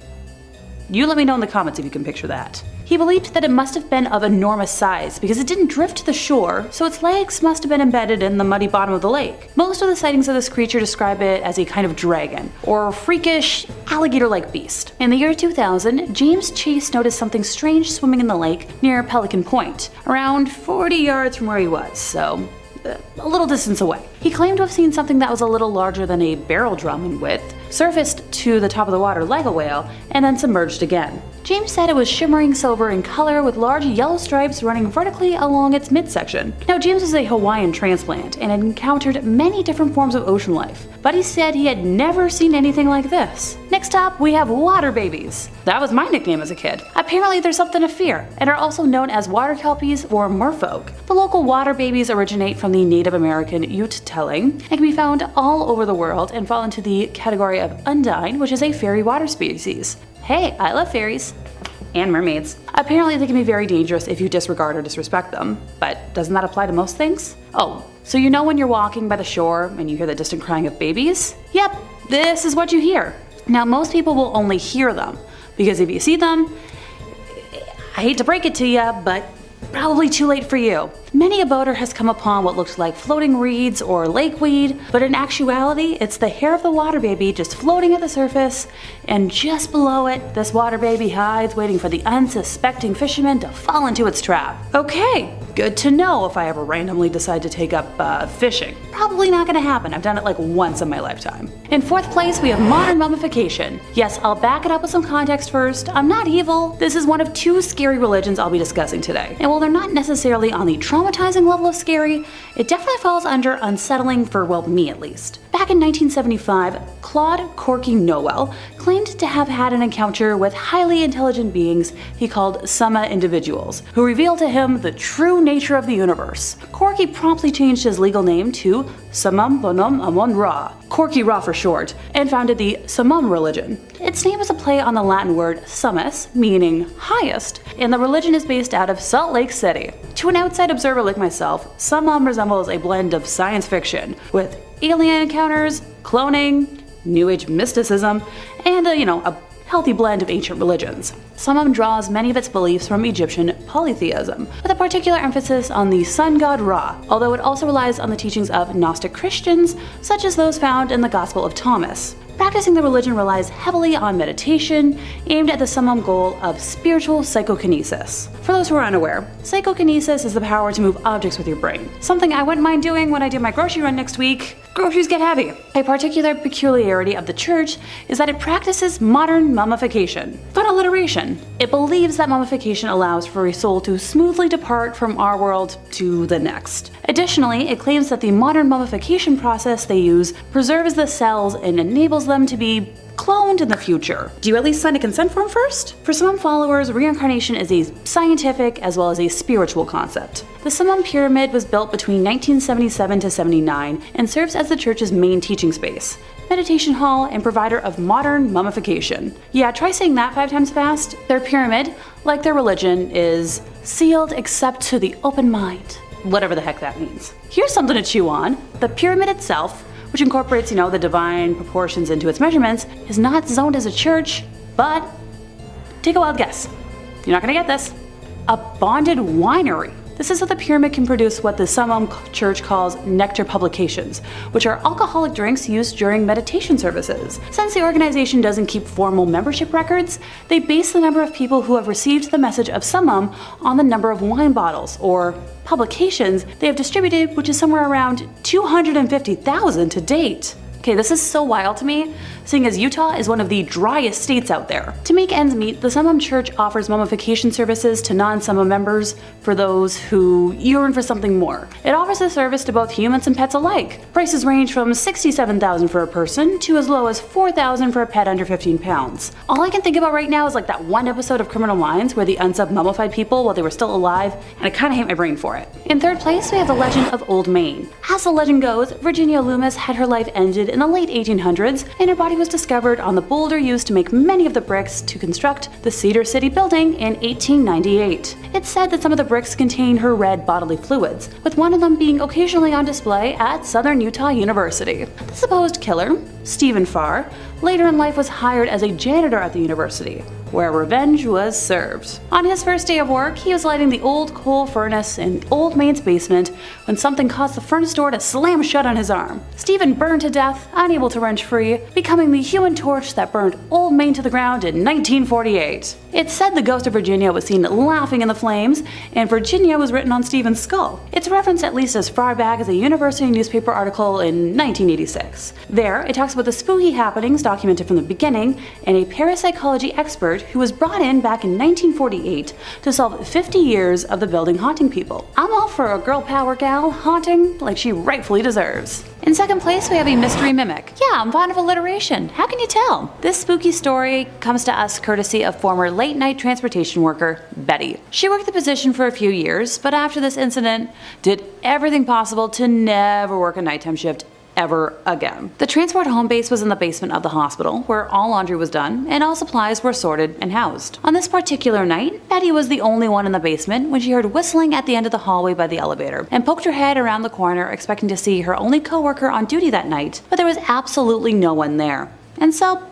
You let me know in the comments if you can picture that. He He believed that it must have been of enormous size because it didn't drift to the shore, so its legs must have been embedded in the muddy bottom of the lake. Most of the sightings of this creature describe it as a kind of dragon, or freakish, alligator-like beast. In the year 2000, James Chase noticed something strange swimming in the lake near Pelican Point, around 40 yards from where he was, so a little distance away. He claimed to have seen something that was a little larger than a barrel drum in width, surfaced to the top of the water like a whale, and then submerged again. James said it was shimmering silver in color with large yellow stripes running vertically along its midsection. Now, James was a Hawaiian transplant and had encountered many different forms of ocean life, but he said he had never seen anything like this. Next up, we have water babies. That was my nickname as a kid. Apparently there's something to fear, and are also known as water kelpies or merfolk. The local water babies originate from the Native American Ute telling and can be found all over the world and fall into the category of undine, which is a fairy water species. Hey, I love fairies. And mermaids. Apparently they can be very dangerous if you disregard or disrespect them, but doesn't that apply to most things? Oh, so you know when you're walking by the shore and you hear the distant crying of babies? Yep, this is what you hear. Now most people will only hear them, because if you see them, I hate to break it to you, but probably too late for you. Many a boater has come upon what looks like floating reeds or lakeweed, but in actuality, it's the hair of the water baby just floating at the surface, and just below it, this water baby hides waiting for the unsuspecting fisherman to fall into its trap. Okay, good to know if I ever randomly decide to take up fishing. Probably not gonna happen, I've done it like once in my lifetime. In fourth place, we have modern mummification. Yes, I'll back it up with some context first. I'm not evil. This is one of two scary religions I'll be discussing today. And while they're not necessarily on the traumatizing level of scary, it definitely falls under unsettling for, well, me at least. Back in 1975, Claude Corky Noel claimed to have had an encounter with highly intelligent beings he called Summa individuals, who revealed to him the true nature of the universe. Corky promptly changed his legal name to Summum Bonum Amon Ra, Corky Ra for short, and founded the Summum religion. Its name is a play on the Latin word summus, meaning highest, and the religion is based out of Salt Lake City. To an outside observer like myself, Summum resembles a blend of science fiction, with alien encounters, cloning, New Age mysticism, and a healthy blend of ancient religions. Summum draws many of its beliefs from Egyptian polytheism, with a particular emphasis on the sun god Ra, although it also relies on the teachings of Gnostic Christians, such as those found in the Gospel of Thomas. Practicing the religion relies heavily on meditation, aimed at the summum goal of spiritual psychokinesis. For those who are unaware, psychokinesis is the power to move objects with your brain. Something I wouldn't mind doing when I do my grocery run next week. Groceries get heavy. A particular peculiarity of the church is that it practices modern mummification. Fun alliteration. It believes that mummification allows for a soul to smoothly depart from our world to the next. Additionally, it claims that the modern mummification process they use preserves the cells and enables them to be cloned in the future. Do you at least sign a consent form first? For some followers, reincarnation is a scientific as well as a spiritual concept. The Summum Pyramid was built between 1977 to 79 and serves as the church's main teaching space, meditation hall, and provider of modern mummification. Yeah, try saying that 5 times fast. Their pyramid, like their religion, is sealed except to the open mind. Whatever the heck that means. Here's something to chew on. The pyramid itself, which incorporates, the divine proportions into its measurements, is not zoned as a church, but take a wild guess. You're not gonna get this. A bonded winery. This is so the pyramid can produce what the Summum Church calls nectar publications, which are alcoholic drinks used during meditation services. Since the organization doesn't keep formal membership records, they base the number of people who have received the message of Summum on the number of wine bottles, or publications, they have distributed, which is somewhere around 250,000 to date. Okay, this is so wild to me, seeing as Utah is one of the driest states out there. To make ends meet, the Summum Church offers mummification services to non-Summum members for those who yearn for something more. It offers the service to both humans and pets alike. Prices range from $67,000 for a person to as low as $4,000 for a pet under 15 pounds. All I can think about right now is like that one episode of Criminal Minds where they unsub mummified people while they were still alive, and I kinda hate my brain for it. In third place, we have the legend of Old Main. As the legend goes, Virginia Loomis had her life ended in the late 1800s, and her body was discovered on the boulder used to make many of the bricks to construct the Cedar City building in 1898. It's said that some of the bricks contain her red bodily fluids, with one of them being occasionally on display at Southern Utah University. The supposed killer, Stephen Farr, later in life was hired as a janitor at the university. where revenge was served. On his first day of work, he was lighting the old coal furnace in Old Main's basement when something caused the furnace door to slam shut on his arm. Stephen burned to death, unable to wrench free, becoming the human torch that burned Old Main to the ground in 1948. It's said the ghost of Virginia was seen laughing in the flames, and Virginia was written on Stephen's skull. It's referenced at least as far back as a university newspaper article in 1986. There, it talks about the spooky happenings documented from the beginning, and a parapsychology expert who was brought in back in 1948 to solve 50 years of the building haunting people. I'm all for a girl power gal haunting like she rightfully deserves. In second place, we have a mystery mimic. Yeah, I'm fond of alliteration. How can you tell? This spooky story comes to us courtesy of former late-night transportation worker Betty. She worked the position for a few years, but after this incident, did everything possible to never work a nighttime shift ever again. The transport home base was in the basement of the hospital, where all laundry was done and all supplies were sorted and housed. On this particular night, Betty was the only one in the basement when she heard whistling at the end of the hallway by the elevator and poked her head around the corner expecting to see her only coworker on duty that night, but there was absolutely no one there. And so,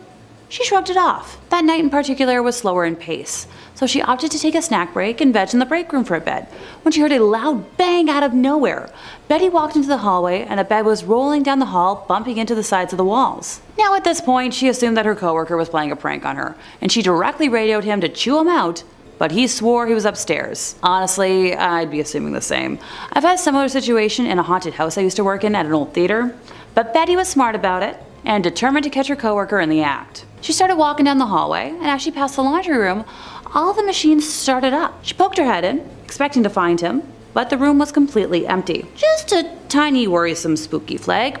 she shrugged it off. That night in particular was slower in pace, so she opted to take a snack break and veg in the break room for a bed, when she heard a loud bang out of nowhere. Betty walked into the hallway and a bed was rolling down the hall, bumping into the sides of the walls. Now at this point, she assumed that her coworker was playing a prank on her, and she directly radioed him to chew him out, but he swore he was upstairs. Honestly, I'd be assuming the same. I've had a similar situation in a haunted house I used to work in at an old theater, but Betty was smart about it and determined to catch her coworker in the act. She started walking down the hallway, and as she passed the laundry room, all the machines started up. She poked her head in, expecting to find him, but the room was completely empty. Just a tiny worrisome spooky flag.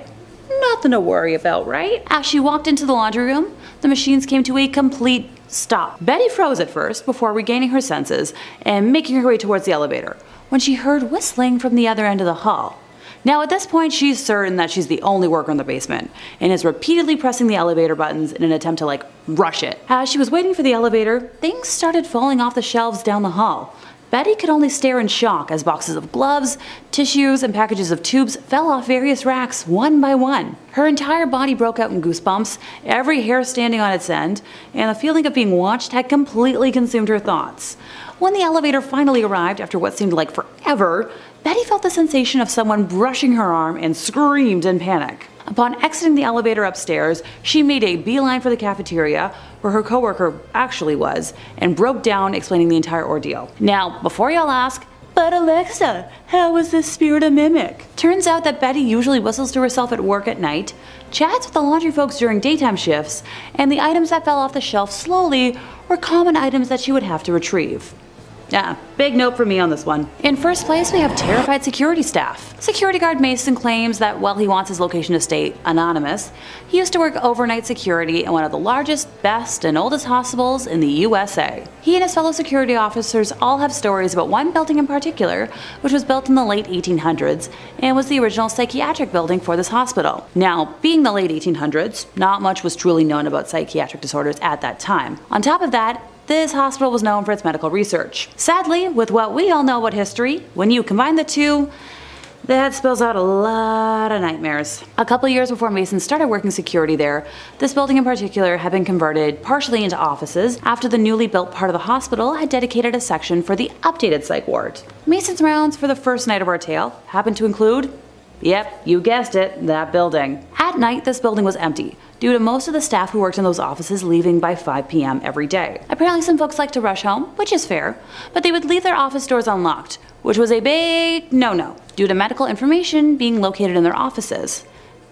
Nothing to worry about, right? As she walked into the laundry room, the machines came to a complete stop. Betty froze at first before regaining her senses and making her way towards the elevator, when she heard whistling from the other end of the hall. Now at this point, she's certain that she's the only worker in the basement and is repeatedly pressing the elevator buttons in an attempt to rush it. As she was waiting for the elevator, things started falling off the shelves down the hall. Betty could only stare in shock as boxes of gloves, tissues, and packages of tubes fell off various racks one by one. Her entire body broke out in goosebumps, every hair standing on its end, and the feeling of being watched had completely consumed her thoughts. When the elevator finally arrived after what seemed like forever, Betty felt the sensation of someone brushing her arm and screamed in panic. Upon exiting the elevator upstairs, she made a beeline for the cafeteria, where her coworker actually was, and broke down explaining the entire ordeal. Now, before y'all ask, but Alexa, how was this spirit a mimic? Turns out that Betty usually whistles to herself at work at night, chats with the laundry folks during daytime shifts, and the items that fell off the shelf slowly were common items that she would have to retrieve. Yeah, big note for me on this one. In first place, we have terrified security staff. Security guard Mason claims that while he wants his location to stay anonymous, he used to work overnight security in one of the largest, best, and oldest hospitals in the USA. He and his fellow security officers all have stories about one building in particular, which was built in the late 1800s and was the original psychiatric building for this hospital. Now, being the late 1800s, not much was truly known about psychiatric disorders at that time. On top of that, this hospital was known for its medical research. Sadly, with what we all know about history, when you combine the two, that spells out a lot of nightmares. A couple years before Mason started working security there, this building in particular had been converted partially into offices after the newly built part of the hospital had dedicated a section for the updated psych ward. Mason's rounds for the first night of our tale happened to include, yep, you guessed it, that building. At night, this building was empty, due to most of the staff who worked in those offices leaving by 5 p.m. every day. Apparently some folks like to rush home, which is fair, but they would leave their office doors unlocked, which was a big no-no, due to medical information being located in their offices.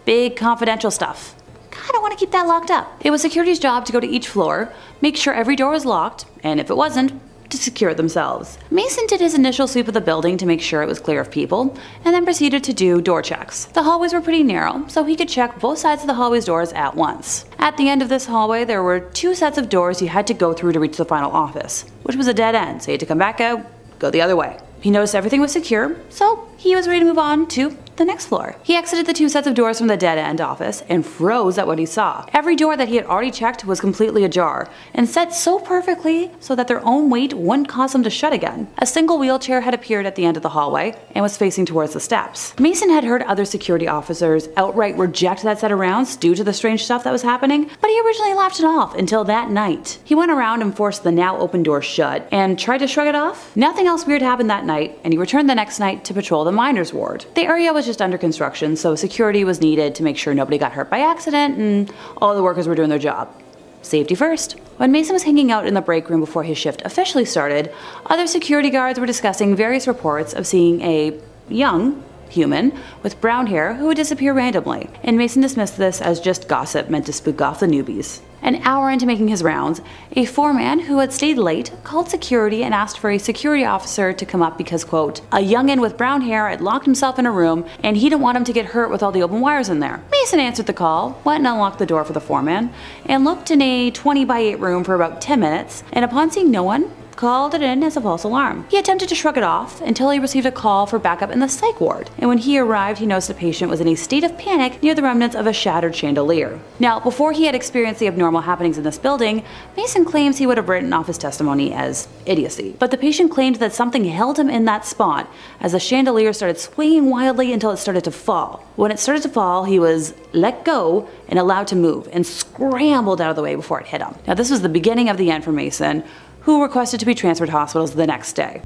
Big confidential stuff. Kinda want to keep that locked up. It was security's job to go to each floor, make sure every door was locked, and if it wasn't, to secure it themselves. Mason did his initial sweep of the building to make sure it was clear of people, and then proceeded to do door checks. The hallways were pretty narrow, so he could check both sides of the hallway's doors at once. At the end of this hallway, there were 2 sets of doors you had to go through to reach the final office, which was a dead end, so you had to come back out, go the other way. He noticed everything was secure, so he was ready to move on to the next floor. He exited the 2 sets of doors from the dead-end office and froze at what he saw. Every door that he had already checked was completely ajar, and set so perfectly so that their own weight wouldn't cause them to shut again. A single wheelchair had appeared at the end of the hallway and was facing towards the steps. Mason had heard other security officers outright reject that set of rounds due to the strange stuff that was happening, but he originally laughed it off until that night. He went around and forced the now open door shut and tried to shrug it off. Nothing else weird happened that night, and he returned the next night to patrol the miners' ward. The area was just under construction, so security was needed to make sure nobody got hurt by accident and all the workers were doing their job. Safety first. When Mason was hanging out in the break room before his shift officially started, other security guards were discussing various reports of seeing a young human with brown hair who would disappear randomly, and Mason dismissed this as just gossip meant to spook off the newbies. An hour into making his rounds, a foreman who had stayed late called security and asked for a security officer to come up because, quote, a youngin' with brown hair had locked himself in a room and he didn't want him to get hurt with all the open wires in there. Mason answered the call, went and unlocked the door for the foreman, and looked in a 20x8 room for about 10 minutes, and upon seeing no one, called it in as a false alarm. He attempted to shrug it off until he received a call for backup in the psych ward, and when he arrived he noticed a patient was in a state of panic near the remnants of a shattered chandelier. Now, before he had experienced the abnormal happenings in this building, Mason claims he would have written off his testimony as idiocy, but the patient claimed that something held him in that spot as the chandelier started swinging wildly until it started to fall. When it started to fall, he was let go and allowed to move, and scrambled out of the way before it hit him. Now, this was the beginning of the end for Mason, who requested to be transferred to hospitals the next day.